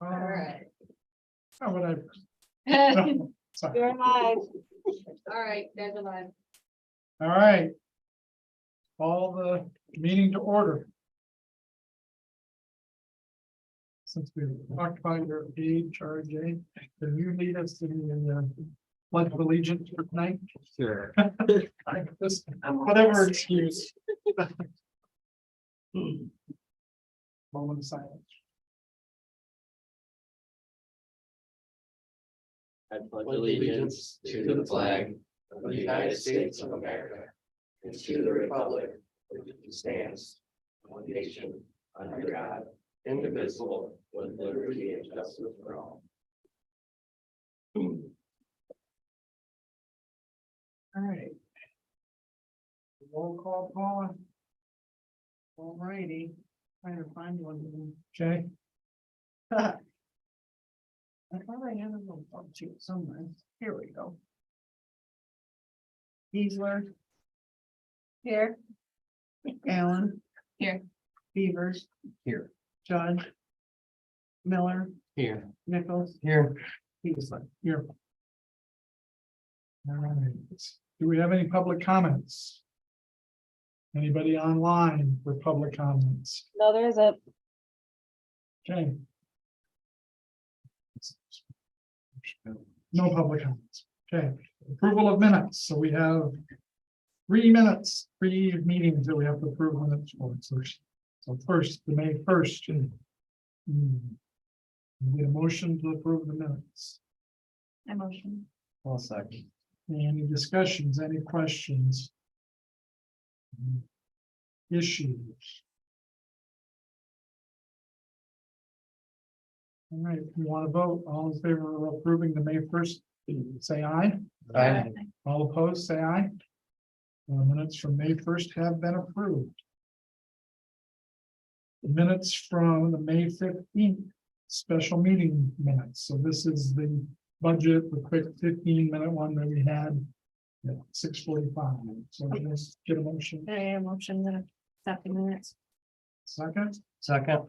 All right. How would I? Sorry. You're live. All right, there's a live. All right. Call the meeting to order. Since we talked about your age, RJ, can you lead us in the pledge of allegiance for tonight? Sure. Whatever excuse. Moment of silence. I pledge allegiance to the flag of the United States of America and to the republic for which it stands, one nation, under God, indivisible, with liberty and justice for all. All right. Roll call, Paula. All righty, trying to find one. Okay. I thought I had a little sheet somewhere. Here we go. Easler. Here. Allen. Here. Beavers. Here. Judge. Miller. Here. Nichols. Here. Easler. Here. All right. Do we have any public comments? Anybody online for public comments? No, there isn't. Okay. No public comments. Okay, approval of minutes. So we have 3 minutes, 3 meetings that we have to approve minutes for. So first, the May 1st. Need a motion to approve the minutes. I motion. I'll second. Any discussions, any questions? Issues? All right, if you want to vote, all in favor of approving the May 1st, say aye. Aye. All opposed, say aye. Minutes from May 1st have been approved. The minutes from the May 15th special meeting minutes. So this is the budget, the quick 15-minute one that we had at 6:45. So let's get a motion. I motion that accept the minutes. Second, Second.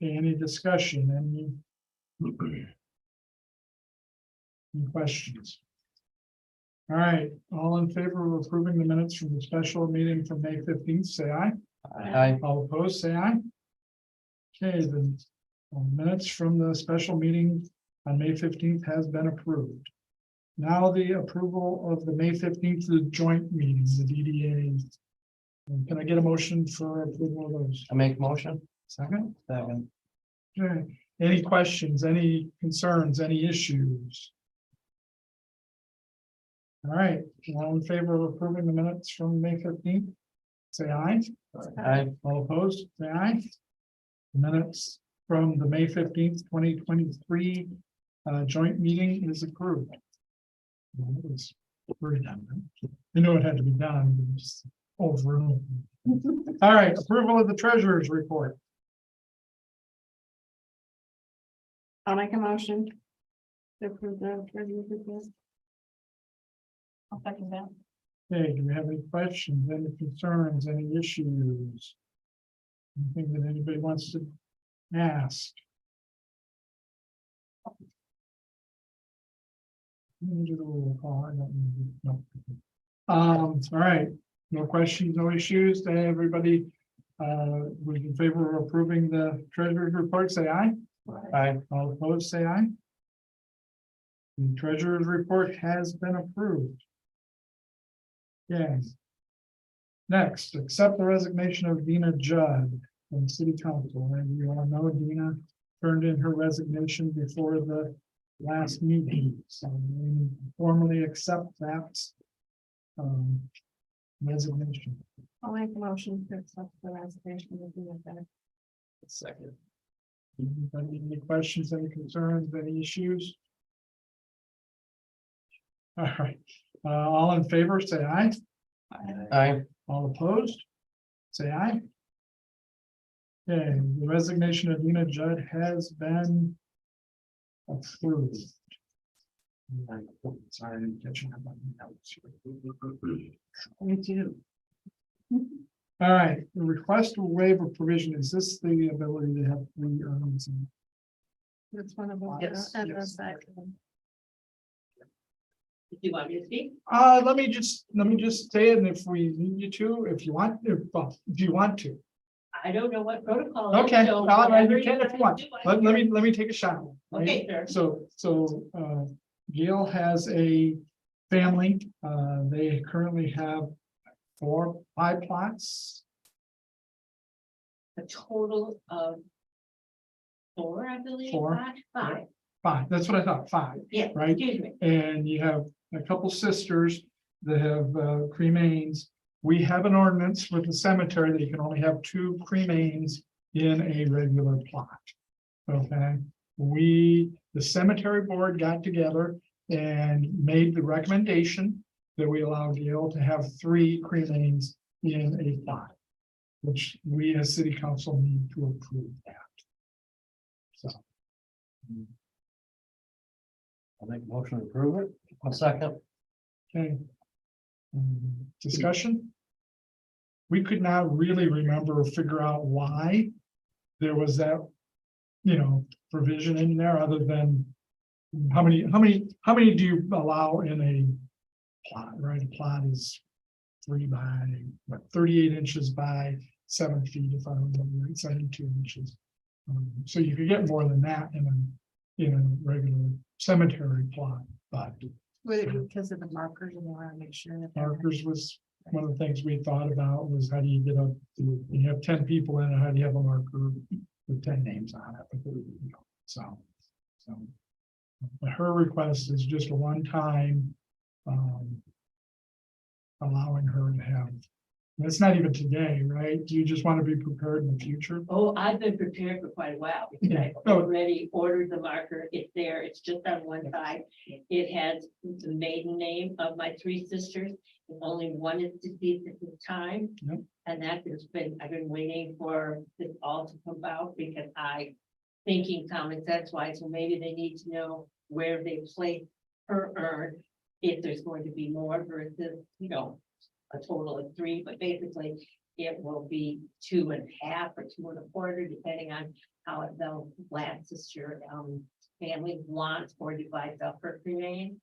okay, any discussion, any questions? All right, all in favor of approving the minutes from the special meeting from May 15th, say aye. Aye. All opposed, say aye. Okay, the minutes from the special meeting on May 15th has been approved. Now the approval of the May 15th, the joint meetings, the DDA. Can I get a motion for approval of those? I make motion. Second? Second. Okay, any questions, any concerns, any issues? All right, all in favor of approving the minutes from May 15th? Say aye. Aye. All opposed, say aye. Minutes from the May 15th, 2023 joint meeting is approved. Well, that was redundant. You know it had to be done, but just overruled. All right, approval of the treasurer's report. I'll make a motion. To approve the treasurer's report. I'll second that. Okay, do we have any questions, any concerns, any issues? Anything that anybody wants to ask? Let me do the roll call. I don't need to- no. All right, no questions, no issues. Everybody, was in favor of approving the treasurer's report, say aye. Aye. All opposed, say aye. The treasurer's report has been approved. Yes. Next, accept the resignation of Dina Judd from City Council. And you all know Dina turned in her resignation before the last meeting. So we formally accept that resignation. I'll make a motion to accept the resignation of the Second. Anybody, any questions, any concerns, any issues? All right, all in favor, say aye. Aye. All opposed? Say aye. Okay, the resignation of Dina Judd has been approved. Sorry, I'm catching up on the notes here. Me too. All right, the request to waive a provision, is this the ability to have 3 earnings? That's one of them. Yes, And yes. the side. Do you want me to speak? Let me just say it, and if we need you to, if you want, if you want to. I don't know what protocol. is, Okay, so all right, whatever you can if guys you want. do, I Let hear. me take a shot. right? Okay, sure. So Gail has a family. They currently have 5 plots. A total of 4, I believe. 4, 5. 5, that's what I thought, 5. Yeah, Right. excuse me. And you have a couple sisters that have cremains. We have an ordinance with the cemetery that you can only have 2 cremains in a regular plot. Okay, the cemetery board got together and made the recommendation that we allow Gail to have 3 cremains in a plot, which we as city council need to approve that. So. I'll make a motion to approve it. A second. Okay. Discussion? We could not really remember or figure out why there was that, provision in there other than how many do you allow in a plot, right? A plot is 3 by 38 inches by 7 feet, if I remember right, 72 inches. So you could get more than that in a regular cemetery plot, but Would it be because of the markers and they want to make sure that. they're- markers was one of the things we thought about was how do you get you have 10 people in it, how do you have a marker with 10 names on it? So. But her request is just a one-time allowing her to have, and it's not even today, right? Do you just want to be prepared in the future? Oh, I've been prepared for quite a while because Yeah. I Oh. already ordered the marker. It's there. It's just on one side. It has the maiden name of my 3 sisters. Only one is deceased at this time. Yep. And I've been waiting for this all to come out because thinking common sense wise, so maybe they need to know where they place her urn. If there's going to be more versus, a total of 3, but basically it will be 2.5 or 2.25, depending on how the last sister family wants or divides up her remains.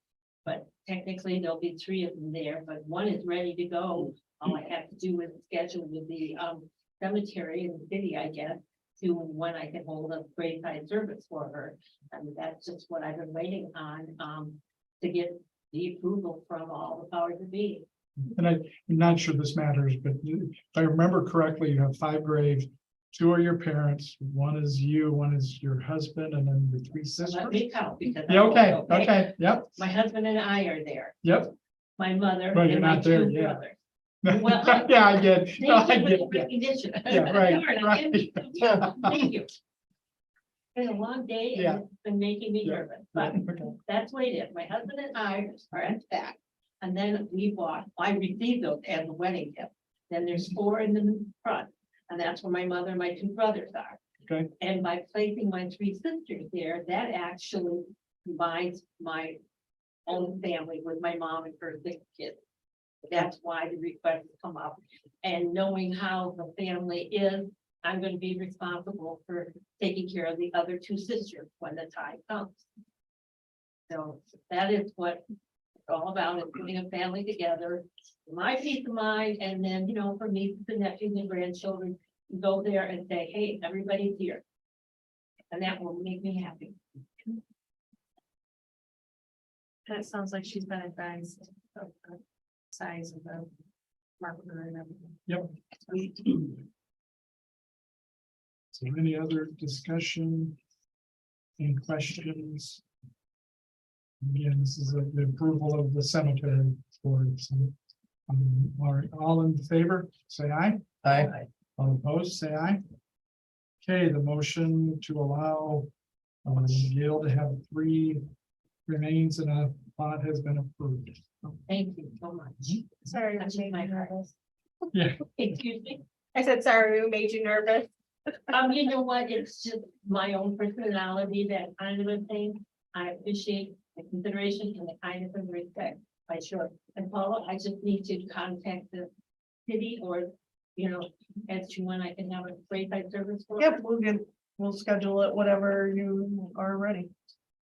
But technically there'll be 3 of them there, but one is ready to go. All I have to do is schedule with the cemetery in the city, I guess, to when I can hold a graveside service for her. And that's just what I've been waiting on to get the approval from all the powers that be. And I'm not sure this matters, but if I remember correctly, you have 5 graves. 2 are your parents, 1 is you, 1 is your husband, and then your 3 sisters. Let me count because. Yeah, okay, I know, okay, yep, My husband and I are there, yep. my mother But you're and my not there 2 yet. brothers. Well, Yeah, I get. No, I Thank you get for the that. recognition. Yeah, right, Darn, I right. didn't- Thank you. Been a long day Yeah. and it's been making me Yeah. nervous, but Okay. that's what it is. My husband and I are at the back. And then I received those as a wedding gift. Then there's 4 in the front, and that's where my mother and my 2 brothers are. Okay. And by placing my 3 sisters there, that actually combines my own family with my mom and her 6 kids. That's why the request has come up. And knowing how the family is, I'm gonna be responsible for taking care of the other 2 sisters when the time comes. So that is what it's all about, is putting a family together, my peace of mind, and then, for me, the nephews and grandchildren, go there and say, hey, everybody's here. And that will make me happy. That sounds like she's been advised of the size of the marker and everything. Yep. Sweet. So any other discussion? Any questions? Again, this is the approval of the cemetery board. So, all in favor, say aye. Aye. All opposed, say aye. Okay, the motion to allow Gail to have 3 remains in a plot has been approved. Thank you so much. Sorry, That's we made my you nervous. Yeah, Excuse me. I said, sorry, we made you nervous. You know what, it's just my own personality, that kind of a thing. I appreciate the consideration and the kindness and respect, I sure. And Paula, I just need to contact the city or, as to when I can have a graveside service for. Yep, we'll get we'll schedule it whenever you are ready.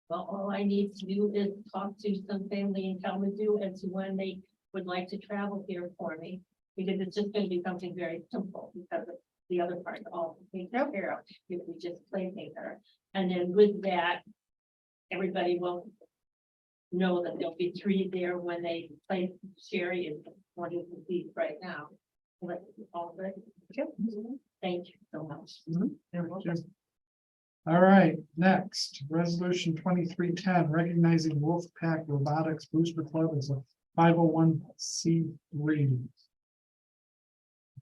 Well, all I need to do is talk to some family in Kalamazoo as to when they would like to travel here for me. Because it's just gonna be something very simple because of the other part all taken care of, if we just placate her. And then with that, everybody will know that there'll be 3 there when they place Sherry is one of the seats right now. But all good. Thank you so much. All right, next, resolution 2310, recognizing Wolfpack Robotics Booster Club as a 501c3.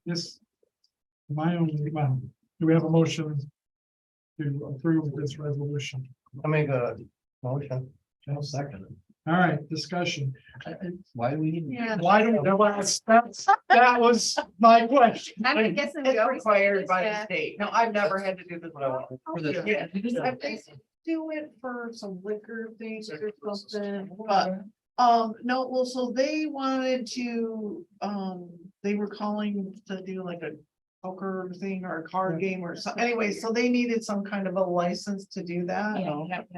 This, my only, well, do we have a motion to approve this resolution? I'll make a motion. I'll second it. All right, discussion. Why do we need? Yeah. Why don't, that was my question. I'm guessing we It's always required do by this, the yeah. state. No, I've never had to do this. For the. Yeah, I think do it for some liquor things or something, but, no, well, so they wanted to, they were calling to do like a poker thing or a card game or something. Anyway, so they needed some kind of a license to do that.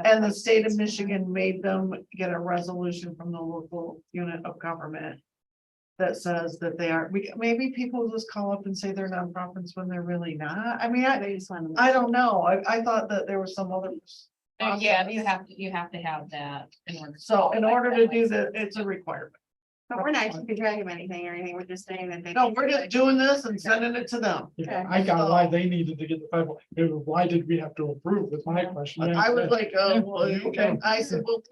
And the state of Michigan made them get a resolution from the local unit of government. That says that they are, maybe people just call up and say they're nonprofits when they're really not. I mean, I don't know. I thought that there was some other. Yeah, process. you have to have that in order. So in order to do that, it's a requirement. But we're not keeping track of anything or anything, we're just saying that they. No, we're just doing this and sending it to them. Yeah, I got why they needed to get the 501. Why did we have to approve with my question? I was like, oh, well, Okay. and I said, well,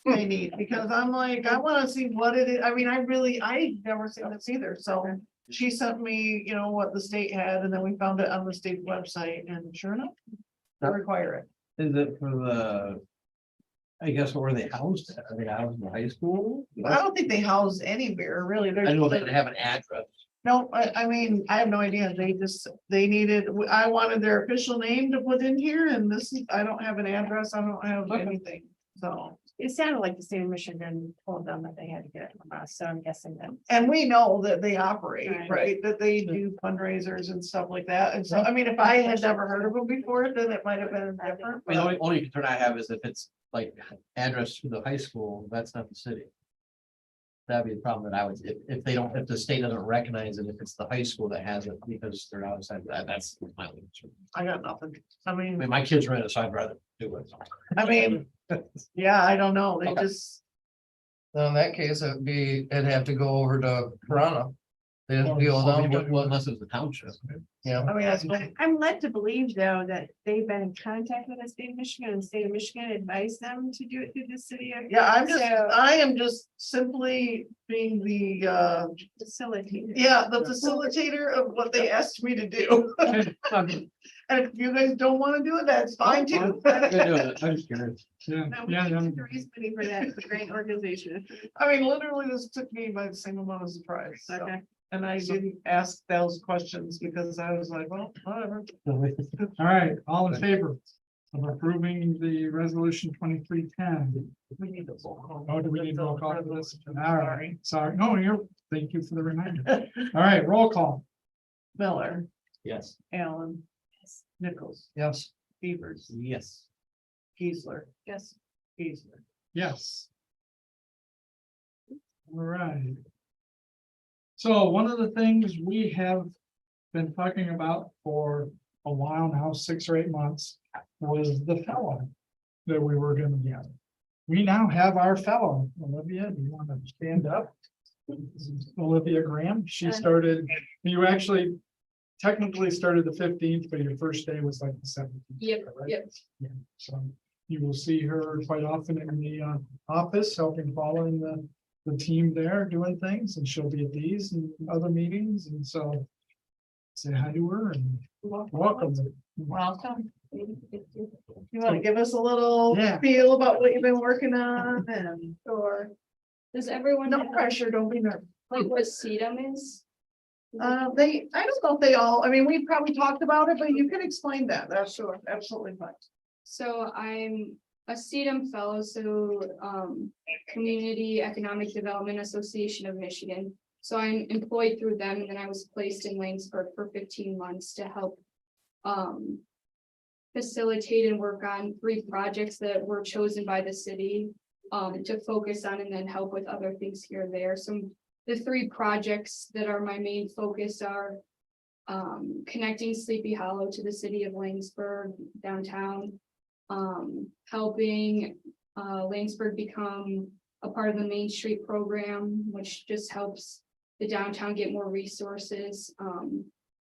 they need, because I'm like, I wanna see what it is. I mean, I never seen this either, so. She sent me, you know, what the state had, and then we found it on the state website, and sure enough, they require it. Is it for the? I guess where they housed at? Are they housed in the high school? I don't think they house anywhere, really. They're- I know they have an address. No, I mean, I have no idea. They needed, I wanted their official name to put in here, and this is, I don't have an address, I don't have anything, so. It sounded like the state of Michigan told them that they had to get it from us, so I'm guessing that. And we know that they operate, Right. right, that they do fundraisers and stuff like that, and so, I mean, if I had never heard of them before, then it might have been different. I mean, the but- only concern I have is if it's like address to the high school, that's not the city. That'd be the problem that I would, if they don't, if the state doesn't recognize it, if it's the high school that has it because they're outside, that's my only concern. I got nothing, I I mean, mean, my kids rent it, so I'd rather do it. yeah, I don't know, they Okay. just, In that case, it'd have to go over to Toronto. They Well, didn't deal with them, Well, unless it's the township. yeah. I mean, that's. I'm led to believe, though, that they've been in contact with the state of Michigan, and the state of Michigan advised them to do it through the city of. Yeah, So- I am just simply being the, Facility. yeah, the facilitator of what they asked me to do. And if you guys don't wanna do it, that's fine too. I'm just curious. Yeah, No, we yeah, yeah. need to raise money for that, it's a great organization. I mean, literally, this took me by the same amount of surprise, so, Okay. and I didn't ask those questions because I was like, well, whatever. All right, all in favor of approving the resolution 2310? We need to vote. Oh, do we need roll call for this? All right, sorry. No, thank you for the reminder. All right, roll call. Miller, Yes. Allen, Nichols, Yes, Beavers, Yes. Kiesler, Yes. Kiesler. Yes. All right. So one of the things we have been talking about for a while now, 6 or 8 months, was the fellow that we were gonna get. We now have our fellow. Olivia, do you want to stand up? This is Olivia Graham. She started, you actually technically started the 15th, but your first day was like the 17th. Yep, right? yep. Yeah, so you will see her quite often in the office, helping Paula and the team there doing things, and she'll be at these and other meetings, and so say hi to her and welcome. Welcome. You wanna give us a little Yeah. feel about what you've been working on and, Or does everyone no know pressure, don't be nervous. like what sedum is? I don't know if they all, I mean, we probably talked about it, but you can explain that, that's sure, absolutely fine. So I'm a sedum fellow, so Community Economic Development Association of Michigan. So I'm employed through them, and then I was placed in Langsburg for 15 months to help facilitate and work on 3 projects that were chosen by the city to focus on and then help with other things here and there. So the 3 projects that are my main focus are connecting Sleepy Hollow to the city of Langsberg downtown, helping Langsberg become a part of the Main Street program, which just helps the downtown get more resources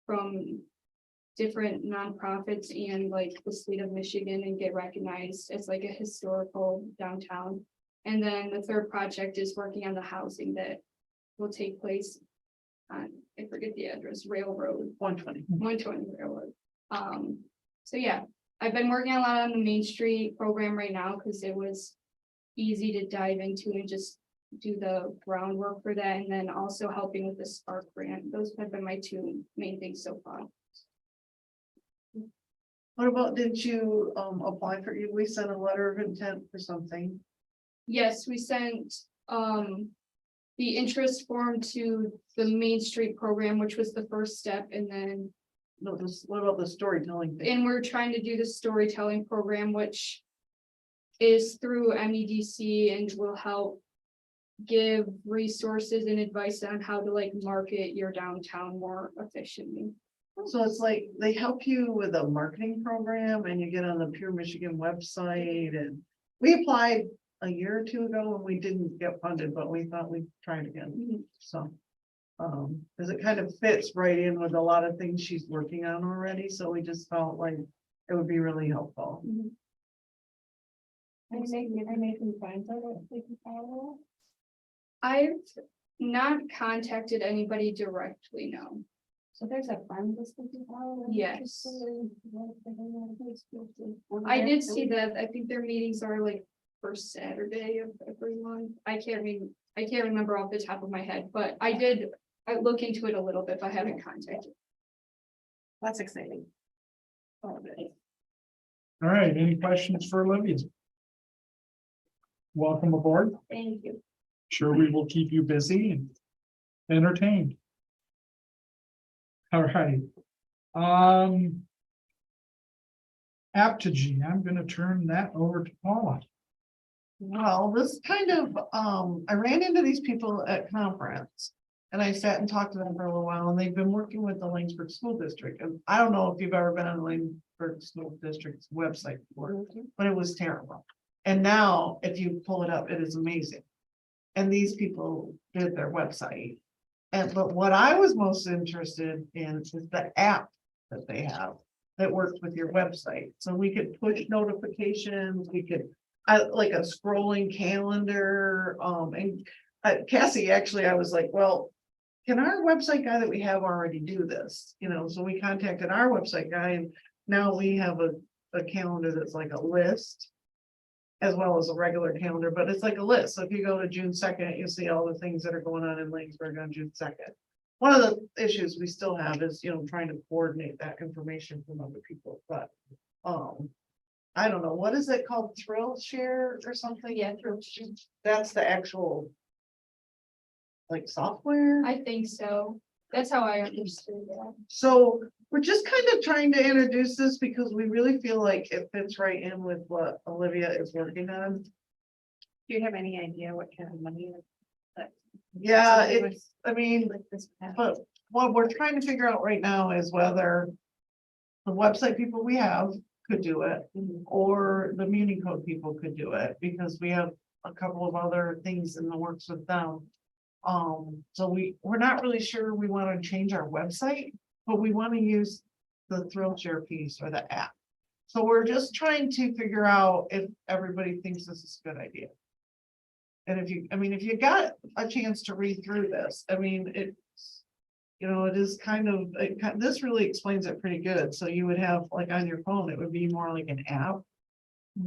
from different nonprofits and like the state of Michigan and get recognized as like a historical downtown. And then the 3rd project is working on the housing that will take place on, I forget the address, Railroad, 120. 120 Railroad. So yeah, I've been working a lot on the Main Street program right now because it was easy to dive into and just do the groundwork for that, and then also helping with the Spark grant. Those have been my 2 main things so far. What about, did you apply for, we sent a letter of intent for something? Yes, we sent the interest form to the Main Street program, which was the first step, and then No, this, what about the storytelling thing? and we're trying to do the storytelling program, which is through MEDC and will help give resources and advice on how to like market your downtown more efficiently. So it's like, they help you with a marketing program and you get on the Pure Michigan website, and we applied a year or 2 ago and we didn't get funded, but we thought we'd try it again, so. Cause it kind of fits right in with a lot of things she's working on already, so we just felt like it would be really helpful. I made some friends of it. I've not contacted anybody directly, no. So there's a fund listed. Yes. I did see that. I think their meetings are like first Saturday of every month. I can't remember off the top of my head, but I look into it a little bit, but I haven't contacted. That's exciting. All right, any questions for Olivia? Welcome aboard. Thank you. Sure, we will keep you busy and entertained. All right. Apogee, I'm gonna turn that over to Paula. Well, this kind of, I ran into these people at conference. And I sat and talked to them for a little while, and they've been working with the Langsberg School District, and I don't know if you've ever been on the Langsberg School District's website before, but it was terrible. And now, if you pull it up, it is amazing. And these people did their website. But what I was most interested in is the app that they have that works with your website. So we could push notifications, we could, like a scrolling calendar, and Cassie, actually, I was like, well, can our website guy that we have already do this? You know, so we contacted our website guy, and now we have a calendar that's like a list, as well as a regular calendar, but it's like a list. So if you go to June 2nd, you'll see all the things that are going on in Langsberg on June 2nd. One of the issues we still have is, you know, trying to coordinate that information from other people, but I don't know, what is it called? Thrill Share or something? Yeah, Thrill Share. That's the actual like software. I think so. That's how I understood that. So we're just kind of trying to introduce this because we really feel like it fits right in with what Olivia is working on. Do you have any idea what kind of money? Yeah, I mean, Like this. but what we're trying to figure out right now is whether the website people we have could do it, or the Muni Code people could do it, because we have a couple of other things in the works with them. So we're not really sure we want to change our website, but we want to use the Thrill Share piece or the app. So we're just trying to figure out if everybody thinks this is a good idea. And if you got a chance to read through this, I mean, it's, you know, it is kind of, this really explains it pretty good. So you would have, like, on your phone, it would be more like an app.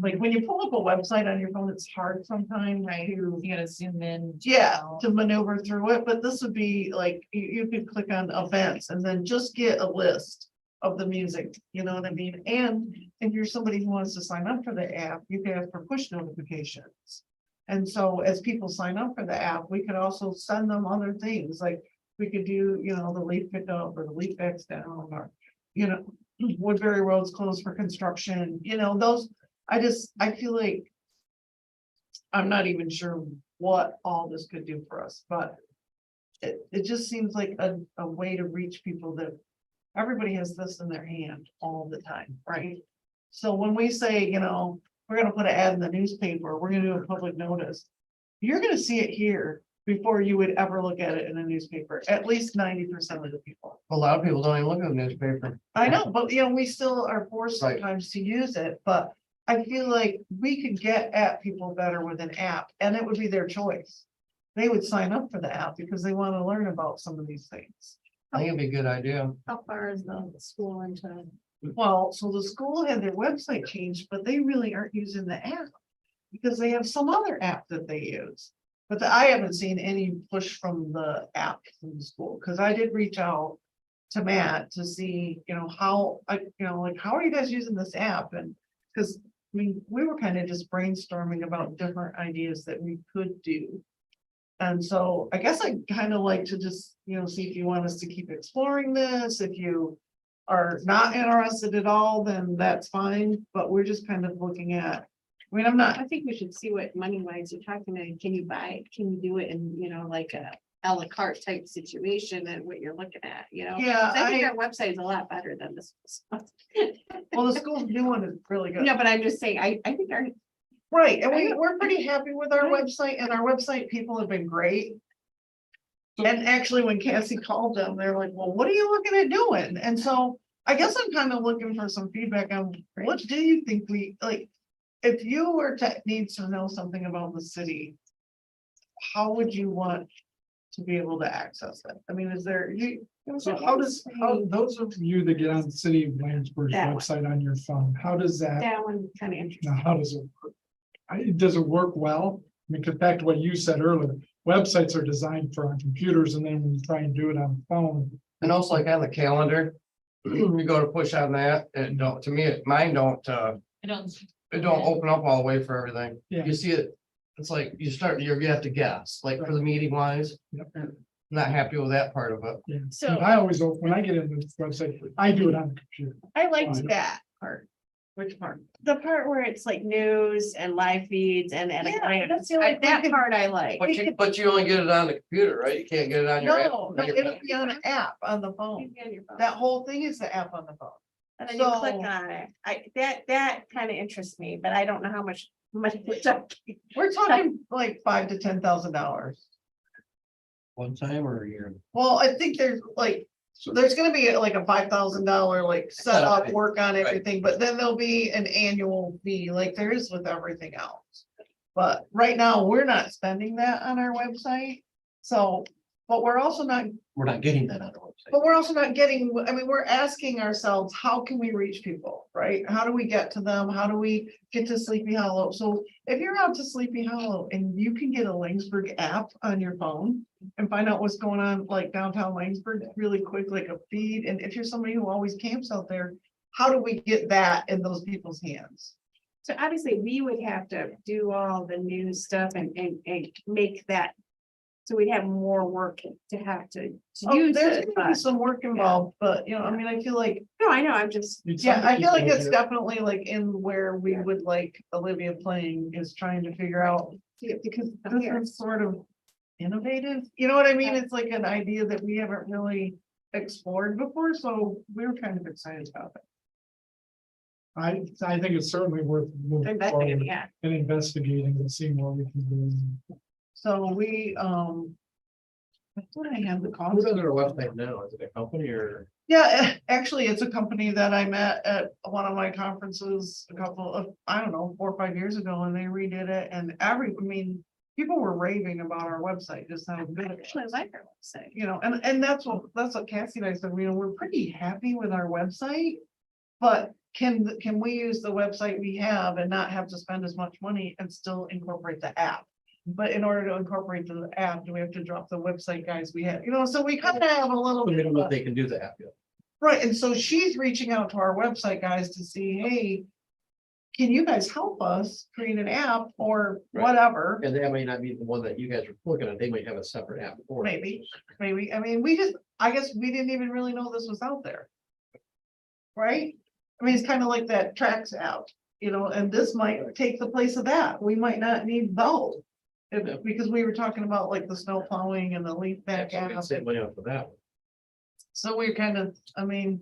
Like when you pull up a website on your phone, it's hard sometimes, right? You gotta zoom in. Yeah, to maneuver through it, but this would be like, you could click on events and then just get a list of the music, you know what I mean? And if you're somebody who wants to sign up for the app, you can ask for push notifications. And so as people sign up for the app, we could also send them other things, like we could do, you know, the leaf pickup or the leaf X down, or, you know, Woodbury Road's closed for construction, you know, those, I feel like. I'm not even sure what all this could do for us, but. It just seems like a way to reach people that everybody has this in their hand all the time, right? So when we say, you know, we're gonna put an ad in the newspaper, we're gonna do a public notice. You're gonna see it here before you would ever look at it in a newspaper, at least 90% of the people. A lot of people don't even look at the newspaper. I know, but you know, we still are forced Right. sometimes to use it, but I feel like we could get at people better with an app and it would be their choice. They would sign up for the app because they want to learn about some of these things. I think it'd be a good idea. How far is the school into? Well, so the school had their website changed, but they really aren't using the app. Because they have some other app that they use. But I haven't seen any push from the app from the school, because I did reach out to Matt to see, you know, how, like, how are you guys using this app? And, because, I mean, we were kind of just brainstorming about different ideas that we could do. And so I guess I'd kind of like to just, you know, see if you want us to keep exploring this, if you are not interested at all, then that's fine, but we're just kind of looking at. I mean, I'm not, I think we should see what money wise you're talking about. Can you buy, can you do it in, you know, like a à la carte type situation and what you're looking at, you know? yeah, 'Cause I think I, our website is a lot better than this. well, the school's new one is really good. No, but I'm just saying, I think our, Right, and I know. we're pretty happy with our website, and our website people have been great. And actually, when Cassie called them, they're like, well, what are you looking at doing? And so I guess I'm kind of looking for some feedback on what do you think we, like, if you were to need to know something about the city, how would you want to be able to access it? I mean, is there, So how those of you that get on the city of Williamsburg's That one. website on your phone, how does that, that one kind of interesting. now, how does it work? Does it work well? I mean, 'cause back to what you said earlier, websites are designed for on computers, and then when you try and do it on the phone. And also like on the calendar, you go to push on that, and don't, to me, mine don't, I don't. it don't open up all the way for everything. Yeah. You see it, it's like you start, you have to guess, like for the meeting wise. Yep. Not happy with that part of it. Yeah, So- and I always, when I get into this website, I do it on the computer. I liked Fine. that part. which part? The part where it's like news and live feeds and a Yeah, glance. that's the only That thing. part I like. But you only get it on the computer, right? You can't get it on your. app- No, on no, your it'll phone. be on an app on the phone. That whole thing is the app on the phone. And then you click So- on it. That kind of interests me, but I don't know how much money we're talking. We're talking like $5,000 to $10,000. One time or a year? Well, I think there's like, so there's gonna be like a $5,000 like setup, work on everything, but then there'll be an annual fee like there is with everything else. But right now, we're not spending that on our website, so, but we're also not, We're not getting that on the website. but we're also not getting, I mean, we're asking ourselves, how can we reach people, right? How do we get to them? How do we get to Sleepy Hollow? So if you're out to Sleepy Hollow and you can get a Langsberg app on your phone and find out what's going on like downtown Langsberg really quick, like a feed, and if you're somebody who always camps out there, how do we get that in those people's hands? So obviously, we would have to do all the new stuff and make that. So we'd have more work to have to Oh, use there's it, gonna be but, some work involved, but you know, I mean, I feel like, no, I know, I'm just, yeah, I feel like it's definitely like in where we would like Olivia playing is trying to figure out. Because this is sort of innovative, you know what I mean? It's like an idea that we haven't really explored before, so we were kind of excited about it. I think it's certainly worth moving investigating, forward yeah. and investigating and seeing what we can do. So we, that's what I have the Who's cost. on their website now? Is it a company or? Yeah, actually, it's a company that I met at one of my conferences a couple of, I don't know, 4 or 5 years ago, and they redid it, and I mean, people were raving about our website, just how good it Actually, I was. like her website. You know, and that's what Cassie and I said, you know, we're pretty happy with our website. But can we use the website we have and not have to spend as much money and still incorporate the app? But in order to incorporate the app, do we have to drop the website guys we have, you know, so we kind of have a little They bit. don't know if they can do the app yet. Right, and so she's reaching out to our website guys to see, hey, can you guys help us create an app or Right. whatever? And that may not be the one that you guys are looking at. They might have a separate app for it. Maybe, I mean, I guess we didn't even really know this was out there. right? I mean, it's kind of like that tracks out, you know, and this might take the place of that. We might not need both. Because we were talking about like the snow plowing and the leaf back out. Save money off of that. So we're kind of, I mean,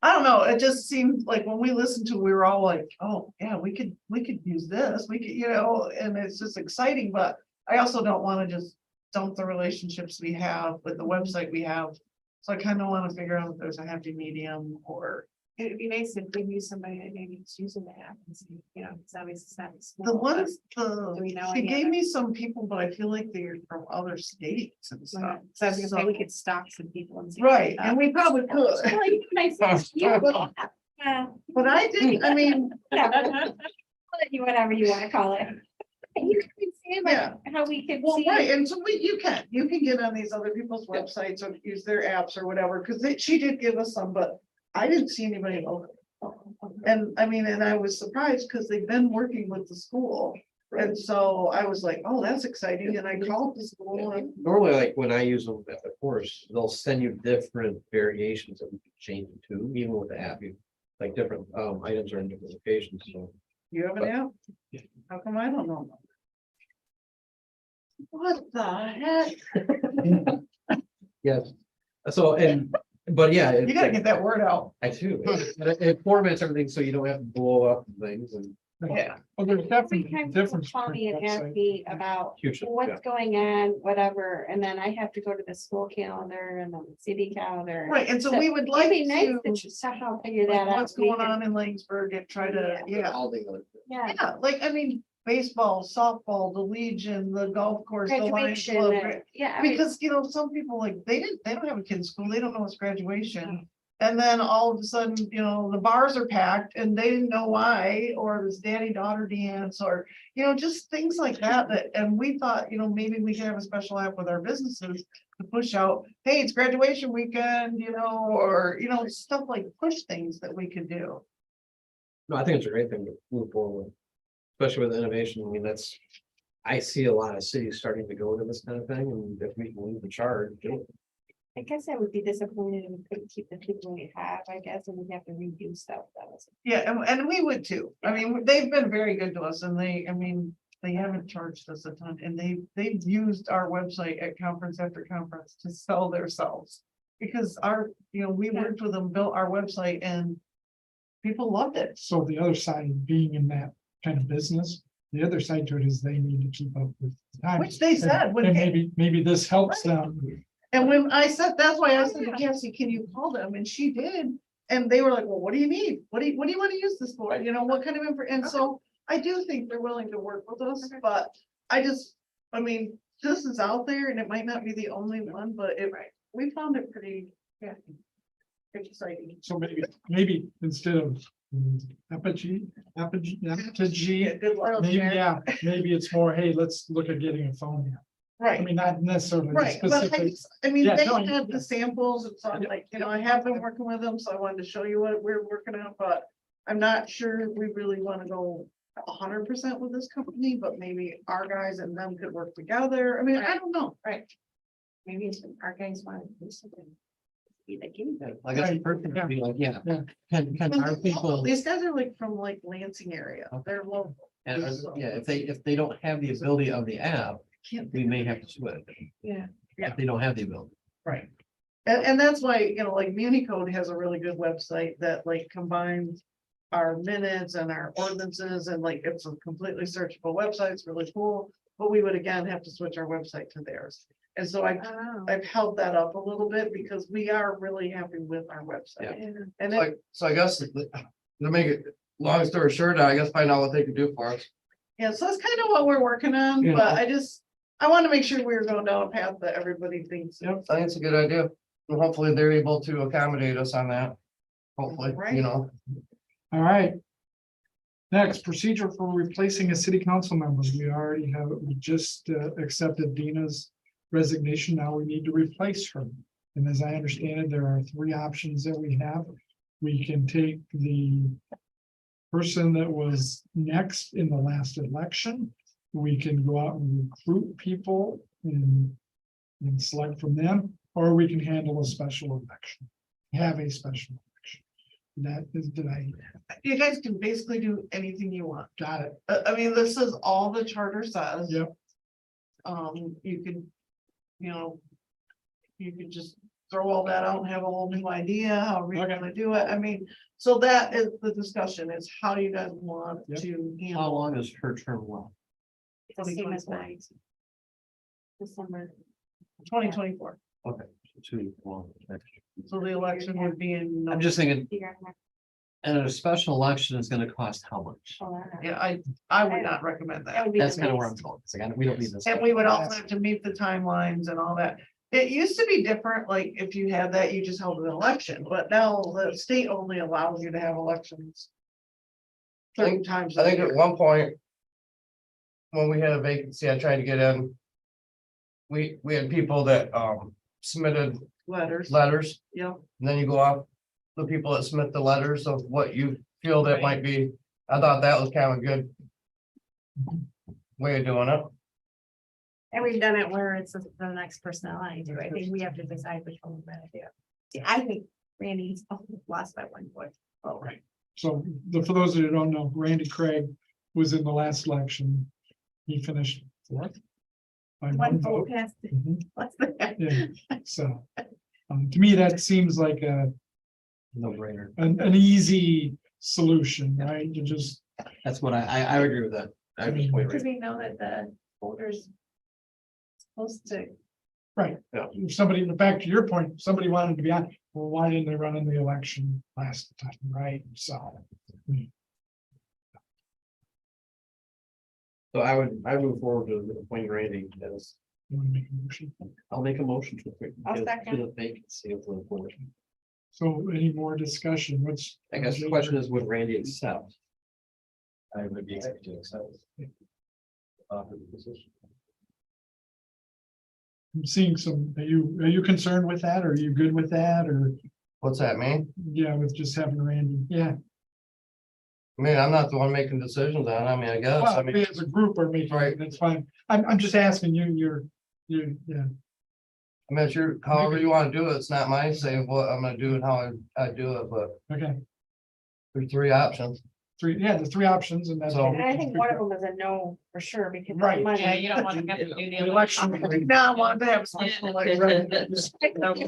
I don't know, it just seemed like when we listened to, it, we were all like, oh, yeah, we could use this, we could, you know, and it's just exciting, but I also don't want to just dump the relationships we have with the website we have. So I kind of want to figure out if there's a happy medium or It'd be nice if we knew somebody that maybe was using the app, and see, you know, it's obviously it's not. the small, but ones, do we know she any gave other- me some people, but I feel like they're from other states and So stuff. I was gonna say we could stock some people and see. Right, and we probably could, Well, you can nice to you. but I didn't, I mean, Whatever. Call it you whatever you wanna call it. You can see Yeah. like how we could well, see. right, and so you can get on these other people's websites or use their apps or whatever, because she did give us some, but I didn't see anybody local. And I mean, and I was surprised because they've been working with the school. And so I was like, oh, that's exciting. And I called the school and Normally, like when I use them at the course, they'll send you different variations that we can change it to, even with the app. Like different items are in different locations, so. you have an app? How come I don't know? What the heck? Yes. So, but yeah. You gotta get that word out. I do. It formats everything so you don't have to blow up things and Yeah. Well, there's Every definitely a time people difference. call me and ask between me about huge. what's going on, whatever, and then I have to go to the school calendar and the city calendar. Right, and so So we would It'd like be nice to, to somehow figure that like, out. what's going on in Langsberg and try to, yeah. All the other. Yeah, Yeah, like, I mean, baseball, softball, the Legion, the golf course, the Lions graduation, Club. yeah, I mean, Because, you know, some people like, they don't have a kid in school, they don't know it's graduation. And then all of a sudden, you know, the bars are packed and they didn't know why, or it was daddy-daughter dance, or, you know, just things like that, and we thought, you know, maybe we could have a special app with our businesses to push out, hey, it's graduation weekend, you know, or, you know, stuff like push things that we could do. No, I think it's a great thing to move forward, especially with innovation. I mean, I see a lot of cities starting to go to this kind of thing, and if we can lead the charge, do it. I guess I would be disappointed if we couldn't keep the people we have, I guess, and we have to redo stuff. That was. Yeah, and we would too. I mean, they've been very good to us and I mean, they haven't charged us a ton and they've used our website at conference after conference to sell themselves. Because you know, we worked with them, built our website and people loved it. So the other side of being in that kind of business, the other side to it is they need to keep up with the times. Which they said when. And maybe this helps them. And when I said, that's why I said to Cassie, can you call them? And she did. And they were like, well, what do you need? What do you want to use this for? You know, what kind of info? And so I do think they're willing to work with us, but I mean, this is out there and it might not be the only one, but we found it pretty, yeah, exciting. So maybe instead of apogee, Good luck. maybe it's more, hey, let's look at getting a phone. I Right. mean, not necessarily Right, but specific. I mean, Yeah, they no, had the samples and so I'm like, you know, I have been working with them, so I wanted to show you what we're working on, but I'm not sure we really want to go 100% with this company, but maybe our guys and them could work together. I mean, I don't know. Maybe it's our guys want to do something. Be the guinea pig. I guess the Right, person yeah. would be like, yeah, Yeah. can our people, These guys are like from like Lansing area. They're local. and yeah, if they don't have the ability of the app, Can't we may have to switch. Yeah. If they don't have the ability. Right. And that's why, you know, like Municode has a really good website that like combines our minutes and our ordinances and like it's a completely searchable website. It's really cool. But we would again have to switch our website to theirs. And so Oh, I've held that up a little bit because we are really happy with our website. yeah. And So I guess to make it long story short, I guess find out what they can do for us. yeah, so that's kind of what we're working on, Yeah. but I want to make sure we're going down a path that everybody thinks. Yep, I think it's a good idea. And hopefully they're able to accommodate us on that. Hopefully, Right. you know. All right. Next, procedure for replacing a city council member. We just accepted Dina's resignation. Now we need to replace her. And as I understand it, there are 3 options that we have. We can take the person that was next in the last election. We can go out and recruit people and select from them, or we can handle a special election. Have a special election. That is, did I, You guys can basically do anything you want. got it, I mean, this is all the charter says. yep, You can, you know, you can just throw all that out and have a whole new idea, how we're Okay. gonna do it. I mean, so that is the discussion, is how do you guys want Yep. to How handle? long is her term left? It's the same as mine. December. 2024, Okay. 2 long. so the election would be in. I'm just thinking, Figure out how and a special election is gonna cost how much? to pull that out. Yeah, I would not recommend That that. would be the That's kind of where I'm least. going. It's like, we don't need this. And we would also have to meet the timelines and all that. It used to be different, like if you had that, you just held an election, but now the state only allows you to have elections. Certain times. I of the think at year. one point. When we had a vacancy, I tried to get in. We had people that submitted Letters, letters, yeah. and then you go off. The people that submit the letters of what you feel that might be, I thought that was kind of a good. Way of doing it. And we've done it where it's the next personnel I do. I think we have to decide which one we're gonna do. See, I think Randy's lost by 1 vote. all right. So for those of you who don't know, Randy Craig was in the last election. He finished fourth. By 1 vote. Past. Mhm. What's that? Yeah, so, to me, that seems like No brainer. an easy solution, right? You just, That's what I agree with that. I just wait. Because we know that the voters. Supposed to, right, if somebody, back to your point, if somebody wanted to be on, well, why didn't they run in the election last time, right? So. So I move forward to appoint Randy as, You want to make a motion? I'll make a motion to appoint. I'll to second. the vacancy of the board. So any more discussion? What's? I guess the question is, would Randy accept? I would be expected to accept. Offer the position. I'm seeing some, are you concerned with that? Are you good with that? Or, What's that mean? yeah, with just having Randy? Yeah. I mean, I'm not the one making decisions on it. I mean, I guess, I Well, mean, we as a group are making, Right. it, that's fine. I'm just asking you, yeah. I mean, it's your, however you want to do it. It's not my saying what I'm gonna do and how I do it, but Okay, there's 3 options. the 3 options and that's. So- and I think one of them is a no for sure because. of Right. money. Yeah, you don't want to have to do The the election, Now I want to have a special election. If you don't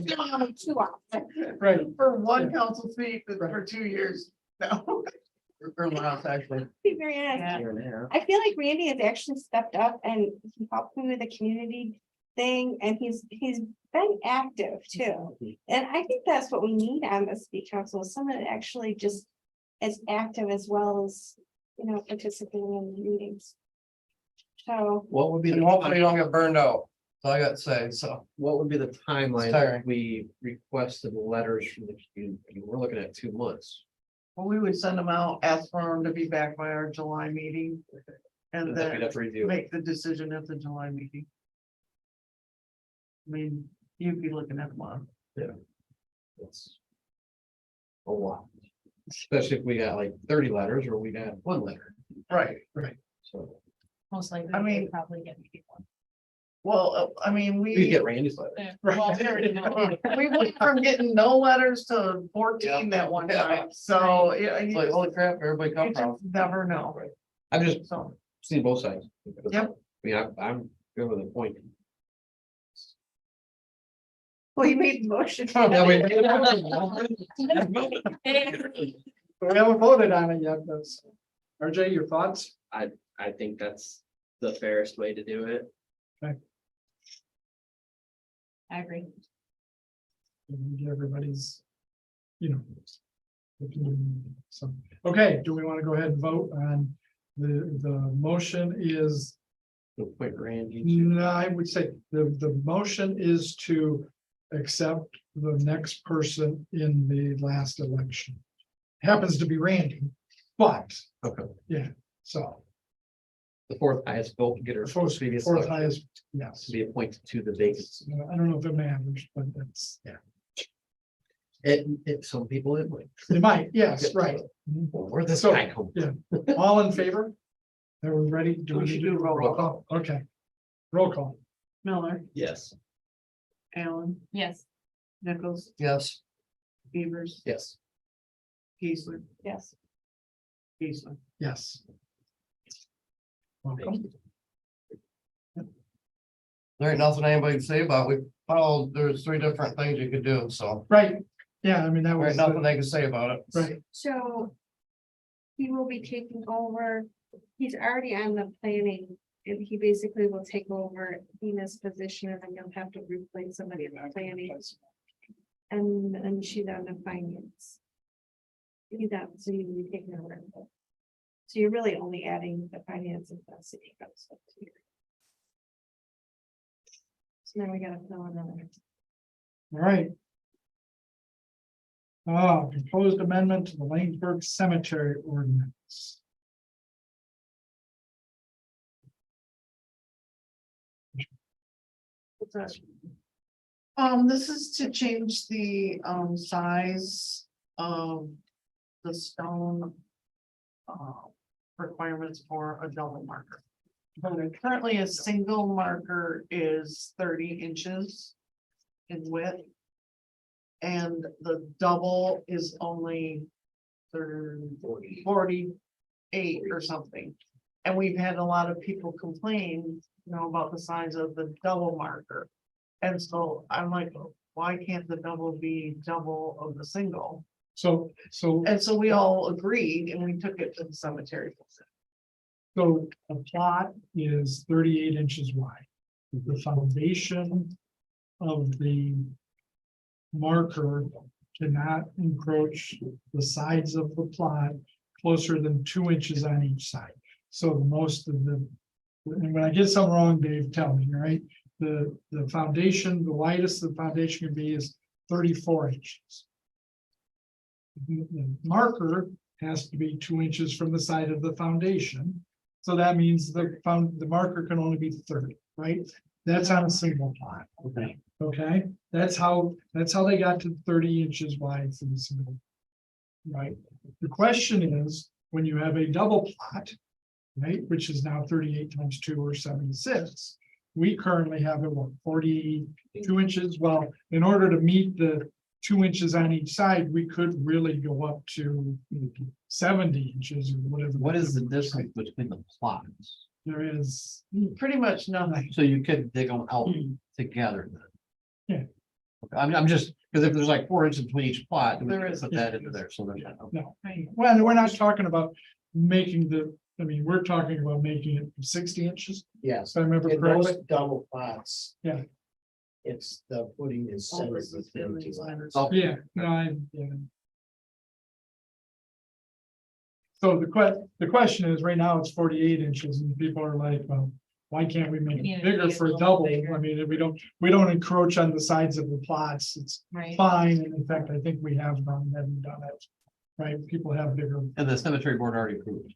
have 2 options. right, For one council seat for 2 years. No. Or less, actually. Be very honest. I feel like Randy has actually stepped up and he helped me with the community thing and he's been active too. And I think that's what we need on the city council, is someone that actually just is active as well as, participating in the meetings. So, What would be And the, hopefully you don't get burned out. That's all I got to say, so. what would be the timeline tiring. if we requested letters from the community? We're looking at 2 months. Well, we would send them out, ask for them to be back by our July meeting. And That we'd then have to review. make the decision at the July meeting. I mean, you'd be looking at a month. That's a lot, especially if we got like 30 letters or we got 1 letter, Right. so. Most likely. I mean- they'd probably get maybe one. Well, I mean, We we, get Randy's letter. we went from getting no letters to 14 that one time, so, yeah. It's like, holy crap, everybody You come just from. never know, I'm just so. seeing both sides. Yep. I mean, I'm good with the point. well, you made the motion. Yeah, we- We haven't voted on it yet, but RJ, your thoughts? I think that's the fairest way to do it. I agree. Everybody's, So, okay, do we want to go ahead and vote on the motion is, Appoint Randy. no, I would say the motion is to accept the next person in the last election. Happens to be Randy, but, Okay. yeah, so. The 4th highest vote getter. The fourth previous fourth election highest, yes. to be appointed to the vacancy. I don't know if it matters, but that's, yeah, Some people it might. it might, yes, right. Well, where'd this So, guy come? yeah. All in favor? Are we ready? Do we need to do a roll call? Okay. Roll call. Miller, Yes. Allen, Yes. Nichols, Yes, Beavers, Yes. Geisler, Yes. Geisler. Yes. Welcome. There ain't nothing anybody can say about, we followed, there's 3 different things you could do, so. Right, yeah, I mean, that There was, ain't nothing they can say about it. right, So he will be taking over, he's already on the planning, and he basically will take over Dina's position, and then you'll have to replace somebody in the planning. And she's on the finance. He's out, so you'll be taking over. So you're really only adding the finance and the city council to your. So now we gotta fill another. all right. Proposed amendment to the Lanesburg Cemetery ordinance. What's that? This is to change the, size of the stone. Requirements for a double marker. Currently, a single marker is 30 inches in width. And the double is only 48 or something. And we've had a lot of people complain, about the size of the double marker. And so I'm like, why can't the double be double of the single? So And so we all agreed and we took it to the cemetery. So a plot is 38 inches wide. The foundation of the marker cannot encroach the sides of the plot closer than 2 inches on each side. So most of the, and when I get something wrong, Dave, tell me, right? The foundation, the widest the foundation can be is 34 inches. The marker has to be 2 inches from the side of the foundation. So that means the marker can only be 30, right? That's on a single plot. Okay. Okay, that's how they got to 30 inches wide for the single. Right, the question is, when you have a double plot, right, which is now 38 times 2 or 76. We currently have it, 42 inches? Well, in order to meet the 2 inches on each side, we could really go up to 70 inches or whatever. What is the distance between the plots? There is, Pretty much nothing. So you could dig them out together then? Yeah. Okay, I'm just, because if there's like 4 inches between each plot, then we There can is. put that into there, so there's. no, well, we're not talking about making we're talking about making it 60 inches, Yes, if I remember in correctly. those double plots. Yeah. It's the footing is 70 letters. Oh. Yeah, no, yeah. So the question is, right now it's 48 inches and people are like, well, why can't we make Yeah, it bigger make it for a a little double? bigger. I mean, if we don't encroach on the sides of the plots, it's Right. fine. And in fact, I think we have gone ahead and done it. Right, people have bigger, And the cemetery board already approved.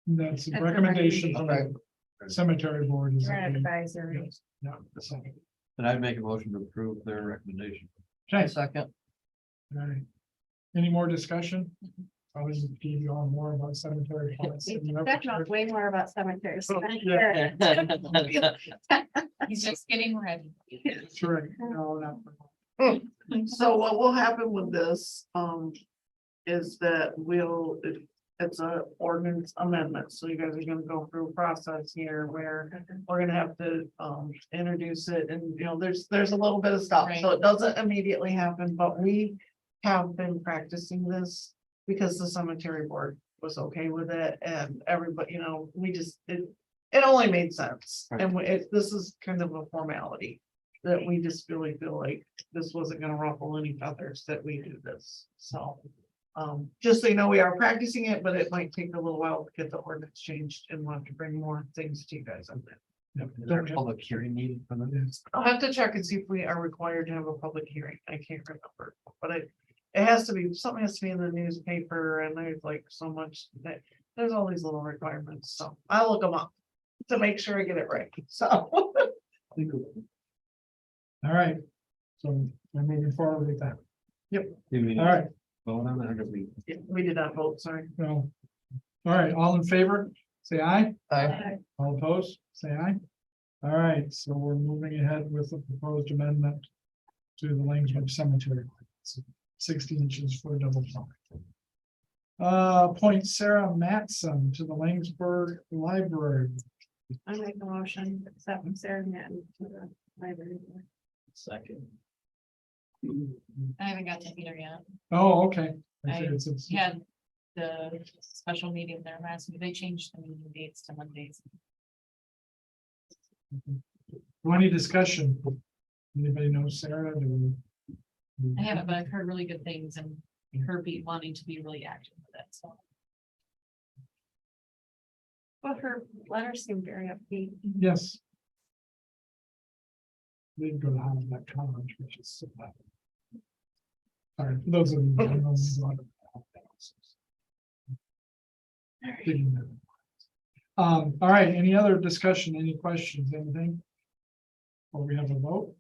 that's a That's a recommendation from Okay. the cemetery board. Is You're that an we- advisory. yeah, so, And I'd make a motion to approve their recommendation. Okay, Second. all right. Any more discussion? I was giving you all more about cemetery plots. That knows way more about cemeteries. Yeah. He's just getting ready. That's right. No, not. So what will happen with this, is that it's a ordinance amendment, so you guys are gonna go through a process here where we're gonna have to, introduce it, and, there's a little bit of stuff, so it doesn't immediately happen, but we have been practicing this because the cemetery board was okay with it, and everybody, we just, it only made sense, and this is kind of a formality that we just really feel like this wasn't gonna ruffle any feathers that we do this, so. Just so you know, we are practicing it, but it might take a little while to get the ordinance changed and we'll have to bring more things to you guys on that. Is there a public hearing needed for this? I'll have to check and see if we are required to have a public hearing. I can't remember, but it has to be, something has to be in the newspaper and there's like so much that, there's all these little requirements, so I'll look them up to make sure I get it right, so. All right. So we're moving forward with that. All right. Vote on that, or do we? Yeah, we did not vote, sorry. No. All right, all in favor, say aye. Aye. All opposed, say aye. All right, so we're moving ahead with the proposed amendment to the Langsburg Cemetery. 60 inches for a double plot. Appoint Sarah Matson to the Langsberg Library. I make a motion, to accept Sarah Mann to the library. Second. I haven't got to either yet. Oh, okay. Had the special meeting there last week. They changed the meeting dates to Mondays. Any discussion? Anybody know Sarah? I haven't, but I've heard really good things and her be wanting to be really active with it, so. Well, her letters seem very upbeat. Yes. They didn't go to that college, which is so bad. Sorry, for those of you. Who don't know, we go to Digging there. All right, any other discussion, any questions, anything? Or we have a vote?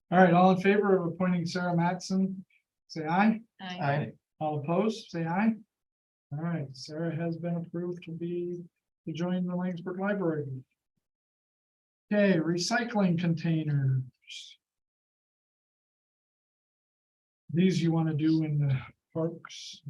All right, all in favor of appointing Sarah Matson, say aye. I All opposed, say aye. All right, Sarah has been approved to join the Langsberg Library. Okay, recycling containers. These you want to do in the parks?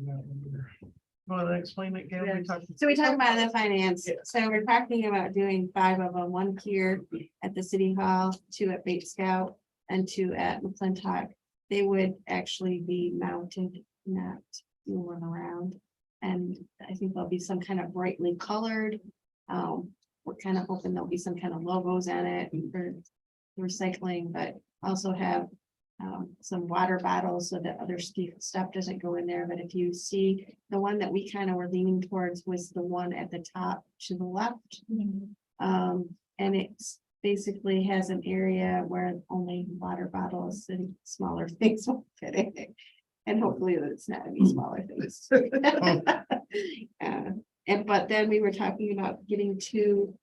Want to explain it, Gail? We talked- So we talked about the finance, so we're talking about doing 5 of them, 1 here at the city hall, 2 at Bait Scout, and 2 at McClintock. They would actually be mounted, not moving around. And I think there'll be some kind of brightly colored. We're kind of hoping there'll be some kind of logos on it for recycling, but also have some water bottles so that other stuff doesn't go in there. But if you see, the one that we kind of were leaning towards was the one at the top to the left. And it's basically has an area where only water bottles and smaller things will fit in it. And hopefully it's not any smaller things. But then we were talking about getting 2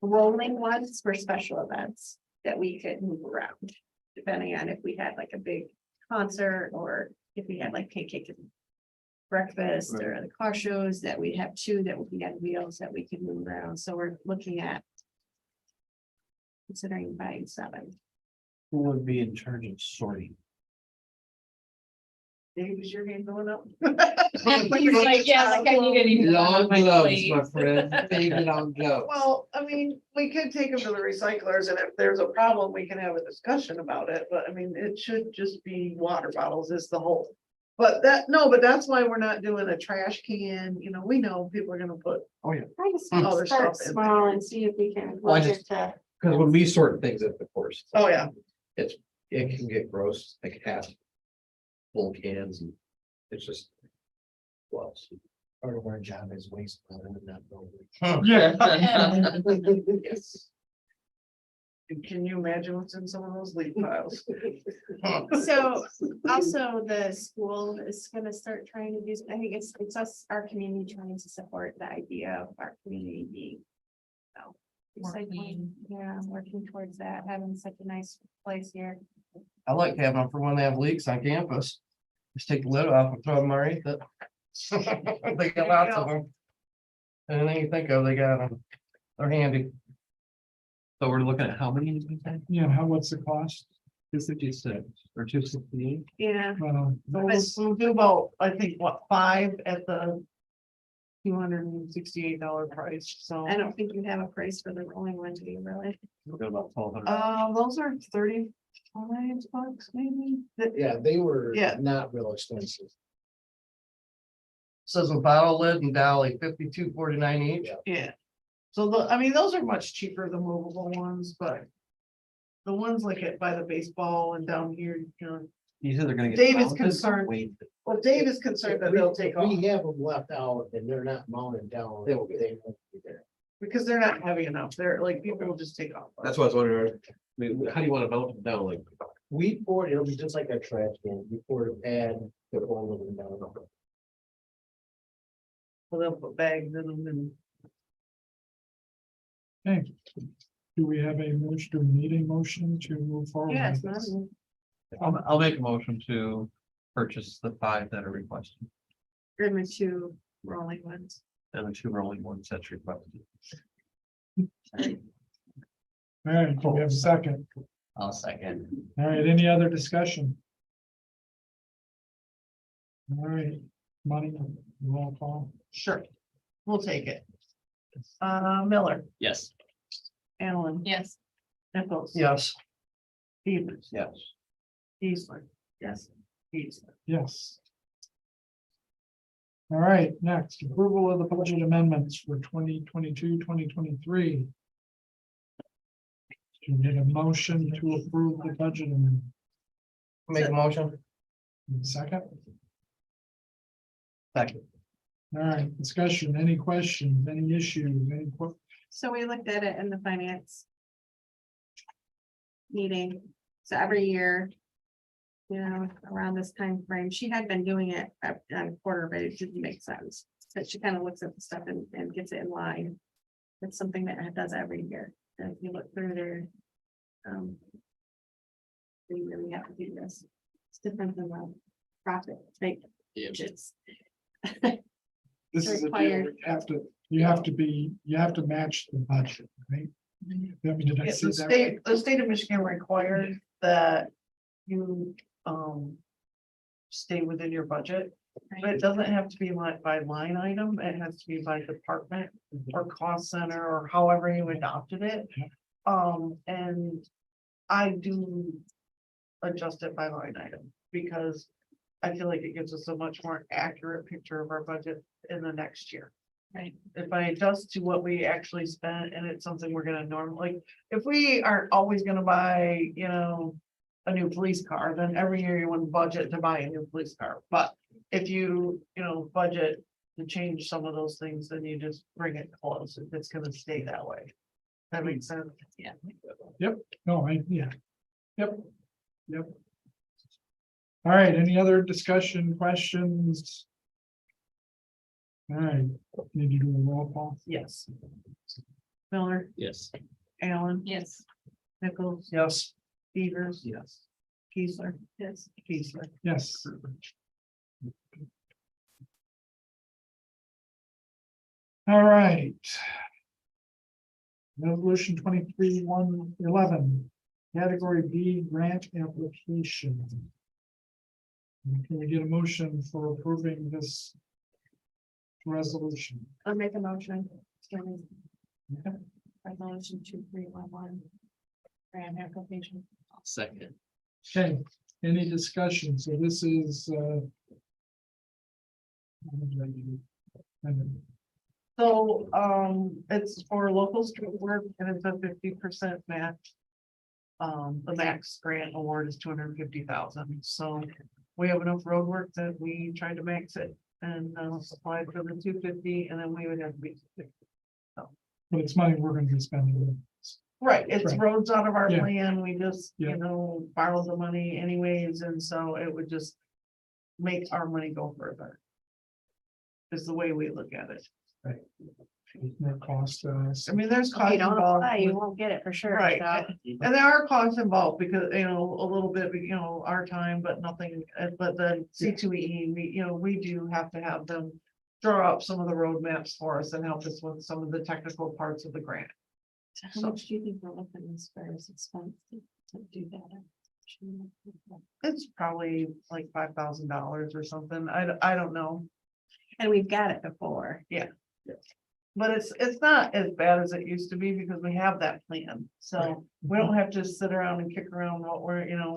Rolling ones for special events that we could move around, depending on if we had like a big concert or if we had like pancake and breakfast or the car shows, that we'd have 2 that would be on wheels that we could move around. So we're looking at considering buying 7. Who would be in charge of sorting? Dave, is your hand going up? He's like, yeah, like I need any. Long gloves, my friend, big long gloves. Well, I mean, we could take them to the recyclers, and if there's a problem, we can have a discussion about it, but I mean, it should just be water bottles is the whole. But that's why we're not doing a trash can, we know people are gonna put, I just Other start stuff in small and see if we can. Well, I work just- it to- Cause when we sort things at the course, oh, yeah. it can get gross, like half full cans and it's just. Well. Part of our job is waste management, not building. Yeah. Yes. Can you imagine what's in some of those leaf piles? So also the school is gonna start trying to do, I think it's us, our community trying to support the idea of our community being. More Recycling, clean. yeah, working towards that, having such a nice place here. I like having them for when they have leaks on campus. Just take the lid off and throw them underneath it. They got lots of them. Anything you think of, they got them. They're handy. So we're looking at how many? Did we say? Yeah, what's the cost? 266 or 268? Yeah. We'll do about, I think, 5 at the $268 price, so. I don't think you have a price for the rolling one, do you really? We're going about 1,200. Those are $35 maybe. Yeah, they were Yeah. not real expensive. Says a bottle lid and dolly, $52.49 each. Yeah. So those are much cheaper, the movable ones, but. The ones like by the baseball and down here, You said they're gonna get. Dave is mounted? concerned. Wait, well, Dave is concerned that they'll take off We have them left out and they're not mounted down. They will be. won't be there. because they're not heavy enough. They're like, people will just take off. That's what I was wondering. I mean, how do you want to mount them down? Like, We poured, it'll be just like our trash can, we poured a pad to hold them down. Well, they'll put bags in them and. Okay. Do we have a motion, do we need a motion to move forward? Yeah, with it's not. this? I'll make a motion to purchase the 5 that are requested Grim and 2 rolling ones. and the 2 rolling ones that's requested. All right, do we have a second? I'll second. All right, any other discussion? All right, money, roll call. Sure, we'll take it. Miller, Yes. Allen, Yes, Nichols. Yes. Stevens, Yes. Easler, yes, Easler. Yes. All right, next, approval of the budget amendments for 2022-2023. To get a motion to approve the budget amendment. Make a motion. Second, Second. all right, discussion, any questions, any issues, So we looked at it in the finance meeting. So every year, you know, around this time frame, she had been doing it at a quarter, but it didn't make sense. But she kind of looks at the stuff and gets it in line. It's something that it does every year. And if you look through there, we really have to do this. It's different than the profit, like, it's. this is a deal, Required. you have to match the budget, right? I mean, did I Yeah, say the that? state, the state of Michigan requires that you, stay within your budget. But it doesn't have to be like by line item, it has to be by department or cost center or however you adopted it. And I do adjust it by line item because I feel like it gives us a much more accurate picture of our budget in the next year. right. If I adjust to what we actually spent and it's something we're gonna normally, if we aren't always gonna buy, you know, a new police car, then every year you want budget to buy a new police car. But if you budget to change some of those things, then you just bring it close. If it's gonna stay that way. That makes sense. Yeah. No, yeah. Yep. All right, any other discussion, questions? All right, need to do a roll call. Yes. Miller, Yes. Allen, Yes, Nichols, Yes. Peters, Yes. Keesler. Yes. Keesler. Yes. All right. Resolution 23-111, category B grant application. Can we get a motion for approving this resolution? I'll make a motion. Okay. Resolution 2311. Grant application. Second. Okay, any discussion? So this is, So, it's for local street work and it's a 50% match. The max grant award is 250,000, so we have enough road work that we tried to max it and applied for the 250, and then we would have to be. but it's money we're gonna be spending. Right, it's Right. roads out of our Yeah. plan, we just, Yeah. borrow the money anyways, and so it would just make our money go further. Is the way we look at it. No cost to us. I mean, there's If costs you don't involved. apply, you with- won't get it for sure. Right, so. and there are costs involved because, a little bit, our time, but nothing, but the C2E, we do have to have them. Draw up some of the roadmaps for us and help us with some of the technical parts of the grant. How much do you think we're looking as far as expense to do that? It's probably like $5,000 or something, I don't know. And we've got it before. But it's not as bad as it used to be because we have that plan, so we don't have to sit around and kick around what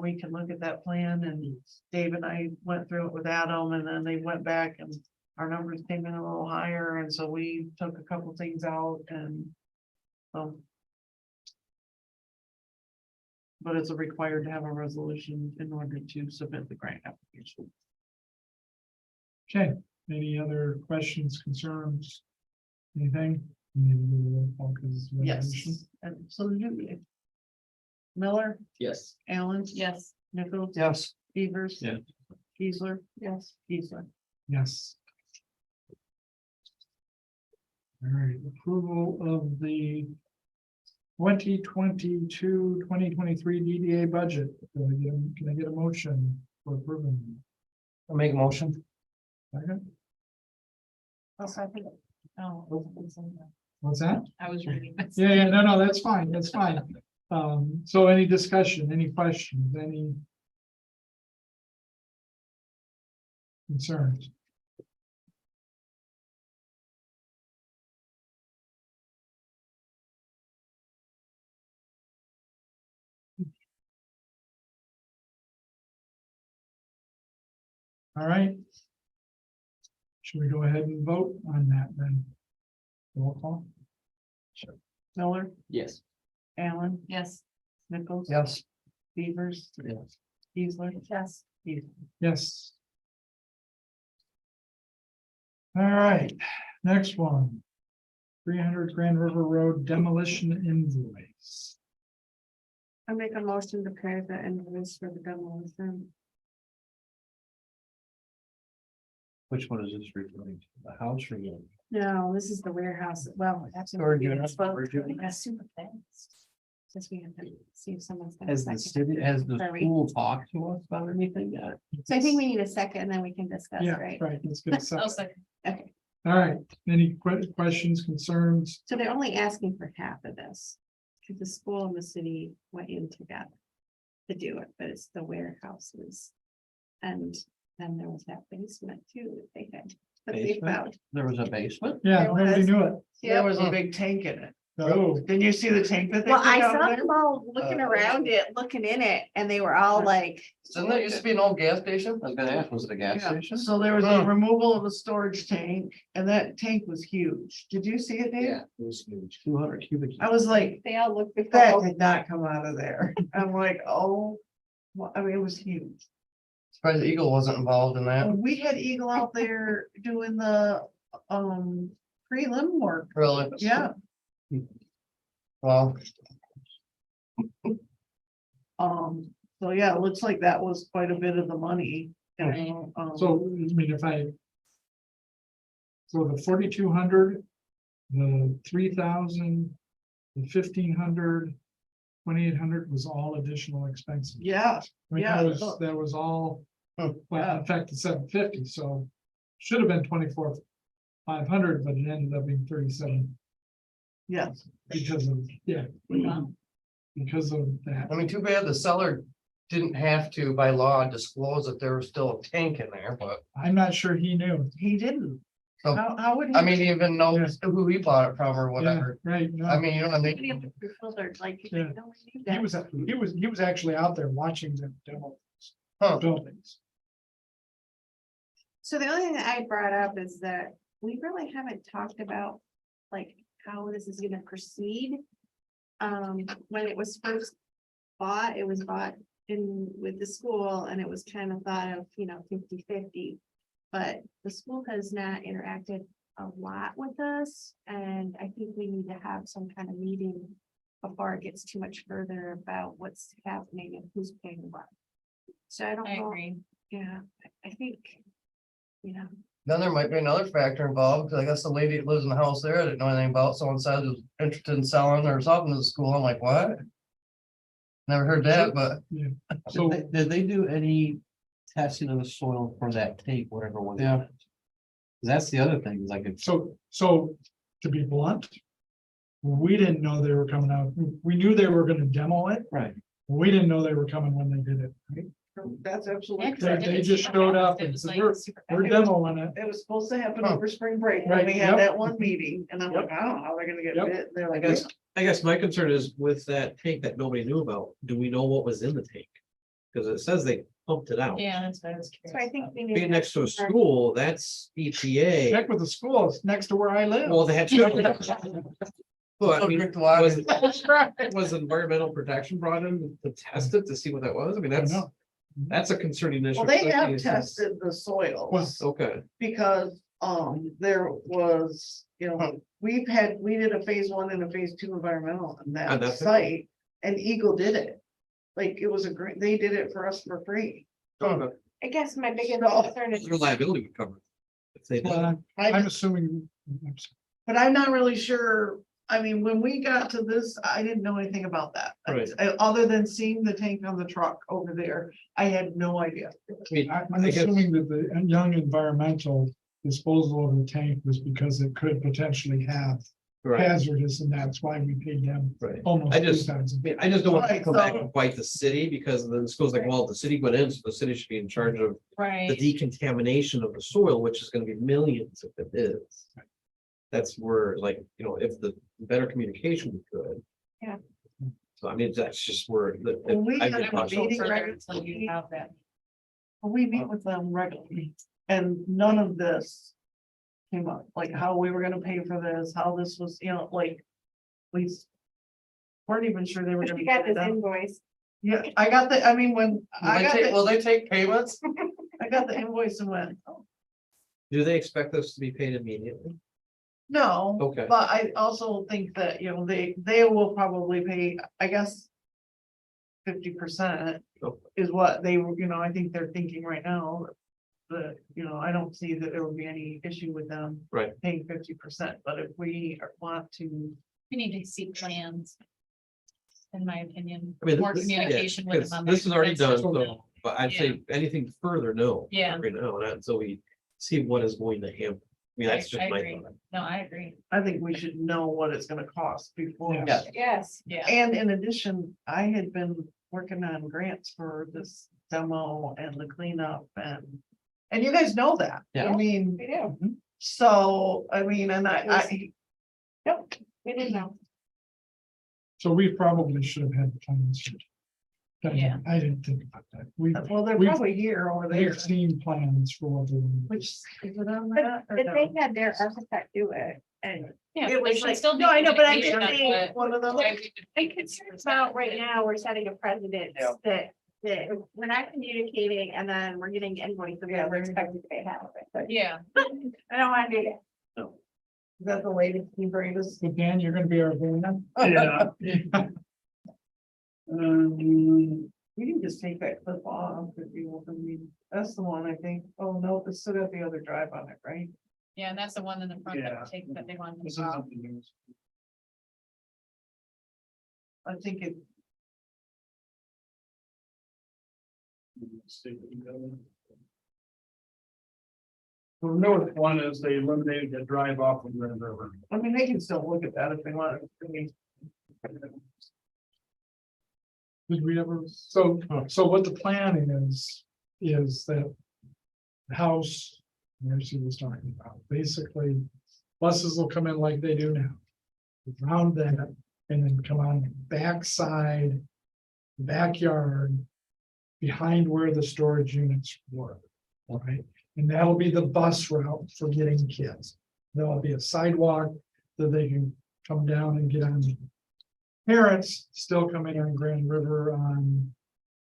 we can look at that plan, and Dave and I went through it with Adam, and then they went back and our numbers came in a little higher, and so we took a couple things out and. But it's required to have a resolution in order to submit the grant application. Okay, any other questions, concerns? Anything? We need to do a roll call 'cause it's a resolution. Yes, and so you. Miller, Yes. Allen. yes, Nichols. Yes. Beavers. Yeah. Keesler. Yes. Keesler. Yes. All right, approval of the 2022-2023 DDA budget. Can I get a motion for approving? I'll make a motion. Second? oh, What's that? I was reading. this. Yeah, no, that's fine, that's fine. So any discussion, any questions, any? concerns? All right. Should we go ahead and vote on that then? Roll call? Miller, Yes. Allen, Yes. Nichols. Yes. Beavers, Yes. Kiesler. Yes. Yes. All right, next one. 300 Grand River Road demolition invoice. I make a motion to pay the invoice for the demolition. Which one is this referring to? The house or the? No, this is the warehouse. Well, that's. Storage unit. Super fast. Since we have to see if someone's. got a Has the second. city, has the Sorry. school talked to us about anything yet? So I think we need a second and then we can discuss, Yeah, right? right, let's get a I'll second. second. Okay, All right, any questions, concerns? so they're only asking for half of this. Because the school and the city went in together to do it, but it's the warehouses. And then there was that basement too that they had, but they Basement? found. There was a basement? Yeah, There nobody was. knew it. There was a big tank in it. Oh, Didn't you see the tank that they? Well, I took out saw there? them all looking around it, looking in it, and they were all like, Didn't that used to be an old gas station? I was gonna ask, was it a gas Yeah, station? so there was Huh. a removal of a storage tank, and that tank was huge. Did you see it, Dave? Yeah, it was huge. 200 cubic. I was like, they all looked that before. did not come out of there. I'm like, oh, well, I mean, it was huge. Surprised the Eagle wasn't involved in that. And we had Eagle out there doing the, prelim work. Really? Yeah, Well, so yeah, it looks like that was quite a bit of the money. so, I mean, if I. So the 4,200, the 3,000, the 1,500, 2,800 was all additional expenses. Yeah, I mean, yeah. that was all, well, Yeah. in fact, it's 750, so should have been 24,500, but it ended up being 37 yes. because of, yeah. Because of that. I mean, too bad the seller didn't have to by law disclose that there was still a tank in there, but I'm not sure he knew. He didn't. So, How would he? I mean, he even knows who he bought it from or Yeah, whatever. right. no. I mean, you know what I Many mean? of them were filtered, like, Yeah. you don't need that. He was actually out there watching the demo Huh. buildings. So the only thing that I brought up is that we really haven't talked about, like, how this is gonna proceed. When it was first bought, it was bought in with the school and it was kind of thought of, 50-50. But the school has not interacted a lot with us, and I think we need to have some kind of meeting before it gets too much further about what's happening and who's paying what. So I don't I know, agree. yeah, I think, Then there might be another factor involved, because I guess the lady that lives in the house there, I didn't know anything about, someone said was interested in selling or something to the school. I'm like, what? Never heard that, but So, Did they do any testing of the soil for that tank, whatever one? it Yeah. was? 'Cause that's the other thing, is like, it's, so to be blunt, we didn't know they were coming out. We knew they were gonna demo it. right, We didn't know they were coming when they did it. Right? That's Yeah, absolutely 'cause They- correct. did they it just super showed fast. up It and was said, like we're- super We're fast. demoing it. It was supposed to happen Huh. over spring break, Right, and we had yep. that one meeting, and I'm like, Yep. I don't know how they're gonna get Yep. bit. They're I like, guess, I guess my concern is with that tank that nobody knew about, do we know what was in the tank? Because it says they pumped it out. Yeah, that's what I was so I curious think about. we need. Being next to a school, that's EPA. Heck with the school, it's next to where I live. Well, they had. But I mean, drink the water. was, That's right. was environmental protection brought in to test it to see what that was? I mean, that's, know. that's a concerning issue. well, they especially have since- tested the soils. Okay, Because, there was, we did a phase 1 and a phase 2 environmental on And that that's it? site, and Eagle did it. Like, it was a great, they did it for us for free. okay. I guess my biggest So- concern is. Your liability would cover it. If they Well, did. I'm assuming. But I'm not really sure, I mean, when we got to this, I didn't know anything about that. Right. Other than seeing the tank on the truck over there, I had no idea. I mean, I'm I guess- assuming that the young environmental disposal of the tank was because it could potentially have Right, hazardous, and that's why we paid them right. almost I three just- times. I just don't want to Right, come back so- and bite the city, because then the school's like, well, the city went in, so the city should be in charge of the Right, decontamination of the soil, which is gonna be millions if it is. That's where, like, you know, if the better communication we could. Yeah. So I mean, that's just where the. Well, we I've had been a cautious. meeting further regularly. until you have that. We meet with them regularly, and none of this came up, like how we were gonna pay for this, how this was, you know, like. We weren't even sure they were But gonna you get got it this done. invoice. Yeah, I got the, I mean, when I got Will the, they take payments? I got the invoice and went, oh, Do they expect us to be paid immediately? no. Okay. But I also think that, you know, they will probably pay, I guess. 50% Okay. is what they, you know, I think they're thinking right now. But, you know, I don't see that there would be any issue with them. Right. Paying 50%, but if we want to, We need to see plans. In my opinion, I mean, more this- yeah, communication with 'cause them. on this is already that's- done, so, but I'd say anything further, no. Yeah. Right now, not until we see what is going to happen. I mean, that's just I my agree. thought. No, I agree. I think we should know what it's gonna cost before. Yes. Yes. Yeah, And in addition, I had been working on grants for this demo and the cleanup and you guys know that. I Yeah. mean, We do. so, I mean, and I, Nope, we didn't know. So we probably should have had plans. Yeah. I didn't think about that. well, they're We've- probably here or there. They've seen plans for what they. Which, is it on But that? or but no? they had their architect do it, and yeah. It there was should like- still be no, I know, but I'm communication just on saying, what- One of them. why we did- I'm concerned about right now, we're setting a precedent Yeah. that we're not communicating and then we're getting invoices Yeah, and we're there you expected to pay half of it. But Yeah, I don't want to do that. Is that the lady you bring us? So Dan, you're gonna be our van? Yeah. We can just take that clip off if you want, I mean, that's the one I think, oh no, it's still got the other drive on it, right? yeah, and that's the one in the front that Yeah. we take that they want. This to is off. the news. I think it, The newest one is they eliminated the drive off of Grand River. I mean, they can still look at that if they want. I mean, Did we ever, so what the plan is that. The house, Mercy was talking about, basically, buses will come in like they do now. Around that, and then come on the backside. Backyard. Behind where the storage units were, all right, and that'll be the bus route for getting kids. There'll be a sidewalk that they can come down and get on. Parents still coming on Grand River on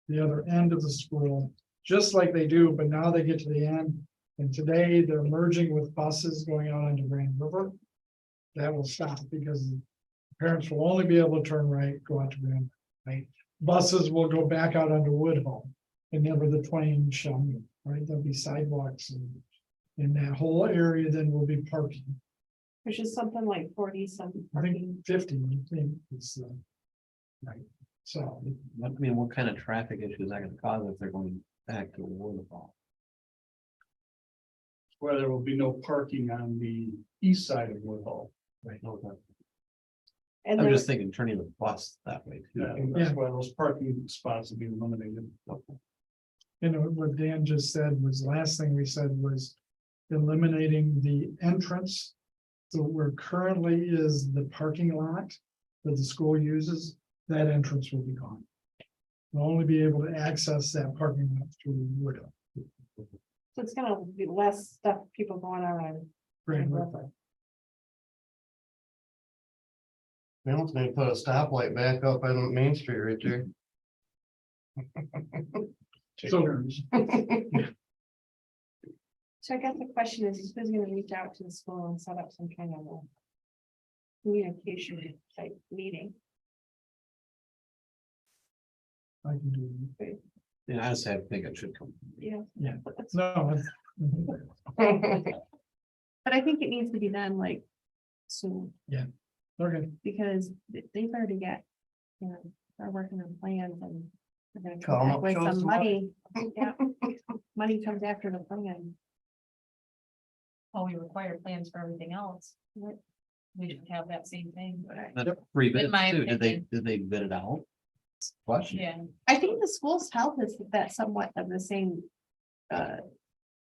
the other end of the school, just like they do, but now they get to the end. And today they're merging with buses going out onto Grand River. That will stop because parents will only be able to turn right, go out to Grand, right? Buses will go back out onto Woodhull and never the twain shall meet, right? There'll be sidewalks and that whole area then will be parking. Which is something like 40-some I think parking. 50, I think is right. So I mean, what kind of traffic issue is that gonna cause if they're going back to Waterfall? where there will be no parking on the east side of Woodhull. Right, okay. And I'm then, just thinking turning the bus that way too. That's why those parking spots will be eliminated. You know, what Dan just said was, the last thing we said was eliminating the entrance. So where currently is the parking lot that the school uses, that entrance will be gone. We'll only be able to access that parking lot through Woodhull. so it's gonna be less stuff, people going on. Grand River. They almost need to put a stoplight back up on Main Street right there. So, So I guess the question is, who's gonna reach out to the school and set up some kind of a communication type meeting? I can do it. Yeah, I just have to think it should come. Yeah. Yeah. No. But I think it needs to be done like soon, Okay, because they've already got, you know, they're working on plans and they're gonna Call come 'em back up, with show 'em some some money. Yeah, money comes after the plan. Oh, we require plans for everything else. we should have that same thing. That's free bids In my too. opinion. Did they bid it out? Question. Yeah, I think the school's health is that somewhat of the same.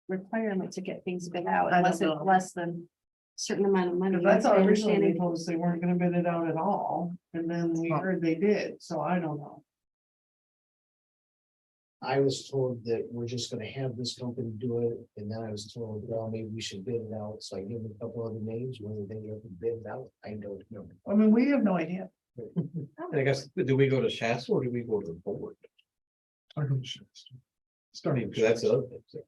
Requirement to get things bid out I don't unless it's know. less than Certain amount of money. Cause I thought my originally they understanding. told us they weren't gonna bid it out at all, and then we heard they did, so I don't know. I was told that we're just gonna have this company do it, and then I was told, well, maybe we should bid it out, so I gave them a couple other names, whether they ever bid it out, I don't know. I mean, we have no idea. And I guess, do we go to Shasta or do we go to the board? I go to Shasta. I Starting. mean, because that's the other thing. So,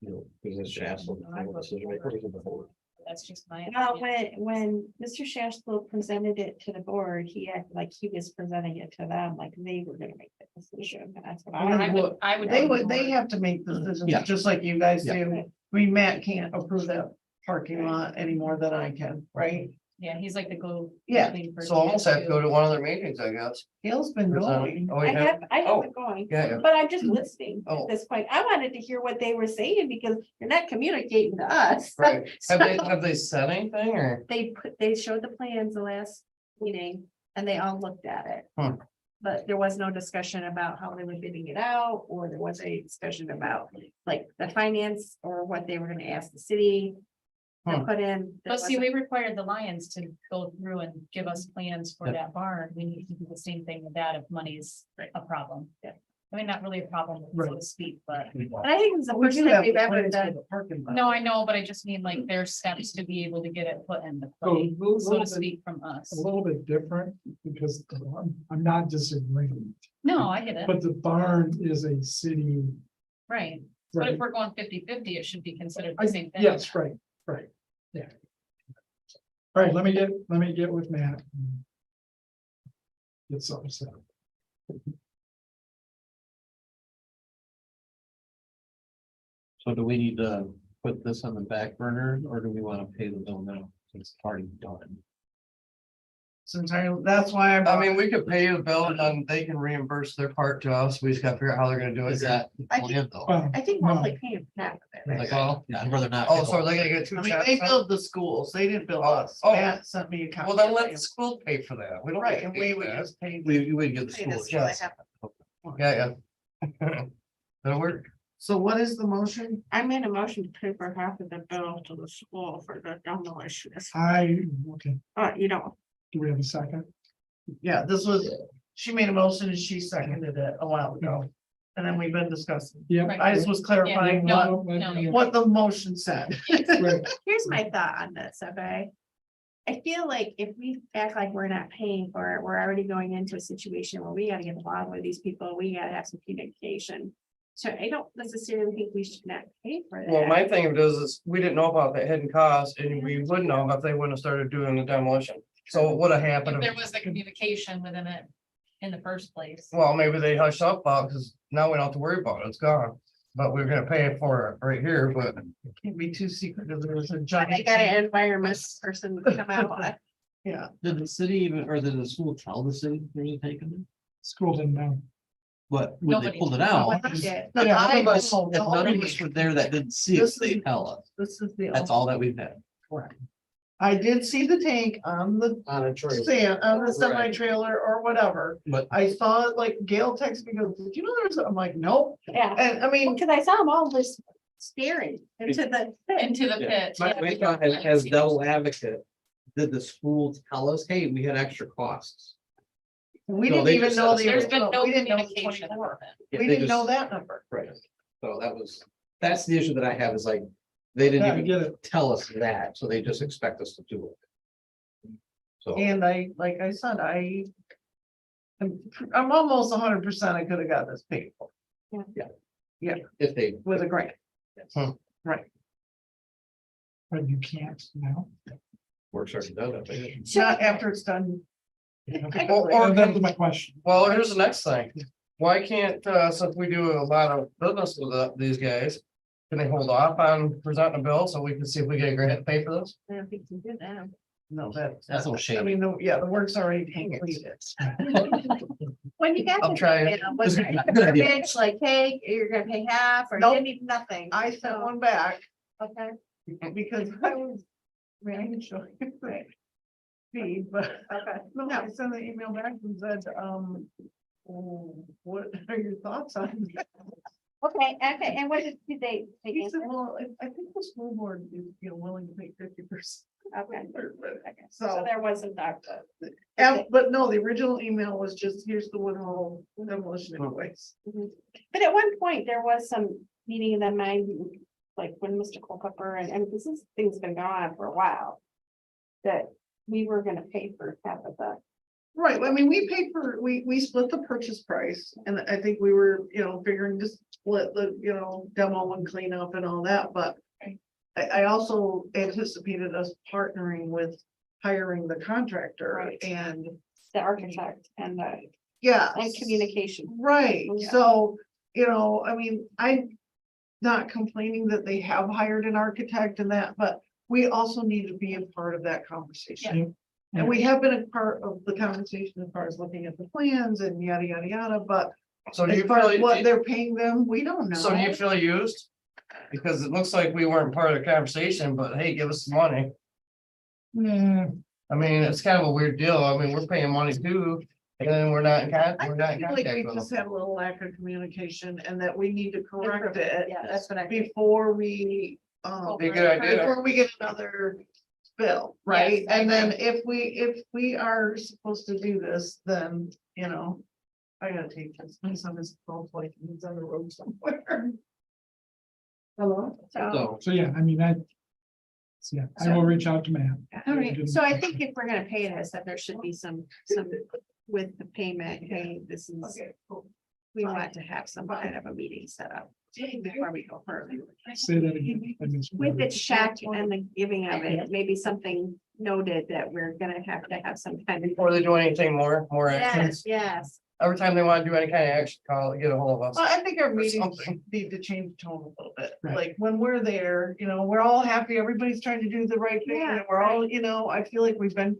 you know, because it's Shasta, the final decision maker, we go to the board. that's just my. Well, opinion. when Mr. Shastel presented it to the board, he acted like he was presenting it to them, like they were gonna make the decision. That's what I I. would, I would. They have to make decisions, Yeah. just like you guys Yeah. do. I mean, Matt can't approve that parking lot any more than I can, right? Yeah, he's like the go. Yeah, between So I'll almost have to person. go to one of their meetings, I guess. Gail's been going. Oh, I you have, I Oh, haven't going, yeah, yeah. but I'm just listening Oh. at this point. I wanted to hear what they were saying because you're not communicating to us. Right. So Have they said anything or? they showed the plans the last meeting and they all looked at it. Hmm. But there was no discussion about how they were bidding it out, or there was a discussion about like the finance or what they were gonna ask the city. To Hmm. put in. There But see, wasn't- we required the Lions to go through and give us plans for Yeah. that barn. We need to do the same thing with that if money is a problem. Yeah. I mean, not really a problem, so Right. to speak, but, And I think it's the We first do time have we've the ever plans for done. the parking lot. no, I know, but I just mean like there's steps to be able to get it put in the So, play, so little to bit- speak, from us. A little bit different because I'm not disagreeing, No, I get it, but the barn is a city. right. But Right. if we're going 50-50, it should be considered I- the same thing. Yes, right, yeah. All right, let me get with Matt. and Get something set up. So do we need to put this on the back burner or do we want to pay the bill now? Since it's already done. It's entirely, that's why I mean, we could pay the bill and then they can reimburse their part to us. We just gotta figure out how they're gonna do it. Is that the I think- plan though? Well, I think we're no. only paying half of it, right? Like, Well, yeah, I'd rather not. Oh, so they're gonna get two I mean, checks? they then? billed the schools, they didn't bill Oh, us. oh. Matt sent me a copy. Well, then let the school pay for that. We don't. Right, get and paid we for would that. just pay. We would give the Pay school. this a one check. half. Yeah, yeah. That'll work. So what is the motion? I made a motion to pay for half of the bill to the school for the demolition. Okay, You don't. do we have a second? Yeah, this was, she made a motion and she seconded it a while ago. And then we've been discussing. Yeah. Right. I just was clarifying no. what the motion said. Right. Here's my thought on this, okay? I feel like if we act like we're not paying for it, we're already going into a situation where we gotta get along with these people, we gotta have some communication. So I don't necessarily think we should not pay for that. Well, my thing of it is we didn't know about that hidden cost and we wouldn't know if they wouldn't have started doing the demolition. So what would have happened? If there was the communication within it in the first place. Well, maybe they hushed up about because now we don't have to worry about it. It's gone. But we're gonna pay for it right here, but Can't be too secretive. There was a I giant. got an environment person come out. Yeah, Did the city even, or did the school tell the city there's a take in it? School didn't know. But when they Nobody pulled it did. out, Yeah. No, yeah, I none of us, know, if the none of only- us were there that didn't see it, This they is- tell us. this is the. That's all that we've had. I did see the tank on the On a trail. stand, on the Right. semi trailer or whatever. But I saw it like Gail texted me, goes, did you know there's, I'm like, nope. Yeah, And I mean, because I saw them all just Staring into the. Into the Yeah. pit. my, yeah. my thought as devil advocate, did the school tell us, hey, we had extra costs? we No, didn't they even just know said the There's been original, no we didn't know the communication 24. about it. Yeah, We they didn't know just- that number. Right, so that's the issue that I have is like, they didn't Yeah, I even get it. tell us that, so they just expect us to do it. So, And like I said, I'm almost 100% I could have got this paid for if they, with a grant. But you can't now. work's already done, I think. Not after it's done. Or And that's my question. well, here's the next thing. Why can't, since we do a lot of business with these guys, can they hold off on presenting a bill so we can see if we get a grant to pay for this? I don't think we did that. No, That's a I shame. mean, the work's already completed. When you got. I'm the trying. email, was there Good idea. verbiage like, hey, you're gonna pay half or Nope. didn't even nothing? I sent one back Okay. because I was. I mean, I can show you. feed, but Okay. no, I sent an email back and said, what are your thoughts on that? Okay, and what did they? He said, well, I think the school board is, willing to pay 50%. Okay. So, So there wasn't that. but no, the original email was just, here's the Woodhull demolition anyways. But at one point, there was some meeting in the mind, like when Mr. Culpepper and this is, thing's been going on for a while. That we were gonna pay for half of the. Right, I mean, we paid for, we split the purchase price, and I think we were, figuring to split the, demo and cleanup and all that, but. I also anticipated us partnering with hiring the contractor Right. and, The architect and the, yeah. and communication. Right, Yeah. so, I mean, I'm not complaining that they have hired an architect and that, but we also need to be a part of that conversation. And we have been a part of the conversation as far as looking at the plans and yada, yada, yada, but So do as you far as feel, what they're paying them, we don't know. so do you feel used? Because it looks like we weren't part of the conversation, but hey, give us some money. Yeah, I mean, it's kind of a weird deal. I mean, we're paying money too, and then we're not in I we're not in feel like contact we with just them. have a little lack of communication and that we need to correct it Yeah, That's what I think. before we, Be a good idea. before we get another bill, right? And then if we are supposed to do this, then, I gotta take this, my son is called like he's on the road somewhere. Hello? So, so yeah, I mean, I will reach out to Matt. All right, so I think if we're gonna pay this, that there should be some with the payment, hey, this is, Okay, cool. we want to have some kind of a meeting set up before we go further. Say that again. I missed With the it. check and the giving of it, maybe something noted that we're gonna have to have some kind of. Before they do anything more Yes, actions, yes. every time they want to do any kind of action, get a hold of us. Well, I think our meetings something. need to change the tone a little bit, Right. like when we're there, we're all happy, everybody's trying to do the right thing, Yeah, and we're all, I feel like we've been.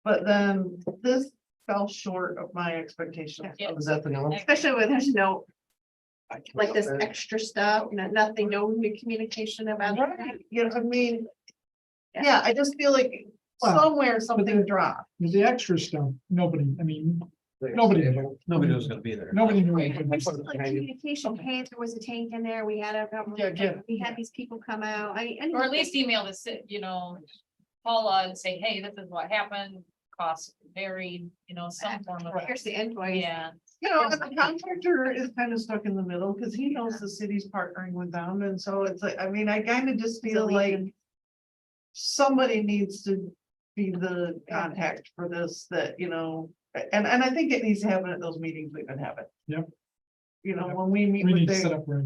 But then this fell short of my expectations. Yeah. Was that the new one? Especially when there's no, like this extra stuff, nothing, no new communication about Right, it. I mean, Yeah. yeah, I just feel like Well, somewhere something the- dropped. With the extra stuff, nobody, I mean, nobody knew. Nobody was gonna be there. Nobody knew. There's just like communication, hey, there was a tank in there, we had we had these people come out, Or at least email the Paula and say, hey, this is what happened, costs varied, some form of. here's the invoice. Yeah, And the contractor is kind of stuck in the middle, because he knows the city's partnering with them, and so it's like, I mean, I kind of just feel like. Somebody needs to be the contact for this, that, and I think it needs to happen at those meetings we've been having. Yep. When we meet We with need to set them, up where.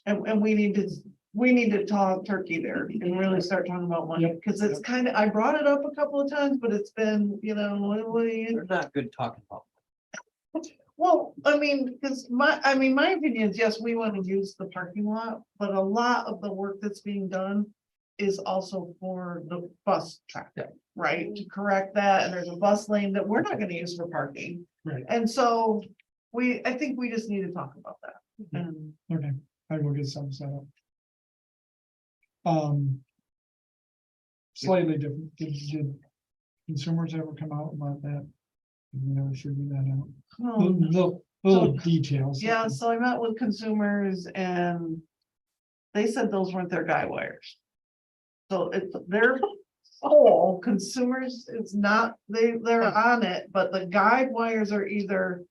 and we need to talk turkey there and really start talking about money, Yep. because it's kind of, I brought it up a couple of times, but it's been, what do you? They're not good talking about. Well, I mean, because my opinion is, yes, we want to use the parking lot, but a lot of the work that's being done. Is also for the bus traffic, right? To correct that, and there's a bus lane that we're not gonna use for parking. Right. And so I think we just need to talk about that. And Okay, I will get some set up. Slightly different, did consumers ever come out about that? We never figured that out. Little details. yeah, so I met with consumers and they said those weren't their guy wires. So it's their pole, consumers, it's not, they're on it, but the guide wires are either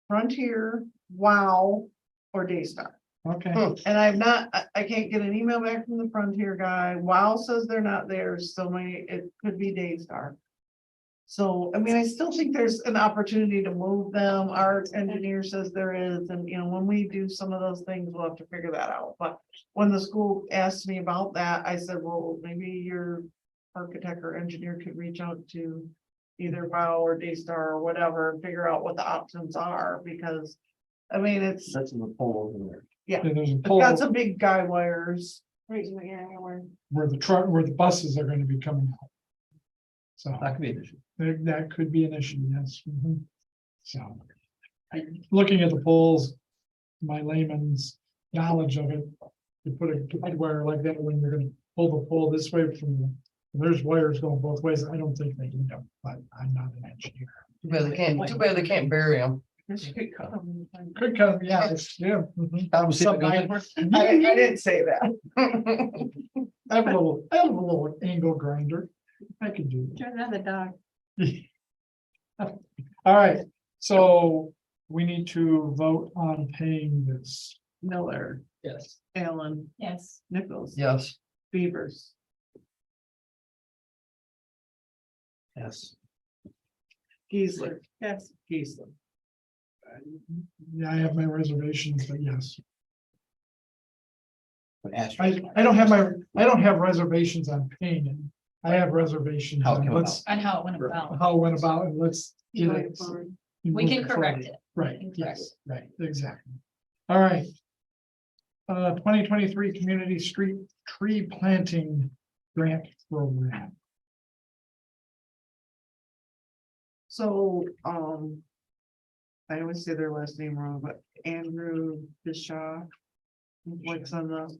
Frontier, Wow, or Daystar. Okay, And I can't get an email back from the Frontier guy. Wow says they're not there, so it could be Daystar. So, I mean, I still think there's an opportunity to move them. Our engineer says there is, and when we do some of those things, we'll have to figure that out. But when the school asked me about that, I said, well, maybe your architect or engineer could reach out to either Wow or Daystar or whatever, and figure out what the options are, because I mean, it's That's in the poll over there. there's a it's pole got some big guy wires. right, yeah, we're. where the buses are gonna be coming out. So. That could be an issue. That could be an issue, yes. So, looking at the polls, my layman's knowledge of it, you put a guide wire like that when you're gonna pull the pole this way from the There's wires going both ways. I don't think they need them, but I'm not an engineer. Too bad they can't bury them. Could come, yeah, yeah. mhm. Some I didn't say that. I have a little angle grinder. I can do that. Turn on the dog. All right, so we need to vote on paying this. Miller, Yes. Allen, Yes. Nichols. Yes, Beavers. Yes. Geisler. Yes. Geisler. Yeah, I have my reservations, but yes. But asterisk. I don't have reservations on paying it. I have reservations How it on came let's, On how it went about. how it went about and let's get it. We can correct it. Right, We can yes, right, exactly. All right. 2023 Community Street Tree Planting Grant Program. So, I always say their last name wrong, but Andrew Bishaw. Works on the,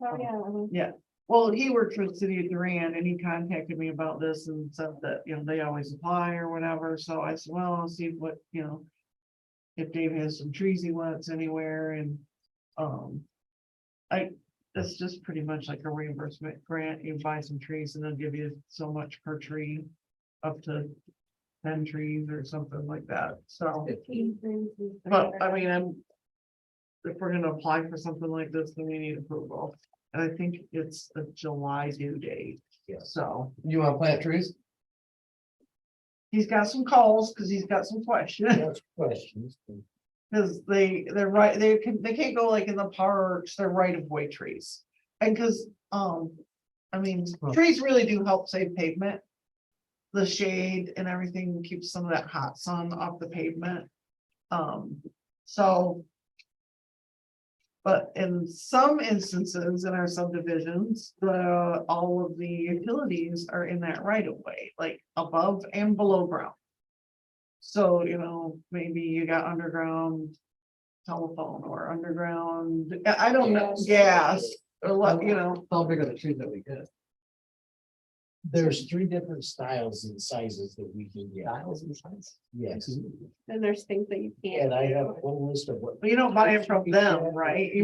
Oh, yeah. well, he works for the city of Durant and he contacted me about this and said that, they always apply or whatever, so I said, well, I'll see what, if Dave has some trees he wants anywhere and, it's just pretty much like a reimbursement grant. You buy some trees and they'll give you so much per tree, up to 10 trees or something like that, so. But I mean, if we're gonna apply for something like this, then we need approval. And I think it's a July due date. Yeah. So you wanna plant trees? he's got some calls because he's got some questions. That's questions. Cause they're right, they can't go like in the parks, they're right of way trees. And cause, I mean, trees really do help save pavement. The shade and everything keeps some of that hot sun off the pavement. So. But in some instances in our subdivisions, all of the utilities are in that right of way, like above and below ground. So, maybe you got underground telephone or underground, I don't know, gas, or what, How big are the trees that we get? There's 3 different styles and sizes that we can get. Dials and signs? Yes, And there's things that you can't. and I have do. one list of what. But you don't buy it from them, right? We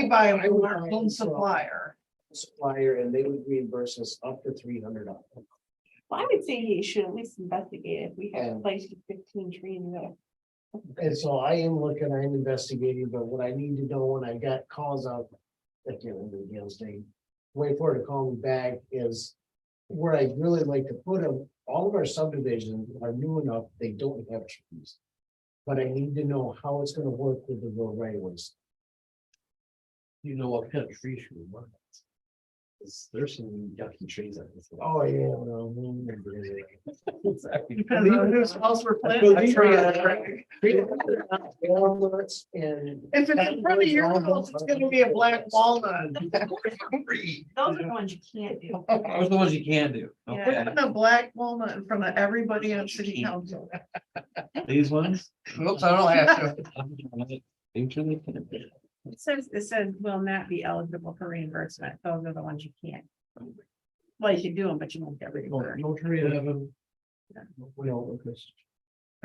buy them from our own supplier. Supplier, and they would reimburse us up to $300. Well, I would say you should at least investigate if we have a And- place with 15 trees there. And so I am looking, I'm investigating, but what I need to know when I got calls out, I can't remember the girl's name. Wait for her to call me back is where I'd really like to put them. All of our subdivisions are new enough, they don't have trees. But I need to know how it's gonna work with the road right of ways. You know what kind of trees you want? There's some yucky trees on this. Oh, yeah. Exactly. Depends on whose house we're planting. If If it's in front of your house, it's gonna be a black walnut. Those are the ones you can't do. Those are the ones you can do. We're Okay, putting a black walnut in front of everybody on city council. these ones. Oops, I don't have to. It says will not be eligible for reimbursement. Those are the ones you can't. Well, you can do them, but you won't get reimbursed. No tree in heaven.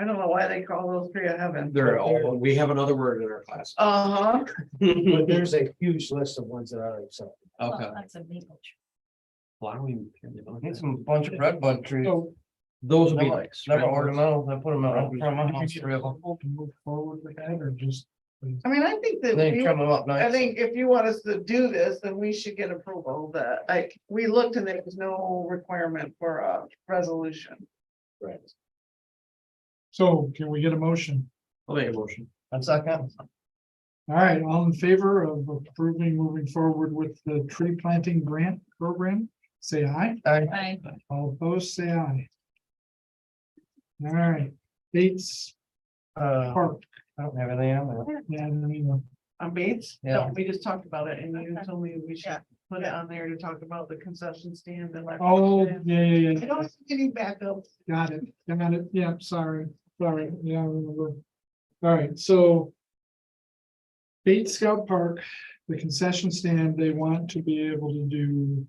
I don't know why they call those tree of heaven. They're all, we have another word in our class. Uh-huh. But there's a huge list of ones that are accepted. Okay. Well, that's a maple tree. Why don't we? Need some bunch of redbud trees. So. Those would be Never like. ornamentals, I put them out in front of my house, To 3 of them. move forward with that or just. I mean, I think that. They we- trim them up I nice. think if you want us to do this, then we should get approval that, like, we looked and there was no requirement for a resolution. Right. So can we get a motion? I'll make a motion. And second, All right, all in favor of approving moving forward with the tree planting grant program, say aye. Bye. All opposed, say aye. All right, Bates Park. I don't have anything on there. Yeah, I mean, On Bates? Yeah. No, we just talked about it and you told me we should put it on there to talk about the concession stand and. like- oh, I yeah, don't see any backup. got it, yeah, sorry, yeah, I remember. All right, so. Bates Scout Park, the concession stand, they want to be able to do.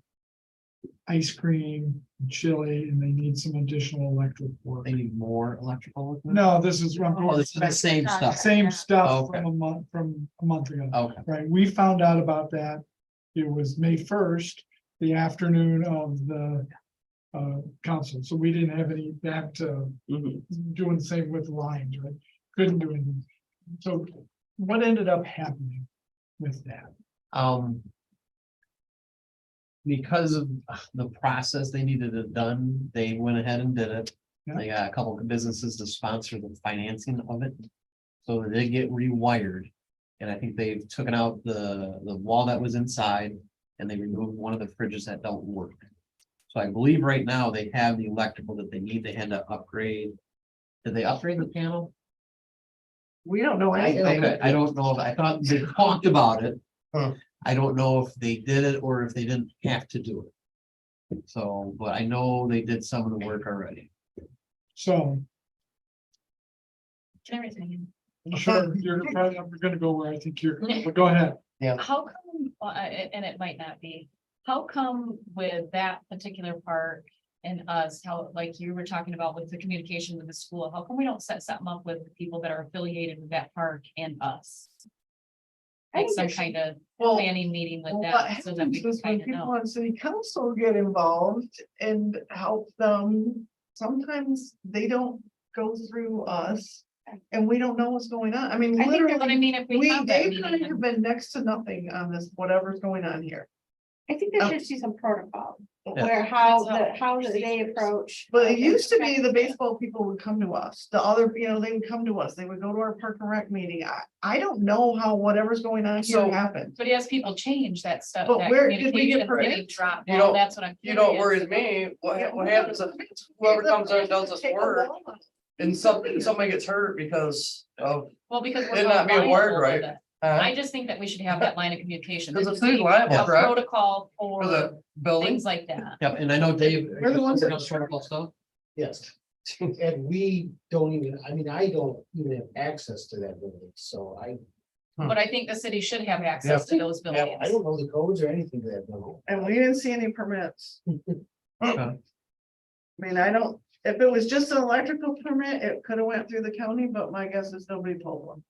ice cream, chili, and they need some additional electric work. They need more electrical. equipment? No, this is. Oh, this is the same stuff. Same stuff Okay. from a month ago. Okay, Right, we found out about that. It was May 1st, the afternoon of the council, so we didn't have any back to Mhm. doing the same with lines, right? Couldn't do anything. So what ended up happening with that? Because of the process they needed it done, they went ahead and did it. Yeah. They got a couple of businesses to sponsor the financing of it. So they get rewired. And I think they've taken out the wall that was inside and they removed one of the fridges that don't work. So I believe right now they have the electrical that they need. They had to upgrade. Did they upgrade the panel? We don't know anything. Okay, I don't know. I thought they talked about it. Huh. I don't know if they did it or if they didn't have to do it. So, but I know they did some of the work already. So, Can I raise my hand? sure, you're probably gonna go where I think you're, but go ahead. How come, and it might not be, how come with that particular park and us, how, like you were talking about with the communication with the school, how come we don't set something up with the people that are affiliated with that park and us? I Like think some there should- kind of Well, planning meeting with what that, so that happens we can is when kind of people know. on city council get involved and help them, sometimes they don't go through us. And we don't know what's going on. I mean, I think that what I literally, mean, if we have that they kind meeting, of been next to nothing on this, whatever's going on here. I think there should be some protocol, Yeah. where how do they approach. But it used to be the baseball people would come to us, the other, they would come to us, they would go to our park and rec meeting. I don't know how whatever's going on here So- happened. but as people change that stuff, But that where did we get communication getting permits? dropped, You well, know- that's what I'm. You know, what curious. worries me, what happens if whoever comes there and does this Take a work wall out. and somebody gets hurt because of. Well, because we're It not being liable wired with right. it. uh, I just think that we should have that line of communication. Cause There it's should be liable, a correct? protocol For for the building. things like that. Yep, and I know Dave. We're the ones that- Protocol stuff. Yes. And we don't even, I mean, I don't even have access to that building, so But I think the city should have access to those I buildings. don't know the codes or anything to that building. And we didn't see any permits. Okay. I mean, if it was just an electrical permit, it could have went through the county, but my guess is nobody told them.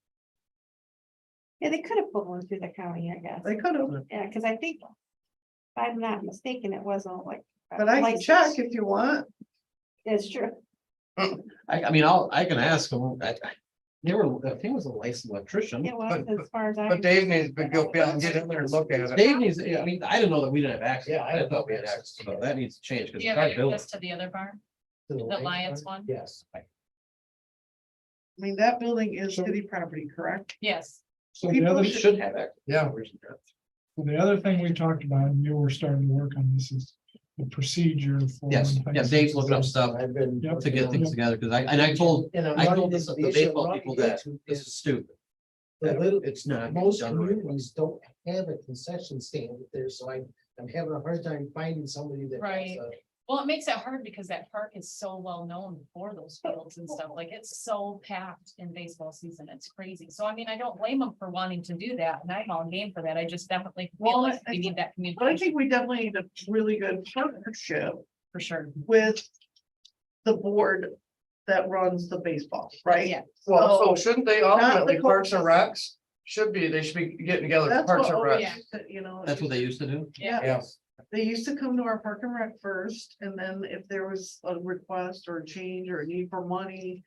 Yeah, they could have put one through the county, I guess. They could have, Yeah, because I think, if I'm not mistaken, it wasn't like. but I can check if you want. It's true. I mean, I can ask them. They were, I think it was a licensed electrician. It was, as far as I. But Dave needs to go out and get in there and look at it. Dave needs, I mean, I didn't know that we didn't have access. Yeah, I thought we had access, so that needs to change Do because you it's have our building. access to the other barn? To The Lions one? Yes. I mean, that building is city property, correct? Yes. So the People other, We should have access. Yeah. the other thing we talked about, and you were starting to work on this, is the procedure for. Yes, when yeah, things- Dave's looking up stuff I've been. Yep. to get things together, because I told And I'm I told running this, into the issue I'm baseball running people that into this is stupid. The little, It's not. most done right. communities don't have a concession stand there, so I'm having a hard time finding somebody that. has Right. a- Well, it makes it hard because that park is so well known for those fields and stuff. Like it's so packed in baseball season. It's crazy. So I mean, I don't blame them for wanting to do that. And I'm all game for that. I just definitely feel Well, like I we need that But I communication think we definitely need a really good partnership for sure. with the board that runs the baseball, right? Yeah. Well, so So, shouldn't they not the ultimately Parks and coaches. Recs? They should be getting together, That's Parks what and always, Recs. That's what they used to do. Yeah. Yeah. They used to come to our park and rec first, and then if there was a request or a change or a need for money.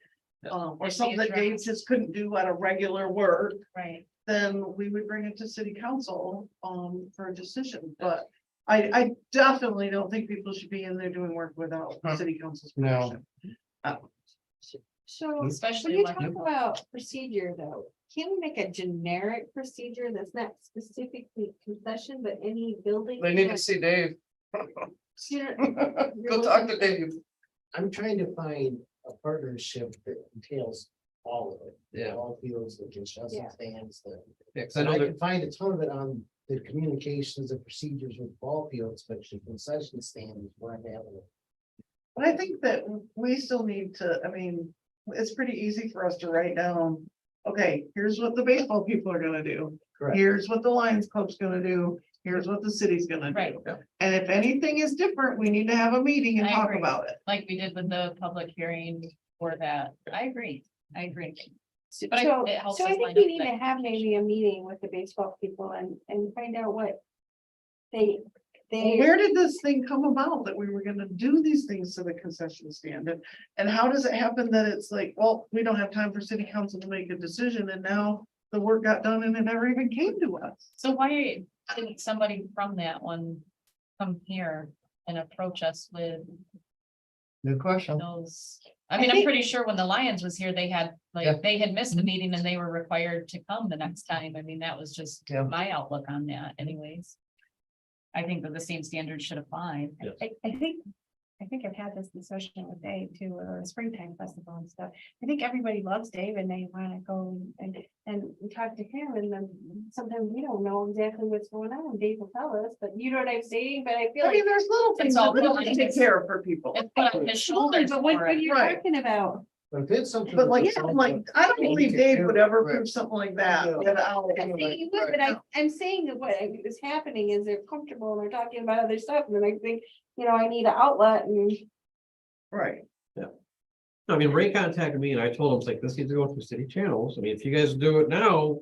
Or They'd be something that Dave addressed. just couldn't do at a regular work, Right. then we would bring it to city council, for a decision, but. I definitely don't think people should be in there doing work without the city council's No. permission. So, when Especially you like. talk about procedure though, can we make a generic procedure that's not specifically concession, but any building? They need to see Dave. Go talk to Dave. I'm trying to find a partnership that entails all of it. Yeah. All fields, the concession Yeah. stands, the. Yeah, 'cause I And know I that, can find a ton of it on the communications and procedures with ball fields, but the concession stand is where I'm having it. But I think that we still need to, I mean, it's pretty easy for us to write down, okay, here's what the baseball people are gonna do. Correct. Here's what the Lions Club's gonna do, here's what the city's gonna Right. do. And if anything is different, we need to have a meeting and I talk agree. about it. Like we did with the public hearing for that. I agree. But So, it helps so I us think line we up need that to have maybe a meeting with the baseball people and find out what they, Well, where did this thing come about that we were gonna do these things to the concession stand? And how does it happen that it's like, well, we don't have time for city council to make a decision and now the work got done and it never even came to us? So why didn't somebody from that one come here and approach us with Good question. those? I mean, I'm think- pretty sure when the Lions was here, they had, Yeah. like, they had missed the meeting and they were required to come the next time. I mean, that was just Yeah. my outlook on that anyways. I think that the same standards should apply. I think I've had this discussion with Dave too, or a springtime festival and stuff. I think everybody loves Dave and they wanna go and we talk to him and then sometimes we don't know exactly what's going on. Dave will tell us, but you know what I'm saying? But I feel I mean, like. there's little things all that we put can in take his- care of for people. It's put on his shoulders But what for what it. you're Right. talking about, But if it's something. But like, that sounds like, I don't believe Dave would ever prove something like that Yeah. without. I'm saying you would, but I'm saying that what is happening is they're comfortable and they're talking about other stuff and then I think, I need an outlet and. Right. I mean, Ray contacted me and I told him, it's like, this needs to go through city channels. I mean, if you guys do it now.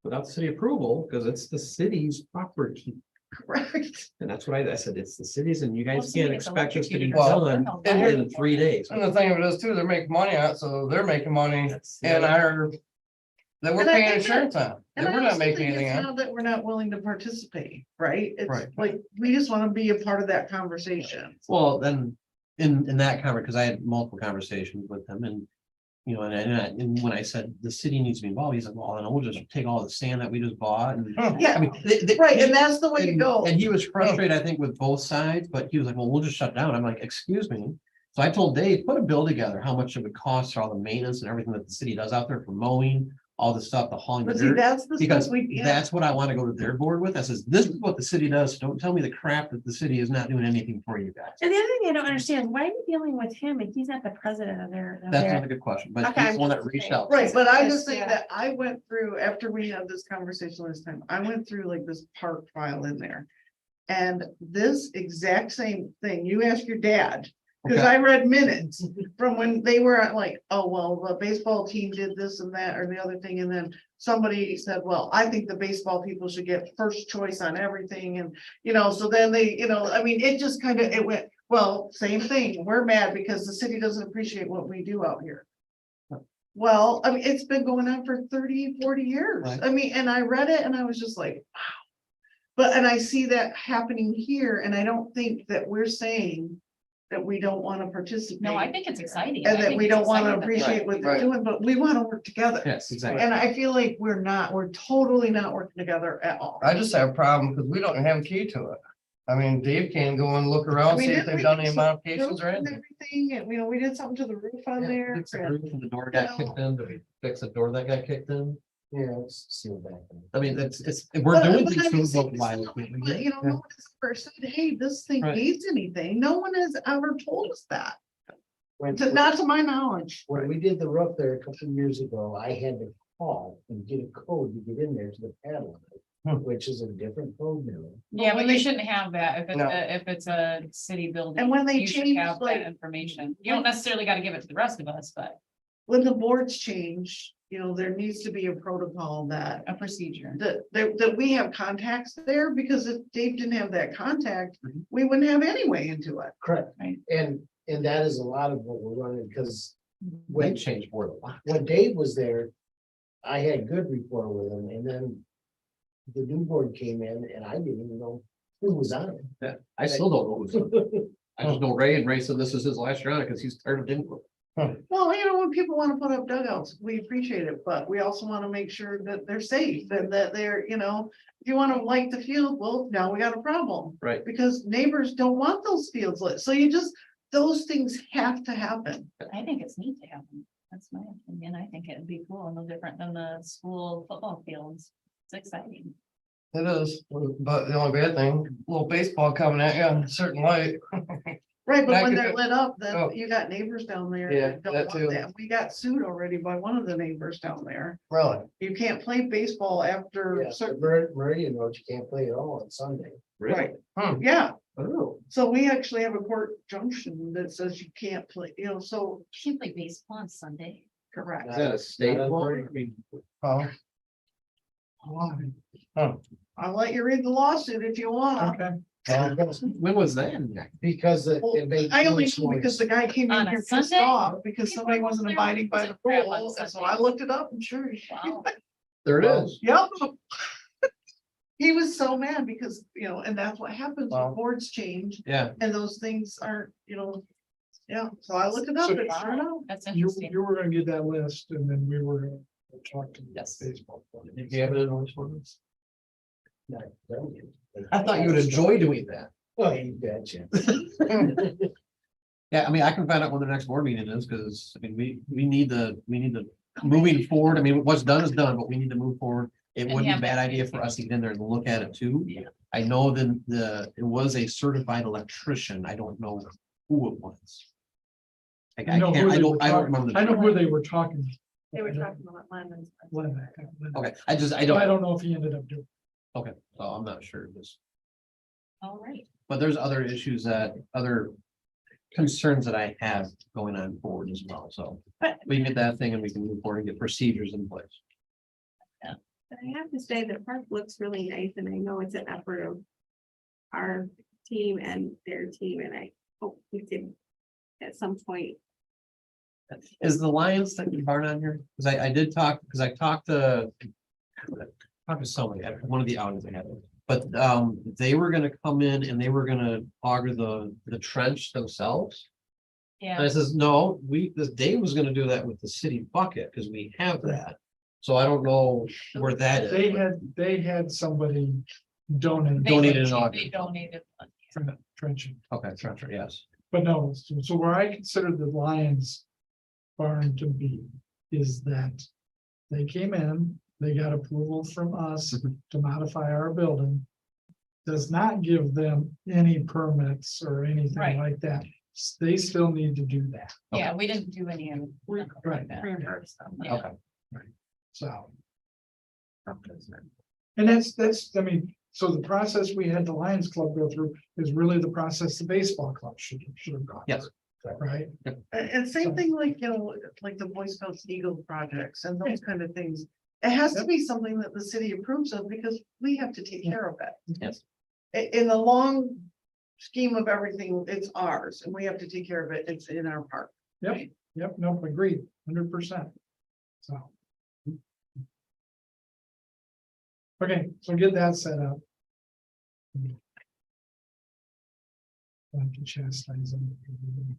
Without city approval, because it's the city's property. Correct. And that's what I said, it's the city's and you Well, guys so can't it's expect us to be electrocuted Well, done or something. in 3 days. And the thing of it is too, they're making money on it, so they're making money That's- and our. That we're And I paying think insurance on, And that I we're not also making think anything it's on. not that we're not willing to participate, right? It's Right. like, we just wanna be a part of that conversation. Well, then, in that because I had multiple conversations with him and. And when I said the city needs to be involved, he's like, well, then we'll just take all the sand that we just bought and. I Yeah, mean, right, and that's the way to And go. and he was frustrated, I think, with both sides, but he was like, well, we'll just shut down. I'm like, excuse me. So I told Dave, put a bill together, how much it would cost for all the maintenance and everything that the city does out there for mowing, all the stuff, the hauling the But see, dirt. that's the Because stuff we, yeah, that's what I want to go to their board with. I says, this is what the city does. Don't tell me the crap that the city is not doing anything for you guys. And the other thing I don't understand, is why are we dealing with him and he's not the president of their? That's not a good question, but Okay, he's the one that I'm just reached saying. out. right, but I just Yes, think yeah. that I went through, after we had this conversation this time, I went through like this park file in there. And this exact same thing, you ask your dad, because Okay. I read minutes from when they were like, oh, well, the baseball team did this and that or the other thing, and then somebody said, well, I think the baseball people should get first choice on everything, and, so then they, I mean, it just kind of, it went, well, same thing, we're mad because the city doesn't appreciate what we do out here. Well, I mean, it's been going on for 30, 40 years. Right. I mean, and I read it and I was just like, wow. But, and I see that happening here, and I don't think that we're saying that we don't want to participate. No, I think it's exciting. And I that think we it's don't want to exciting that- appreciate what they're Right. doing, but we want to work together. Yes, exactly. And I feel like we're totally not working together at all. I just have a problem because we don't have a key to it. I mean, Dave can go and look I around, mean, see if didn't they've we done do any some modifications roof or and anything. Everything, and we did something to the roof on there. Fix the roof and the door got kicked in. Did we fix the door that got kicked in? Yeah, it's sealed back. I mean, we're But- doing but things I'm to saying, look like. but, no one has ever said, hey, this thing Right. needs anything. No one has ever told us that, When not to my knowledge. when we did the roof there a couple of years ago, I had to call and get a code to get in there to the padlock, which is a different code now. Yeah, when but you they- shouldn't have that if it's No. if it's a city building. And when they You should changed, have like- that information. You don't necessarily got to give it to the rest of us, but When the boards change, there needs to be a protocol that a procedure. that we have contacts there, because if Dave didn't have that contact, Mhm. we wouldn't have any way into it. Correct. Right. And that is a lot of what we're running, because We when, changed board a lot. when Dave was there, I had good rapport with him, and then the new board came in and I didn't even know who was on it. Yeah, I still don't know who's. I just know Ray, and Ray said this is his last year on it because he's tired of doing it. Well, when people want to put up dugouts, we appreciate it, but we also want to make sure that they're safe and that they're, if you want to light the field, well, now we got a problem. Right. Because neighbors don't want those fields lit. So those things have to happen. I think it's neat to have them. That's my opinion. I think it'd be cool and no different than the school football fields. It's exciting. It is, but the only bad thing, little baseball coming at you in a certain light. Right, but Back when in they're the- lit up, then Oh. you got neighbors down there. Yeah, that don't that want too. that. We got sued already by one of the neighbors down there. Really? You can't play baseball after Yeah, certain, Meridian Road, you can't play at all on Sunday. right, Hmm. yeah. Oh. So we actually have a court junction that says you can't play, so Can't play baseball on Sunday. correct. Is that a state Not a law? break. Oh, I'll let you read the lawsuit if you want. Okay, When was that? Because it made. I only too knew much because the guy came On in a here pissed Sunday? off because somebody wasn't abiding by the Crap on rules, and so Sunday. I looked it up and sure. Wow. There it is. Yep. He was so mad because, and that's what happens Wow. when boards change Yeah, and those things aren't, yeah, so I looked it up and sure enough. That's you, interesting. you were gonna get that list and then we were gonna talk to. Yes. Baseball. did you have it in ordinance? Not done yet. I thought you would enjoy doing that. Oh, you betcha. Yeah, I mean, I can find out when the next board meeting is, because, I mean, we need the moving forward, I mean, what's done is done, but we need to move forward. It And wouldn't be a have bad that idea for us to get in there and look at it too. Yeah. I know then it was a certified electrician, I don't know who it was. Like, I know can't, who I they were don't talking- remember. the- I know who they were talking. They were talking about lemons. Len- Okay, I I don't, don't know if he ended up doing. okay, so I'm not sure, just, All right. but there's other issues other concerns that I have going on forward as well, so. But- We can get that thing and we can move forward and get procedures in place. But I have to say, the park looks really nice, and I know it's an effort of our team and their team, and I hope we can at some point. Is the Lions thing barn on here? Cause I did talk, cause I talked to somebody at one of the outings I had. But they were gonna come in and they were gonna auger the trench themselves. And I Yeah, says, no, Dave was gonna do that with the city bucket, cause we have that. So I don't know where that is. They had somebody donate. Donated an auger. they donated. Trenching, Okay, trencher, yes. but no, so where I consider the Lions barn to be is that they came in, they got approval from us to modify our building. Does not give them any permits or anything Right. like that. They still need to do that. Yeah, we didn't do any of. Right. Reimburse them. Yeah. Okay. So. And that's, I mean, so the process we had the Lions Club go through is really the process the baseball club should have gone. Yes. through, Right? And same thing like, like the Boy Scouts Eagle projects and those kind of things. It has to be something that the city approves of because we have to take care of it. Yes. In the long scheme of everything, it's ours and we have to take care of it. It's in our park. Yep, no, agreed, 100%. So. Okay, so get that set up. Like to chastise them.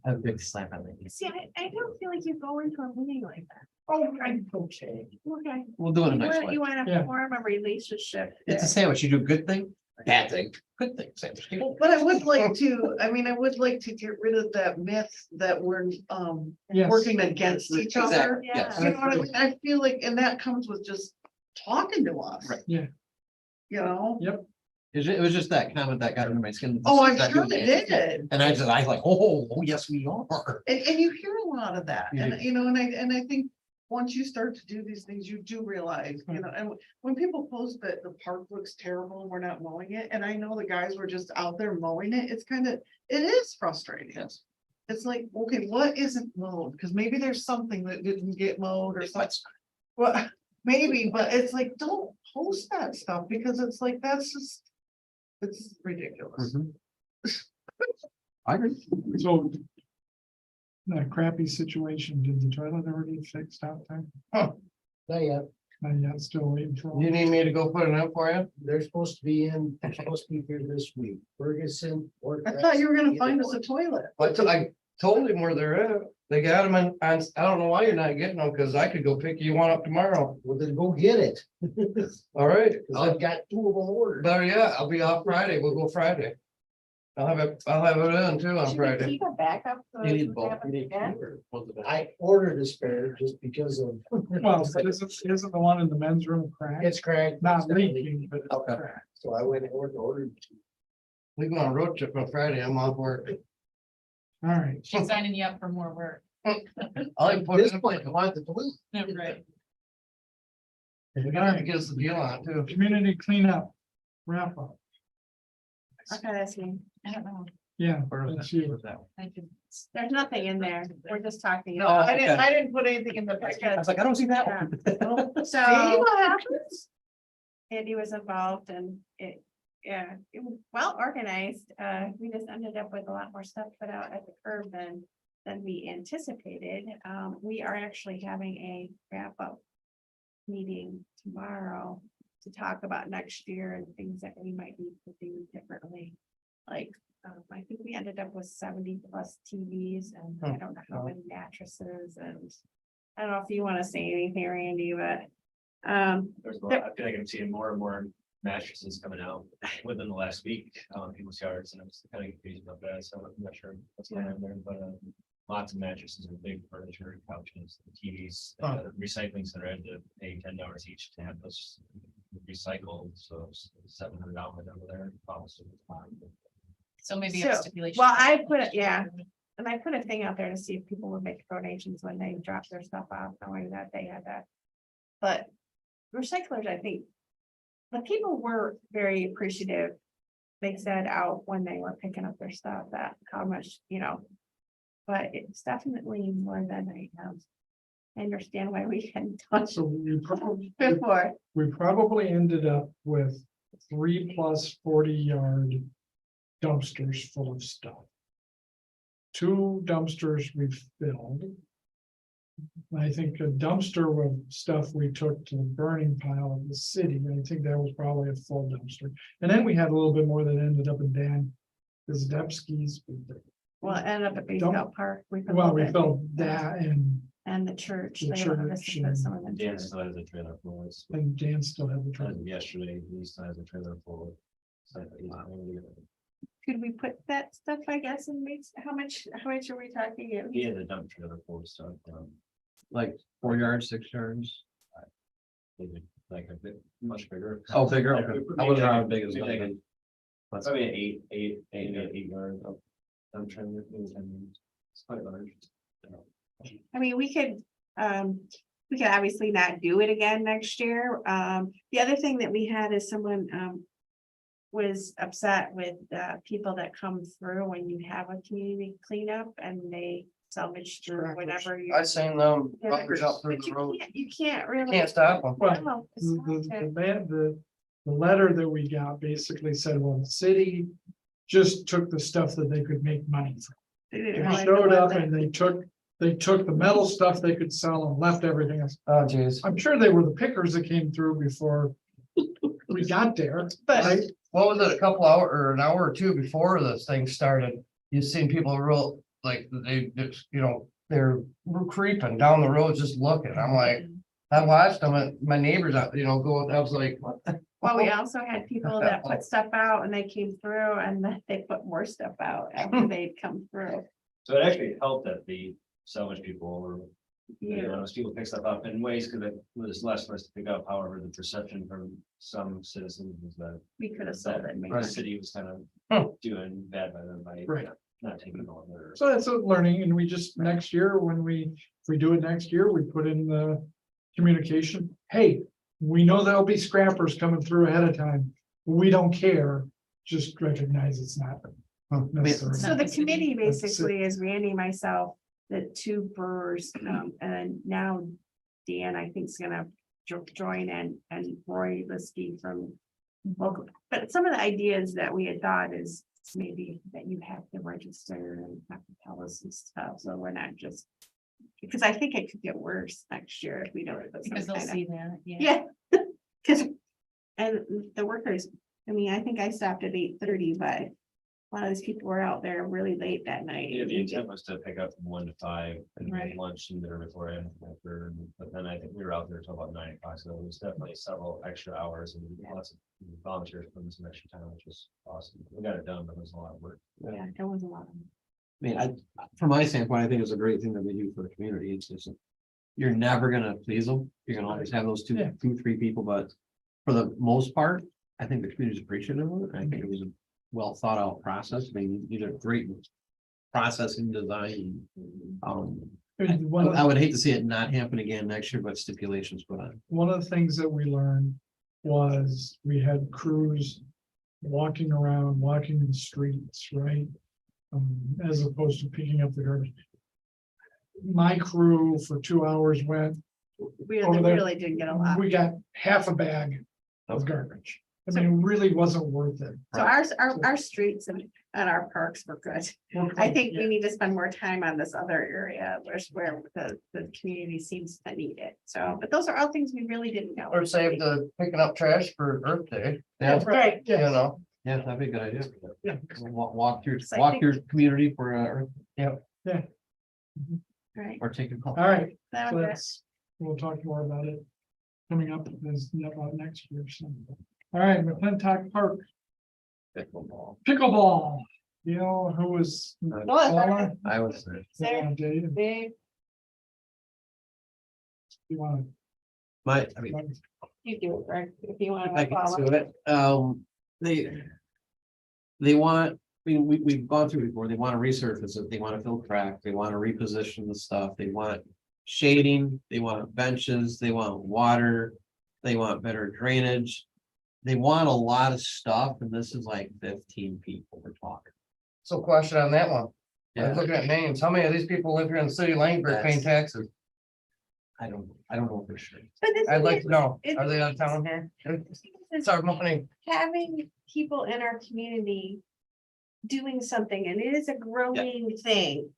A big slap on the. See, I don't feel like you go into a meeting like that. Oh, I'm okay. Okay. We'll do it a You nice want, way. you want Yeah. to form a relationship. It's a sandwich. You do good thing, bad thing, good thing, sandwich. But I would like to, I would like to get rid of that myth that we're Yes. working against each other. Exactly, yes. You know what I mean? I feel like, and that comes with just talking to us. Right. Yeah. You know? It was just that comment that got under my skin. Oh, I'm That sure good they thing. did. And I was like, oh, yes, we are. And you hear a lot of that, You and and I think once you start to do these things, you do realize, and when people post that the park looks terrible and we're not mowing it, and I know the guys were just out there mowing it, it is frustrating. Yes. It's like, okay, what isn't mowed? Because maybe there's something that didn't get mowed or something. Well, maybe, but it's like, don't post that stuff because it's like, it's ridiculous. Mhm. I agree. So. That crappy situation, did the toilet ever get fixed out there? Not yet. And yet still waiting for. You need me to go put it in for you? They're supposed to be here this week. Ferguson. I thought you were gonna find us a toilet. I told him where they're at. They got them and I don't know why you're not getting them, because I could go pick you one up tomorrow. Well, then go get it. All right. 'Cause I've got 2 of them ordered. Better yet, I'll be off Friday. We'll go Friday. I'll have it in too on Should we Friday. keep a backup? so You if need we both. have You it need again? two or both of them. I ordered a spare just because of. Well, isn't the one in the men's room cracked? It's cracked. Not It's not leaking, but it's Okay. cracked. So I went and ordered. We go on a road trip on Friday. I'm off work. All right. She's signing you up for more work. I'll even put This it, point, I want the blue. Right. we gotta get us the deal on it too. Community cleanup, wrap up. Okay, that's me. I don't know. Yeah. Where was that's that? you. Where was that? I can- There's nothing in there. We're just talking. No, about okay. I didn't put anything in the I packet. was like, I don't see that one. it. See So what happens? Andy was involved and it, yeah, it was well organized. We just ended up with a lot more stuff put out at the curb than we anticipated. We are actually having a wrap up meeting tomorrow to talk about next year and things that we might need to do differently. Like, I think we ended up with 70+ TVs and I don't know how many mattresses and I don't know if you want to say anything, Randy, but There's a lot, I feel like I'm seeing more and more mattresses coming out within the last week on people's yards, and I was kind of confused about that, so I'm not sure what's going on there, but lots of mattresses and big furniture, couches, TVs, recycling center had to pay $10 each to have those recycled, so $700 over there. So maybe So, a stipulation. well, I put it, yeah. And I put a thing out there to see if people would make donations when they drop their stuff off, knowing that they had that. But recyclers, I think, the people were very appreciative. They said out when they were picking up their stuff that how much, but it's definitely more than I understand why we hadn't touched So before. we probably ended up with 3 + 40-yard dumpsters full of stuff. 2 dumpsters we filled. I think a dumpster with stuff we took to the burning pile of the city. I think that was probably a full dumpster. And then we had a little bit more that ended up in Dan Zdebski's. Well, it ended up at Don't- Baseball Park. We put Well, all we that- filled that And the church. The They allowed us church to put some of them. Dan still has a trailer full. and Dan still had the truck. Yesterday, he still has a trailer full. Could we put that stuff, I guess, in weeks? How much are we talking? He has a dump trailer full of stuff. Like 4 yards, 6 yards. Like a bit much bigger. Oh, bigger, Like, okay. we- I wasn't maybe how big as maybe like that. a- Probably an eight yard dump trailer. It's quite large. I mean, we could obviously not do it again next year. The other thing that we had is someone, was upset with, people that come through when you have a community cleanup and they salvage through whatever. you- I seen them Yeah. bumpers up through But the road, you can't really. can't stop them. Well, No, it's not fair. The letter that we got basically said, well, the city just took the stuff that they could make money from. They didn't They realize showed it up wasn't- and they took the metal stuff they could sell and left everything else. Oh, geez. I'm sure they were the pickers that came through before we got there. But What was it, a couple hour or an hour or two before this thing started? You seen people real, like, they just, they're creeping down the road, just looking. I'm like, I watched them and my neighbors, go, I was like, what the? Well, we also had people that put stuff out and they came through and then they put more stuff out after they'd come through. So it actually helped that the salvage people were, Yeah, most people pick stuff up in ways because it was less for us to pick up. However, the perception from some citizens was that we could have sold it. maybe. the city was kind Huh. of doing bad by them by Right. not taking all their. So that's a learning, and we just, next year, if we do it next year, we put in the communication, hey, we know there'll be scrappers coming through ahead of time. We don't care, just recognize it's not. necessarily- So the committee That's it. basically is Randy, myself, the 2 brewers, and now Dan, I think, is gonna join and Roy Liskey from local. But some of the ideas that we had thought is maybe that you have to register and have to tell us and stuff, so we're not just. Because I think it could get worse next year if we don't. put some Because they'll kind of- see that, yeah. Yeah, because, and the workers, I mean, I think I stopped at 8:30, but a lot of these people were out there really late that night. Yeah, the intent was to pick up from 1 to 5 and Right. lunch and dinner before and after, but then I think we were out there till about 9 o'clock, so it was definitely several extra hours and lots of volunteers putting some extra time, which was awesome. We got it done, but it was a lot of work. Yeah, it was a lot. I mean, from my standpoint, I think it's a great thing that we do for the community. It's just, you're never gonna please them. You're gonna always have those Yeah. 3 people, but for the most part, I think the community's appreciative of it. I think it was a well thought out process. I mean, you did a great processing design. And one of I would hate to see it not happen again next year, but stipulations put on. one of the things that we learned was we had crews walking around, walking the streets, right? As opposed to picking up the garbage. My crew for 2 hours went, We Over there. really didn't get a lot. we got half a bag of garbage. I mean, it really wasn't worth it. So our streets and our parks were good. I think we need to spend more time on this other area where the community seems to need it. So, but those are all things we really didn't know. Or save the picking up trash for Earth Day. Yeah. Right, You yeah, know, Yeah, that'd be a good idea. Yeah. Walk your, So I walk think- your community for, Right. or take a call. all right, That so was it. that's, we'll talk more about it. Coming up is about next year, so. All right, McClintock Park pickleball, you know, who was? Paula? I was there. Yeah, Dave, Dave, you want I mean, to? you do it, right? If you want I to can follow. do it. They want, I mean, we've gone through before, they want to resurface it, they want to fill crack, they want to reposition the stuff, they want shading, they want benches, they want water, they want better drainage. They want a lot of stuff, and this is like 15 people we're talking. so question on that one. I was Yeah, looking at names. How many of these people live here in the city of Langford paying taxes? I don't know for sure. But this I'd like is- to know. it- Are they out of town here? this It's is our money. having people in our community doing something, and it is a growing thing.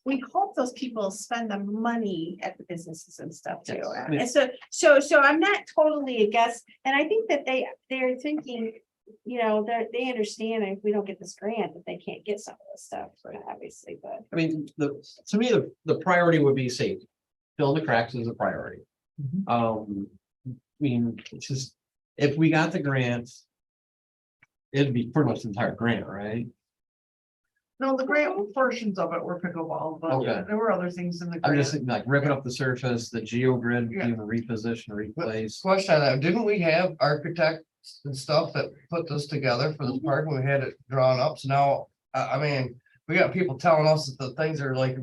We hope those people spend the money at the businesses and stuff too. Yes. And so I'm not totally against, and I think that they're thinking, you know, they understand if we don't get this grant, that they can't get some of this stuff, obviously, but. I mean, to me, the priority would be safety. Fill the cracks is a priority. Mhm. I mean, it's just, if we got the grants, it'd be pretty much the entire grant, right? No, the grant portions of it were pickleball, but Okay. there were other things in the I'm just grant. thinking like ripping up the surface, the geogrid, Yeah. even reposition, replace. Question on that. Didn't we have architects and stuff that put this together for this park? We had it drawn up. So now, I mean, we got people telling us that the things are like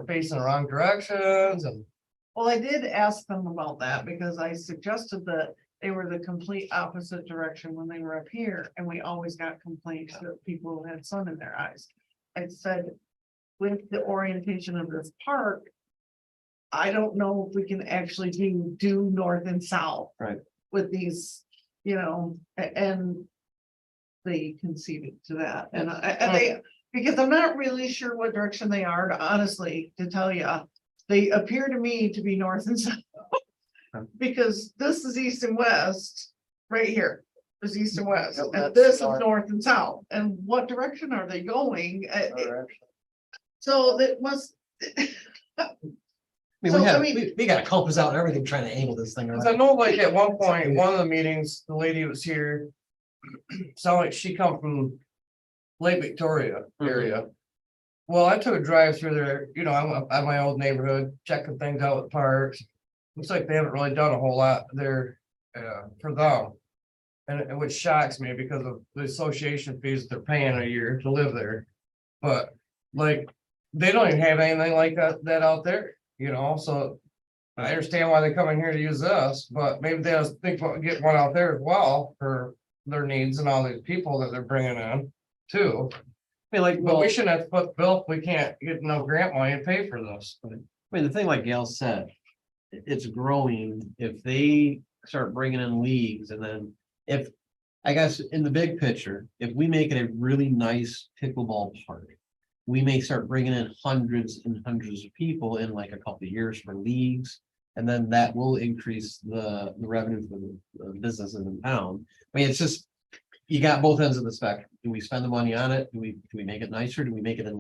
facing the wrong directions and. Well, I did ask them about that because I suggested that they were the complete opposite direction when they were up here, and we always got complaints that people had sun in their eyes. I said, with the orientation of this park, I don't know if we can actually do north and south. Right. With these, you know, and they conceded to that, and they, because I'm not really sure what direction they are, honestly, to tell you. They appear to me to be north and south. Because this is east and west, right here, is east and west, Yep, and that's this is north. north and south, and what direction are they going? So that must. I mean, So, we I have, mean- we got a compass out and everything trying to angle this thing Cause I around. know like at one point, one of the meetings, the lady was here. Sounded like she come from Lake Victoria area. Well, I took a drive through there, you know, I'm at my old neighborhood, checking things out with parks. Looks like they haven't really done a whole lot there, for them. And which shocks me because of the association fees that they're paying a year to live there. But like, they don't even have anything like that out there, you know, so. I understand why they come in here to use us, but maybe they just think about getting one out there as well for their needs and all these people that they're bringing in too. I mean, like, But well, we shouldn't have to put the bill if we can't get no grant money and pay for this. I mean, the thing like Gail said, it's growing. If they start bringing in leagues and then if, I guess, in the big picture, if we make it a really nice pickleball park, we may start bringing in hundreds and hundreds of people in like a couple of years for leagues. And then that will increase the revenue for the businesses in town. I mean, it's just, you got both ends of the spectrum. Do we spend the money on it? Do we make it nicer? Do we make it an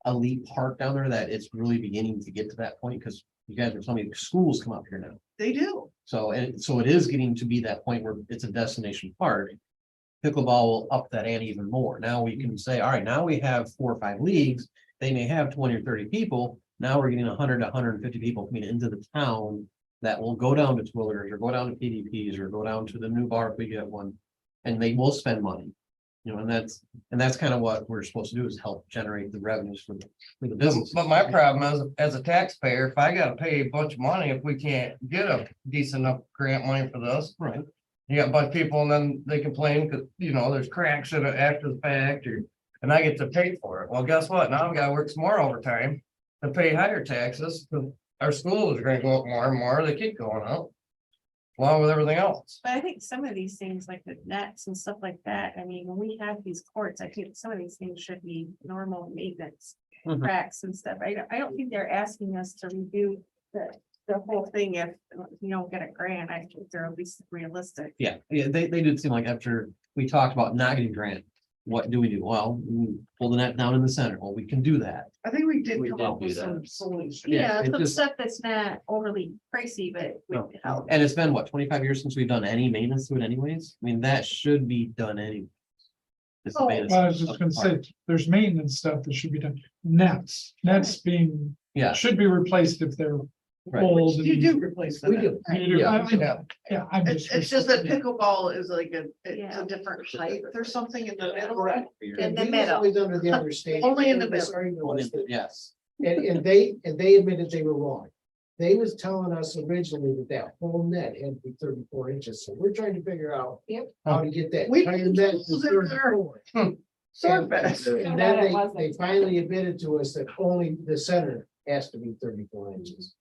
elite park down there that it's really beginning to get to that point? Because you guys are telling me schools come up here now. They do. So, and so it is getting to be that point where it's a destination park. Pickleball will up that ante even more. Now we can say, all right, now we have 4 or 5 leagues. They may have 20 or 30 people. Now we're getting 100 to 150 people coming into the town that will go down to Twillers or go down to PDPs or go down to the new bar if we get one. And they will spend money. You You know, and that's kind of what we're supposed to do is help generate the revenues for the business. But my problem is, as a taxpayer, if I gotta pay a bunch of money, if we can't get a decent enough grant money for this. Right. You got a bunch of people and then they complain because, you know, there's cracks in it after the fact or, and I get to pay for it. Well, guess what? Now I've got to work some more overtime to pay higher taxes. 'Cause our schools are gonna go up more and more. They keep going up. Along with everything else. But I think some of these things like the nets and stuff like that, I mean, when we have these courts, I think some of these things should be normal maintenance. Mhm. Cracks and stuff. I don't think they're asking us to redo the whole thing if you don't get a grant. I think they're at least realistic. Yeah, they did seem like after we talked about not getting grant, what do we do? Well, we pull the net down in the center. Well, we can do that. I think we did We come did up do with that. some solutions. Yeah, it some just- stuff that's not overly pricey, but No. would help. And it's been what, 25 years since we've done any maintenance to it anyways? I mean, that should be done anyway. It's the Oh, maintenance I was just gonna say, there's maintenance stuff that should be done. Nets being, Yeah, should be replaced if they're Right. old. You and- do replace them. We do. You do. Yeah. Yeah, I'm It's just that pickleball is like it's Yeah. a different height or something in the middle. Correct. In And the we was middle. always under the understanding. Only in the and this middle. argument was that- yes. And they admitted they were wrong. They was telling us originally that whole net had to be 34 inches, so we're trying to figure out. Yep. How to get that We entire put net to holes in there. 34. Sword fest. And then they finally admitted to us that only the center has to be 34 inches.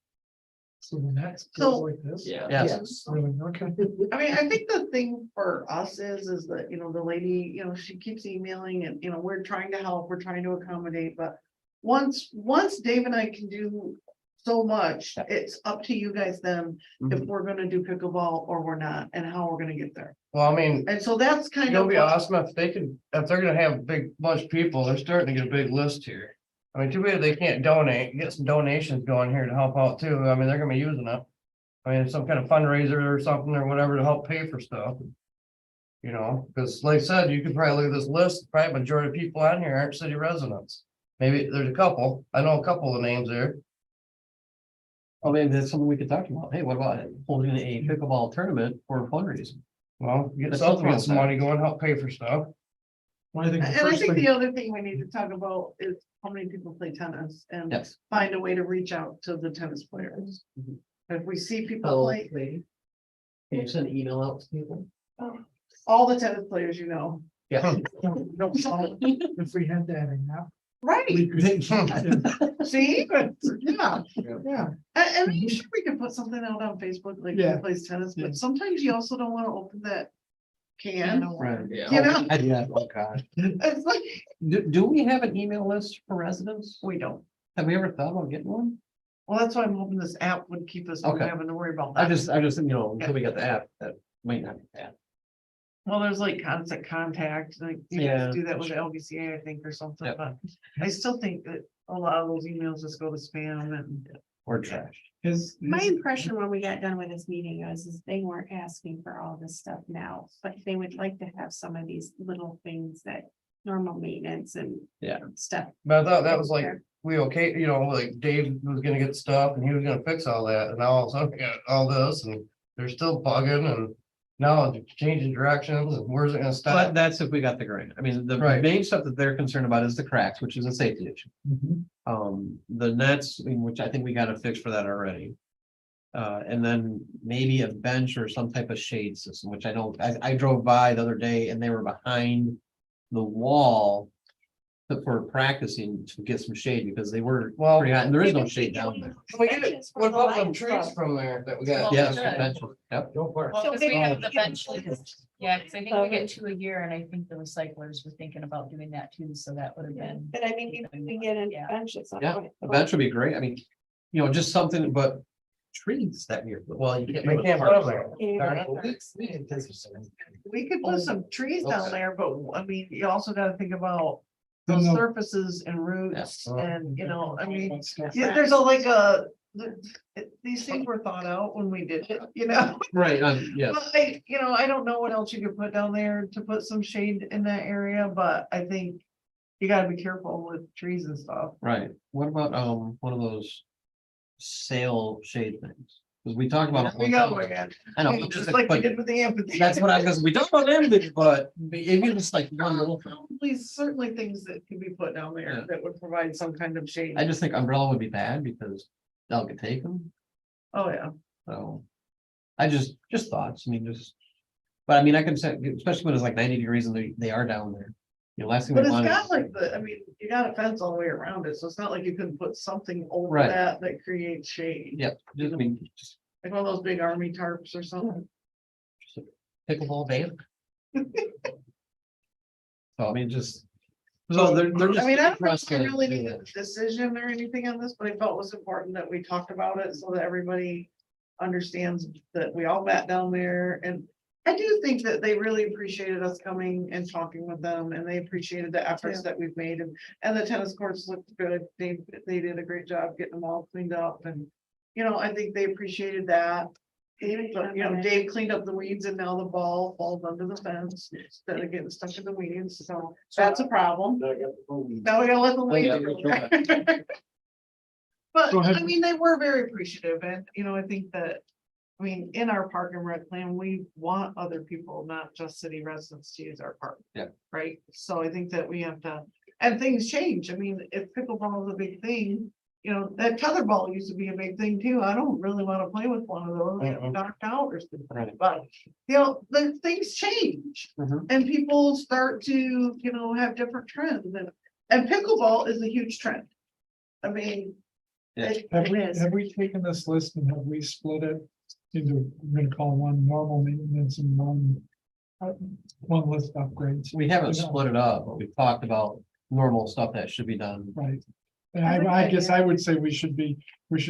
So the nets So- go like this. Yeah. Yes. Really, okay. I mean, I think the thing for us is that, you know, the lady, you know, she keeps emailing and, you know, we're trying to help, we're trying to accommodate, but. Once Dave and I can do so much, Yeah. it's up to you guys then, if Mhm. we're gonna do pickleball or we're not, and how we're gonna get there. Well, I mean, And so that's kind it'll of. be what- awesome if they could, if they're gonna have a big bunch of people, they're starting to get a big list here. I mean, too bad they can't donate, get some donations going here to help out too. I mean, they're gonna be using it. I mean, some kind of fundraiser or something or whatever to help pay for stuff. You know, because like I said, you could probably look at this list, probably majority of people on here aren't city residents. Maybe there's a couple, I know a couple of the names there. Oh, maybe that's something we could talk about. Hey, what about holding a pickleball tournament for fundraising? Well, get That's something, wrong get some with that. money going, help pay for stuff. Well, I think the And I first think thing, the other thing we need to talk about is how many people play tennis and Yes. find a way to reach out to the tennis players. Mhm. If we see people Oh, play, Can you send an email out to people? all the tennis players, you know. Yeah. if we had that in now. Right, we could- yeah. see, yeah, Yeah, and I'm sure we could put something out on Facebook, like Yeah. who plays tennis, Yeah. but sometimes you also don't wanna open that can. Right. Yeah. You know? Yeah, oh, God. It's like, Do we have an email list for residents? we don't, Have we ever thought about getting one? well, that's why I'm hoping this app would keep us from Okay. having to worry about I that. just, you know, until we got the app, that might not be bad. Well, there's like constant contact, like you Yeah. guys do that with the LBCA, I think, or something, Yep. but I still think that a lot of those emails just go to spam and. Or trash. My impression when we got done with this meeting is they weren't asking for all this stuff now, but they would like to have some of these little things that normal maintenance and. Yeah. Stuff. But I thought that was like, we okay, you know, like Dave was gonna get stuff and he was gonna fix all that, and now all of a sudden, we got all this, and they're still bugging, and now it's changing directions, and where's it gonna But stop? that's if we got the grant. I mean, the Right. main stuff that they're concerned about is the cracks, which is a safety issue. Mhm. The nets, I mean, which I think we got a fix for that already. And then maybe a bench or some type of shade system, which I drove by the other day and they were behind the wall for practicing to get some shade because they were Well, pretty hot and there is no shade down there. we get it, Benches for what the about some Lions trees Club. from there that we Well, got? Yes, good. benches, yep. Go for it. Well, So because we they- have the bench list. Yeah, because I think we get 2 a year and I think the recyclers were thinking about doing that too, so that would have been. But I mean, if we get a Yeah. bench at some Yeah, point. a bench would be great. I mean, you know, just something, but trees that year, well, you can't. We do it can't put them there. Yeah. Darn it. We could put some trees down there, but I mean, you also gotta think about Then those they'll- surfaces and roots Yeah. and, you know, I mean, Yeah. yeah, there's a like a. These things were thought out when we did it, you know? Right, yes. But I don't know what else you could put down there to put some shade in that area, but I think. You gotta be careful with trees and stuff. Right, what about, one of those sail shade things? Because we talked about. it We one go time. again. I know, Just but- like we but did with the amphitheater. that's what I, because we talked about them, but maybe just like one little. Probably certainly things that can be put down there Yeah. that would provide some kind of shade. I just think umbrella would be bad because they'll get taken, Oh, yeah. so. I just thoughts, I mean, just. But I mean, I can say, especially when it's like 90 degrees and they are down there. You know, last thing But we it's want got is, like I mean, you got a fence all the way around it, so it's not like you couldn't put something over Right. that creates shade. yeah, just, I mean, just Like one of those big army tarps or something. pickleball ban. So I mean, just. So they're just. I mean, I don't for us think we to really do need a that. decision or anything on this, but I felt it was important that we talked about it so that everybody understands that we all met down there. And I do think that they really appreciated us coming and talking with them, and they appreciated the efforts that we've made, and the tennis courts looked good. They did a great job getting them all cleaned up, and, you know, I think they appreciated that. But, you know, Dave cleaned up the weeds and now the ball falls under the fence instead of getting stuck in the weeds, so that's a problem. Now we gotta let the yeah, weeds. sure. But, Go ahead. I mean, they were very appreciative, and, you know, I think that, I mean, in our park and rec plan, we want other people, not just city residents, to use our park. Yeah. Right, so I think that we have to, and things change, I mean, if pickleball is a big thing, you know, that tetherball used to be a big thing too, I don't really wanna play with one of those, they get knocked out or something, Right. but, you know, the things change. Mhm. And people start to, you know, have different trends, and pickleball is a huge trend. I mean. Yeah. Have we taken this list and have we split it into, we're gonna call one normal maintenance and one list upgrades, We haven't You know. split it up, but we've talked about normal stuff that should be done. right? And I like I that, guess yeah. I would say we should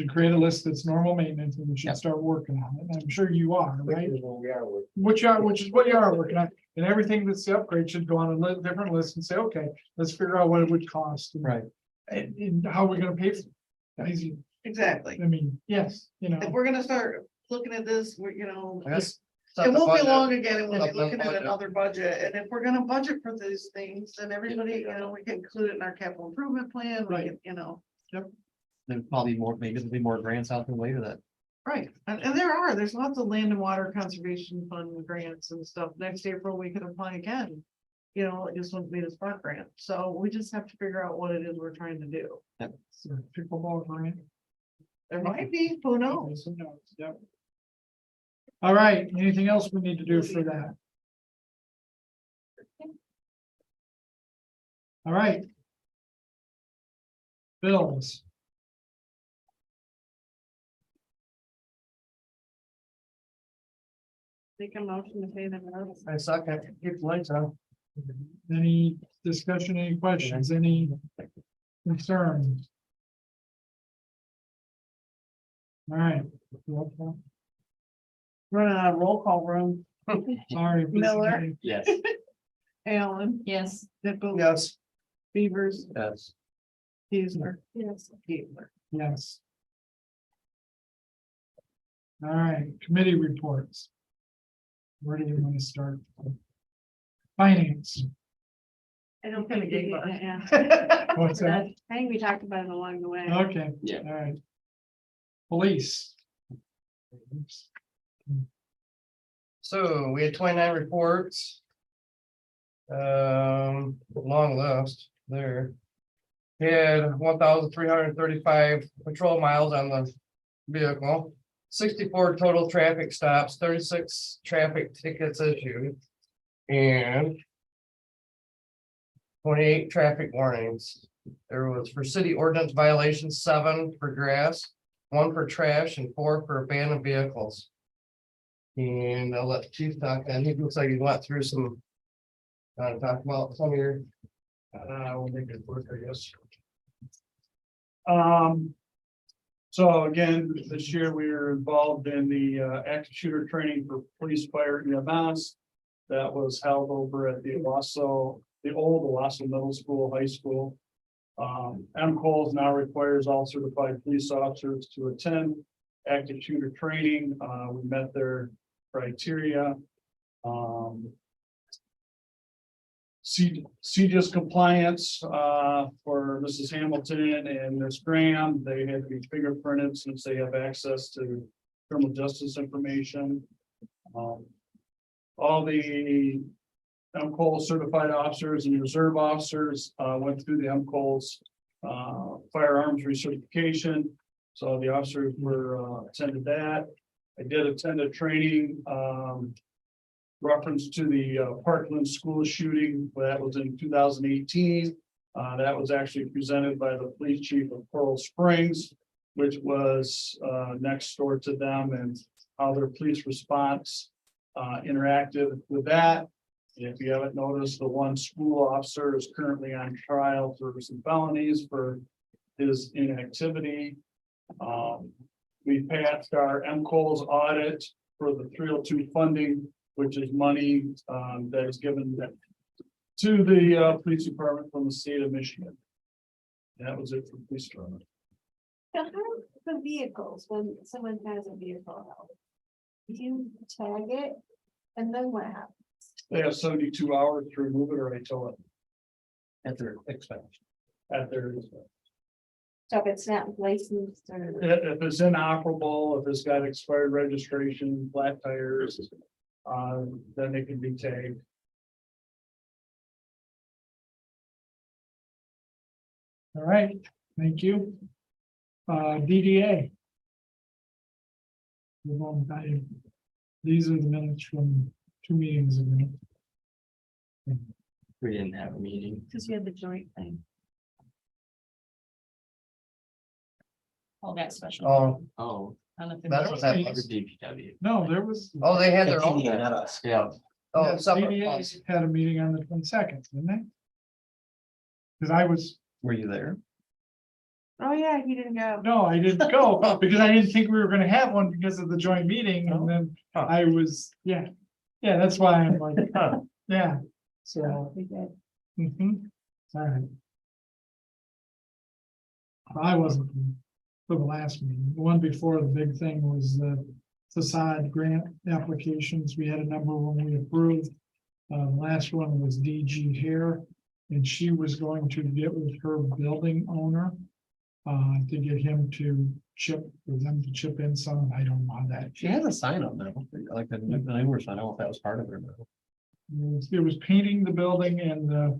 create a list that's normal maintenance and we should Yep. start working on it. And I'm sure you are, right? We are with- Which is what you are working on, and everything that's the upgrade should go on a different list and say, okay, let's figure out what it would cost. Right. And how we're gonna pay for it. Easy. Exactly, I mean, yes, you know. if we're gonna start looking at this, we're, you know. I guess. It won't be long again, and we'll be Supplement looking at budget. another budget, and if we're gonna budget for these things, then everybody, you know, we can include it in our capital improvement plan, we Right. can, you know. There's probably more, maybe there'll be more grants out there later that. Right, and there's lots of land and water conservation fund grants and stuff, next April we could apply again. You know, it just wouldn't be the spark grant, so we just have to figure out what it is we're trying to do. So, Pickleball grant. There might be, who knows? Who knows? Yep. All right, anything else we need to do for that? All right. Bills. Make a motion to pay the bills. I suck, I keep the lights on. Any discussion, any questions, any concerns? All right. Roll call. Running out of roll call room, Sorry. Miller. Yes. Allen, Yes. Nichols, Yes. Beavers, Yes. Huesler. Yes. Keebler. Yes. All right, committee reports. Where do you want to start? Finance. I don't Kinda think gave we- up. yeah. What's that? I think we talked about it along the way. Okay. Yeah. All right. Police. So we had 29 reports. Long list there. We had 1,335 patrol miles on the vehicle, 64 total traffic stops, 36 traffic tickets issued. And 28 traffic warnings. There was for city ordinance violations, 7 for grass, 1 for trash, and 4 for abandoned vehicles. And I'll let Chief talk, and he looks like he went through some. Talk about some of your. We'll make it work, I guess. So again, this year we were involved in the active shooter training for police, fire, EMS. That was held over at the Owasso, the old Owasso Middle School, High School. MCOLS now requires all certified police officers to attend active shooter training. We met their criteria. CJIS compliance for Mrs. Hamilton and Ms. Graham, they had to be fingerprinted since they have access to criminal justice information. All the MCOL certified officers and reserve officers went through the MCOL's firearms recertification. So the officers were attended that. I did attend a training reference to the Parkland school shooting, that was in 2018. That was actually presented by the police chief of Coral Springs, which was next door to them, and how their police response interacted with that. And if you haven't noticed, the one school officer is currently on trial for some felonies for his inactivity. We passed our MCOL's audit for the 302 funding, which is money that is given to the police department from the state of Michigan. That was it for police department. So how the vehicles, when someone has a vehicle out? You tag it and then what happens? They have 72 hours to remove it or I tow it At their expense. at their. So if it's not licensed or, If it's inoperable, if it's got expired registration, flat tires, then it can be tagged. All right, thank you. DDA. Move on back. These are the minutes from 2 meetings ago. We didn't have a meeting. because you had the joint thing. All that special. Oh, Oh. on the that's what that 15th. was. DPW. No, there was. Oh, they had their own. Not us, yeah. Oh, Yeah, separate DDA ones. had a meeting on the 22nd, didn't they? Because I was, Were you there? Oh, yeah, he didn't go. no, I didn't go because I didn't think we were gonna have one because of the joint meeting and then Huh. I was, yeah. Yeah, that's why I'm like, Huh. yeah, so. We did. Mhm. All right. I wasn't for the last meeting. The one before the big thing was the facade grant applications. We had a number when we approved. Last one was DG Hair, and she was going to get with her building owner to get him to for them to chip in some. I don't know how that. She has a sign up now, like the neighbor sign. I don't know if that was part of it or not. It was painting the building and the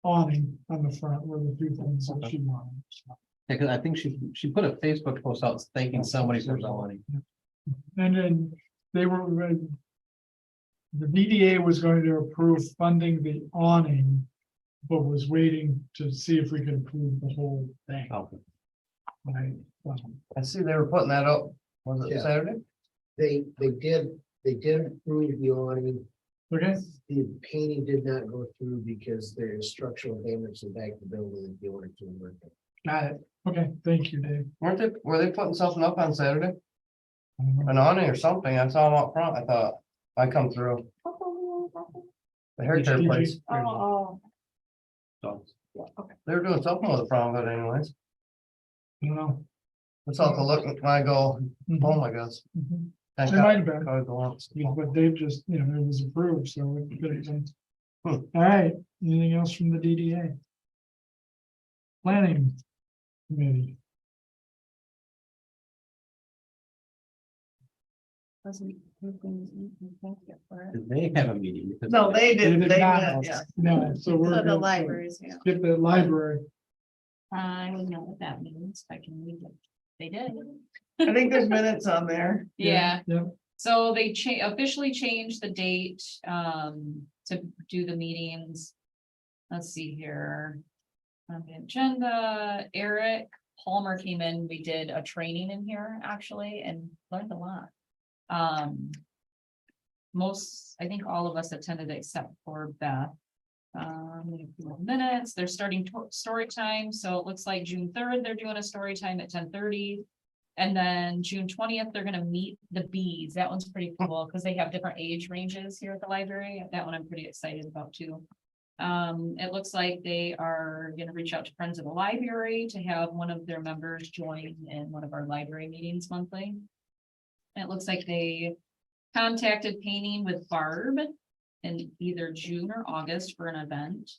awning on the front were the 2 things that she wanted. Yeah, because I think she put a Facebook post out thanking somebody for the money. And then they were, the DDA was going to approve funding the awning, but was waiting to see if we could approve the whole thing. Okay. Right. I see they were putting that up. Was it Yeah. Saturday? They did approve the awning. Okay, The painting did not go through because there is structural damage to the back of the building and the order to work. got it. Okay, thank you, Dave. Were they putting something up on Saturday? I don't know. An awning or something? I saw them up front. I thought I come through the hair care place. Oh, So, They were doing something with the front of it anyways. I don't know. That's all to look and I go, oh my gosh. Mhm. Thank It God. might have been. I was the one. But Dave just, it was approved, so it could have been. Hmm. All right, anything else from the DDA? Planning committee. did they have a meeting? Because- No, they They didn't, did they not. met, yeah. No, so we're. So the good. libraries, yeah. Skip the library. I don't know what that means. I can read it. They did. I think there's minutes on there. Yeah. Yep. So they officially changed the date to do the meetings. Let's see here. On the agenda, Eric Palmer came in. We did a training in here actually and learned a lot. I think all of us attended except for Beth. We have a few more minutes. They're starting story time. So it looks like June 3rd, they're doing a story time at 10:30. And then June 20th, they're gonna meet the bees. That one's pretty cool because they have different age ranges here at the library. That one I'm pretty excited about too. It looks like they are gonna reach out to Friends of the Library to have one of their members join in one of our library meetings monthly. It looks like they contacted Painting with Barb in either June or August for an event.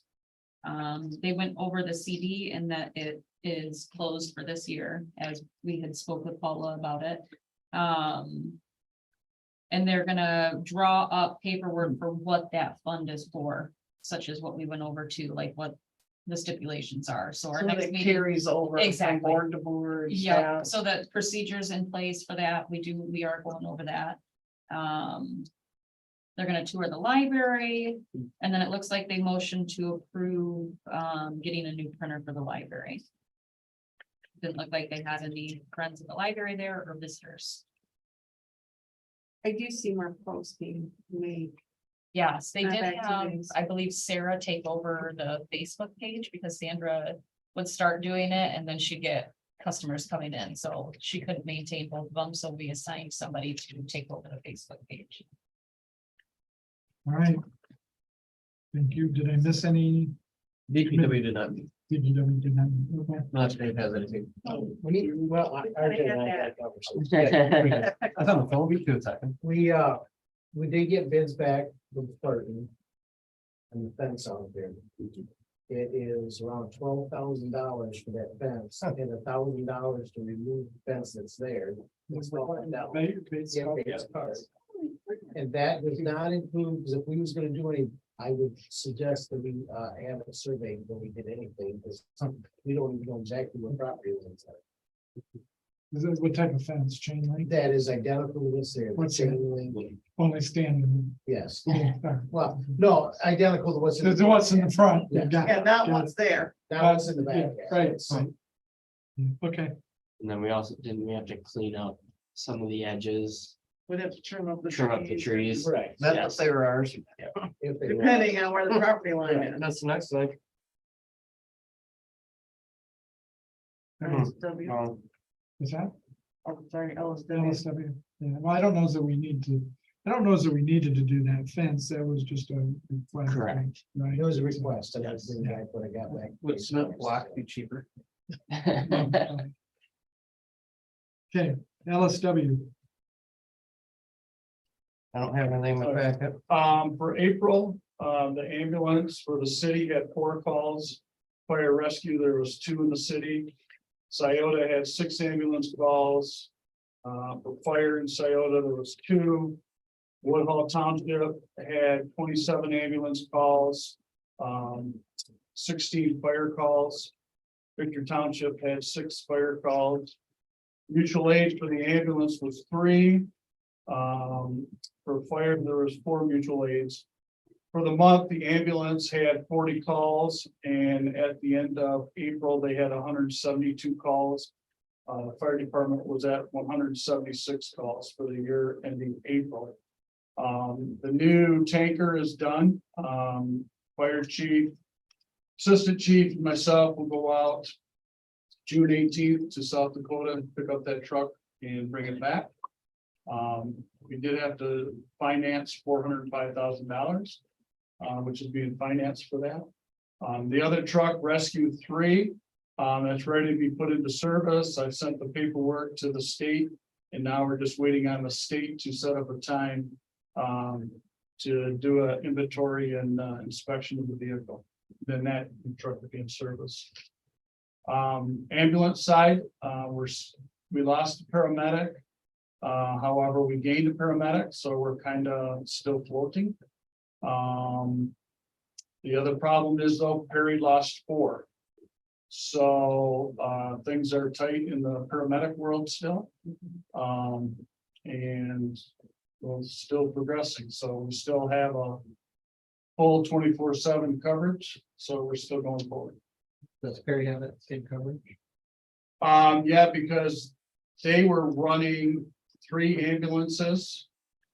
They went over the CD and that it is closed for this year, as we had spoke with Paula about it. And they're gonna draw up paperwork for what that fund is for, such as what we went over to, like what the stipulations are, so our So next that meeting. carries over from Exactly. board to board. Yeah, staff. so that procedures in place for that, we are going over that. They're gonna tour the library, and then it looks like they motioned to approve, getting a new printer for the library. Didn't look like they had any friends in the library there or visitors. I do see more posts being made. Yes, they Not did back to have, these. I believe Sarah take over the Facebook page because Sandra would start doing it and then she'd get customers coming in, so she couldn't maintain both of them, so we assigned somebody to take over the Facebook page. All right. Thank you. Did I miss any? DPW did not, Did you did not? Okay. not Dave has anything. We need, well, RJ and I got I was on the phone with you 2 seconds. we did get bids back from Spartan. And the fence out there. It is around $12,000 for that fence and $1,000 to remove the fence that's there. It's $12,000. Yeah, base cost. And that does not include, because if we was gonna do any, I would suggest that we have a survey when we did anything, because we don't even know exactly what property is inside. Is it, what type of fence? Chain link? That is identical to this there. What's chain that? link, Only standing. yes, Yeah. well, no, identical to what's. in There's what's in the front. Yeah. Got it, Yeah, not got it. what's there. Now it's in the back. Yeah, right, right. Yeah, okay, And then we also, didn't we have to clean up some of the edges, We'd have to trim up the trim up the trees? Right. That's if they were ours. If they- Depending on where the property line Right. is. That's the next thing. LSW. is that Oh, sorry, LSW. LSW? Yeah, well, I don't know that we need to, I don't know that we needed to do that fence. That was just a request. Correct. Right. It was a request, and that's the guy what I got back. Would cement block be cheaper? Okay, LSW. I don't have anything in my packet. For April, the ambulance for the city had 4 calls. Fire rescue, there was 2 in the city. Scioto had 6 ambulance calls. For fire in Scioto, there was 2. Woodhull Township had 27 ambulance calls. 16 fire calls. Victor Township had 6 fire calls. Mutual aid for the ambulance was 3. For fire, there was 4 mutual aids. For the month, the ambulance had 40 calls, and at the end of April, they had 172 calls. The fire department was at 176 calls for the year ending April. The new tanker is done. Fire chief, assistant chief, and myself will go out June 18th to South Dakota and pick up that truck and bring it back. We did have to finance $405,000, which is being financed for that. The other truck, Rescue 3, that's ready to be put into service. I sent the paperwork to the state, and now we're just waiting on the state to set up a time to do an inventory and inspection of the vehicle. Then that truck will be in service. Ambulance side, we lost a paramedic. However, we gained a paramedic, so we're kind of still floating. The other problem is though, Perry lost 4. So things are tight in the paramedic world still. And we're still progressing, so we still have a full 24/7 coverage, so we're still going forward. Does Perry have that same coverage? Yeah, because they were running 3 ambulances,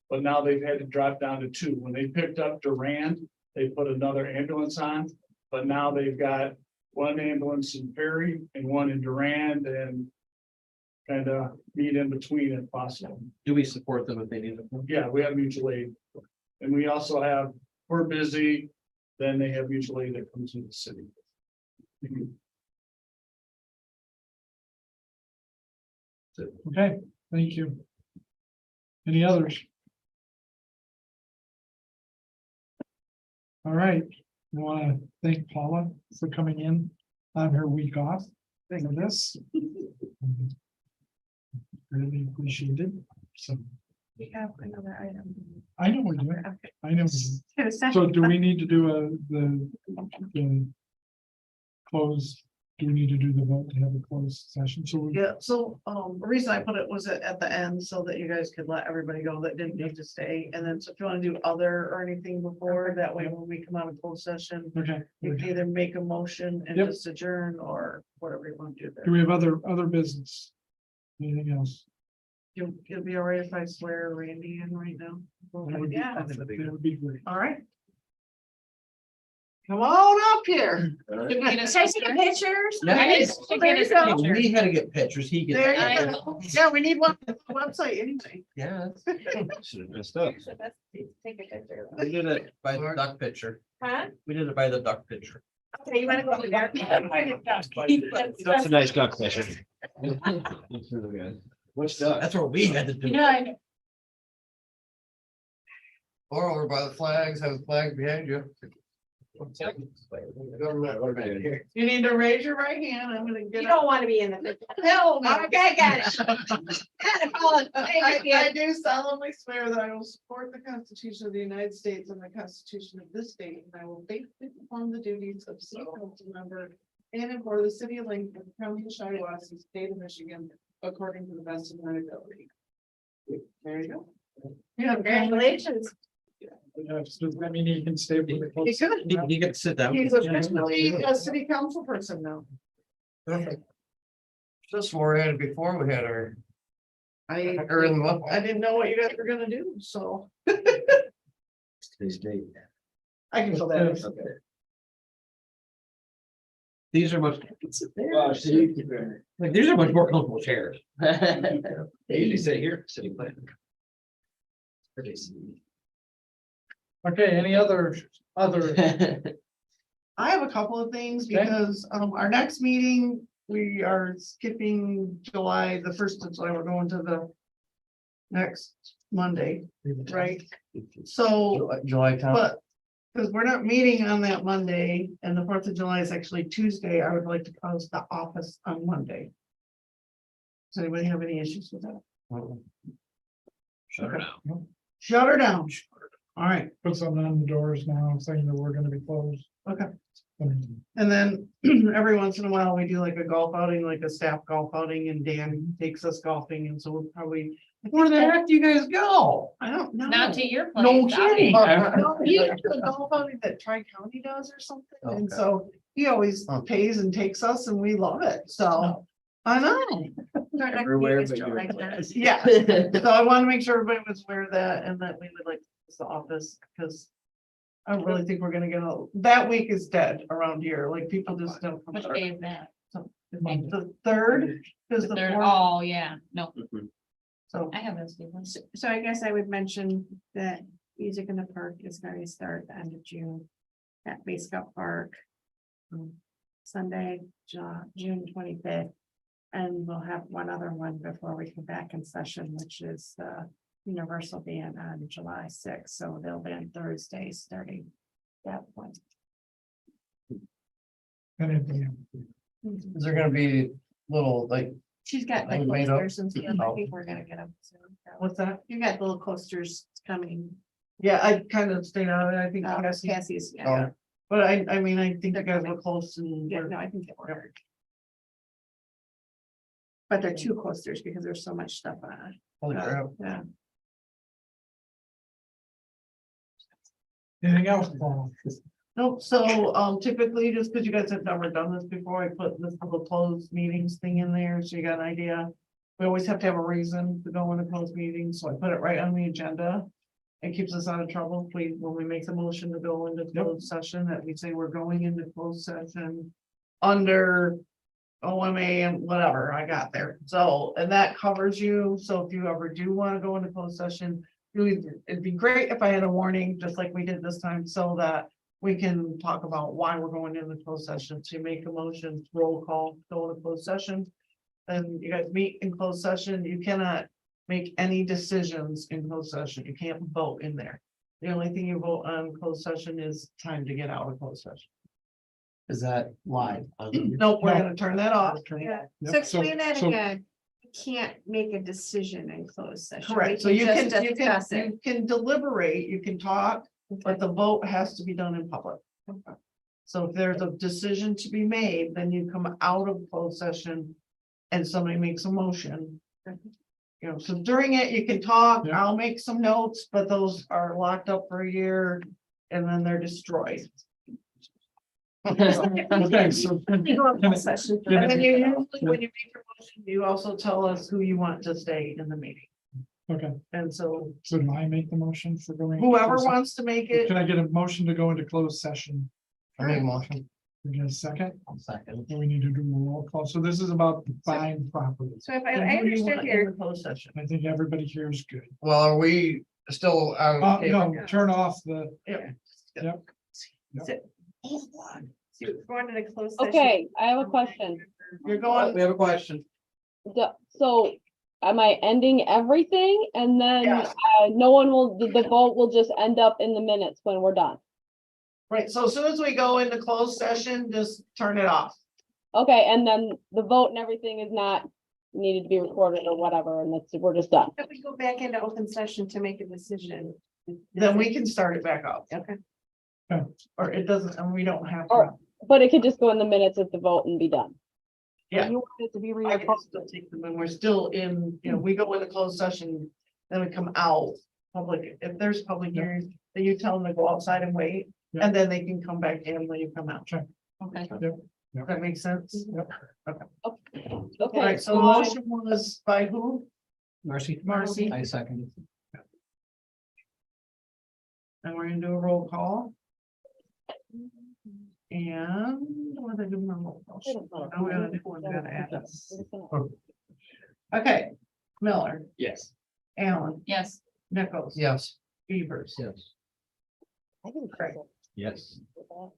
but now they've had to drop down to 2. When they picked up Durand, they put another ambulance on, but now they've got 1 ambulance in Perry and 1 in Durand, and kind of meet in between if possible. Do we support them if they need it? Yeah, we have mutual aid. And we also have, we're busy, then they have mutual aid that comes in the city. Okay, thank you. Any others? All right, I want to thank Paula for coming in on her week off. Thank you for this. really appreciate it. So We have another item. I know we do. Okay. I know. we do. So do we need to do the close, do we need to do the vote to have a closed session? So we Yeah, so, the reason I put it was at the end so that you guys could let everybody go that didn't need to stay. And then, so if you wanna do other or anything before, that way when we come out of closed session, okay. you can either make a motion and Yep. just adjourn or whatever you want to do Do there. we have other business? Anything else? You'll be all right if I swear Randy in right now? That would be- Yeah. that would be great. All right. Come on up here. Taking pictures. We had to get pictures, he There gets. you go. Yeah, we need one on the website anyway. Yeah. Should have messed up. Take a picture. We did it by the duck picture. Huh? We did it by the duck picture. Okay, you wanna go over there? That's a nice duck picture. What's that? That's what we had to do. Yeah, Or over by the flags, have a flag behind you. You need to raise your right hand. I'm gonna You get. don't wanna be in the picture. Hell no. Okay, got it. Got it, Paula. Thank you. I do solemnly swear that I will support the Constitution of the United States and the Constitution of this state, and I will faithfully perform the duties of city council member in and for the city of Lincoln, county of Shiawassee, state of Michigan, according to the best of my ability. There you go. Yeah, Congratulations. I mean, you can stay. with the He could. You get to sit down. He's officially a city council person now. Just swore in before we had our, I or in the. I didn't know what you guys were gonna do, so Today's date. I can fill that. These are much, Wow, so you keep going. like, these are much more comfortable chairs. They usually sit here, sitting plan. Okay, any other? I have a couple of things Okay. because our next meeting, we are skipping July, the 1st of July, we're going to the next Monday, right? So, July 10th. but because we're not meeting on that Monday and the 4th of July is actually Tuesday, I would like to close the office on Monday. Does anybody have any issues with that? Shut her down. Shut her down. All right. Put something on the doors now, saying that we're gonna be closed. Okay. And then every once in a while, we do like a golf outing, like a staff golf outing, and Dan takes us golfing, and so we'll probably. Where the heck do you guys go? I don't know. not to your place. No I kidding. mean, No, he has a golf outing that Tri-County does or something, and Okay. so he always pays and takes us, and we love it, so. I know, Everywhere but your place. yeah, so I want to make sure everybody was aware of that, and that we would like to close the office, because. I don't really think we're gonna get that week is dead around here, like people just don't. come Which to- day is that? The third is the They're, 4th, oh, yeah, no, so. I have those papers. So I guess I would mention that Music in the Park is going to start the end of June at Base Cup Park. Sunday, June 25th. And we'll have one other one before we come back in session, which is the Universal Band on July 6th. So they'll be on Thursday starting that point. Anything? Is there gonna be little, like, She's got like Made up. coasters and stuff. I think we're gonna get them soon. What's that? You got little coasters coming. Yeah, I kind of stayed out of it, I think. Cassie's, Oh. yeah. But I mean, I think you guys were close and. Yeah, no, I think they were. But they're two coasters because there's so much stuff on it. holy crap? Yeah. Anything else, Paul? Nope, so typically, just because you guys have never done this before, I put this little closed meetings thing in there, so you got an idea. We always have to have a reason to go into closed meetings, so I put it right on the agenda. It keeps us out of trouble, please, when we make the motion to go into closed session, that we say we're going into closed session. Under OMA and whatever I got there, so, and that covers you, so if you ever do want to go into closed session. It'd be great if I had a warning, just like we did this time, so that we can talk about why we're going into closed session, to make a motion, roll call, go into closed session. Then you guys meet in closed session, you cannot make any decisions in closed session, you can't vote in there. The only thing you vote on closed session is time to get out of closed session. Is that live? Nope, we're No. gonna turn that off. Yeah. Yep, So explain that so- again. can't make a decision in closed session. We Correct, so you can, just discuss it. you can deliberate, you can talk, but the vote has to be done in public. So if there's a decision to be made, then you come out of closed session and somebody makes a motion. You know, so during it, you can talk, Yeah. I'll make some notes, but those are locked up for a year and then they're destroyed. Okay, so. We go in closed session. Yeah. And then you usually, when you make your motion, you also tell us who you want to stay in the meeting. Okay, And so so do I make the motion for going? into whoever closed wants to make session? it, Can I get a motion to go into closed session? I make a motion. We get a second, Second. then we need to do a roll call, so this is about buying property. So if I and who do you understood want in here, the closed session. I think everybody here is good. Well, are we still on? No, turn off the, Yeah. yep, so we're going into closed session. Okay, I have a question. You're going, We have a question. So am I ending everything and then Yes. no one will, the vote will just end up in the minutes when we're done? right, so as soon as we go into closed session, just turn it off. Okay, and then the vote and everything is not needed to be recorded or whatever, and that's, we're just done. If we go back into open session to make a decision. Then we can start it back up. Okay. Or it doesn't, and we don't have. to. Or- But it could just go in the minutes as the vote and be done. Yeah. You want it to be I can still take them and we're still in, you know, we go into closed session, then we come out. Public, if there's public hearings, then you tell them to go outside and wait, Yeah. and then they can come back in when you come out. Sure. Okay. Yep. Does that make sense? Yep. All Okay, right, so the motion was by who? Marcy? Marcy. I second. And we're gonna do a roll call. And what did I do? My roll call? Oh, we gotta do one, we gotta add this. Okay, Miller, Yes. Allen, Yes. Nichols. Yes. Beavers. Yes. I think Great. Yes. so.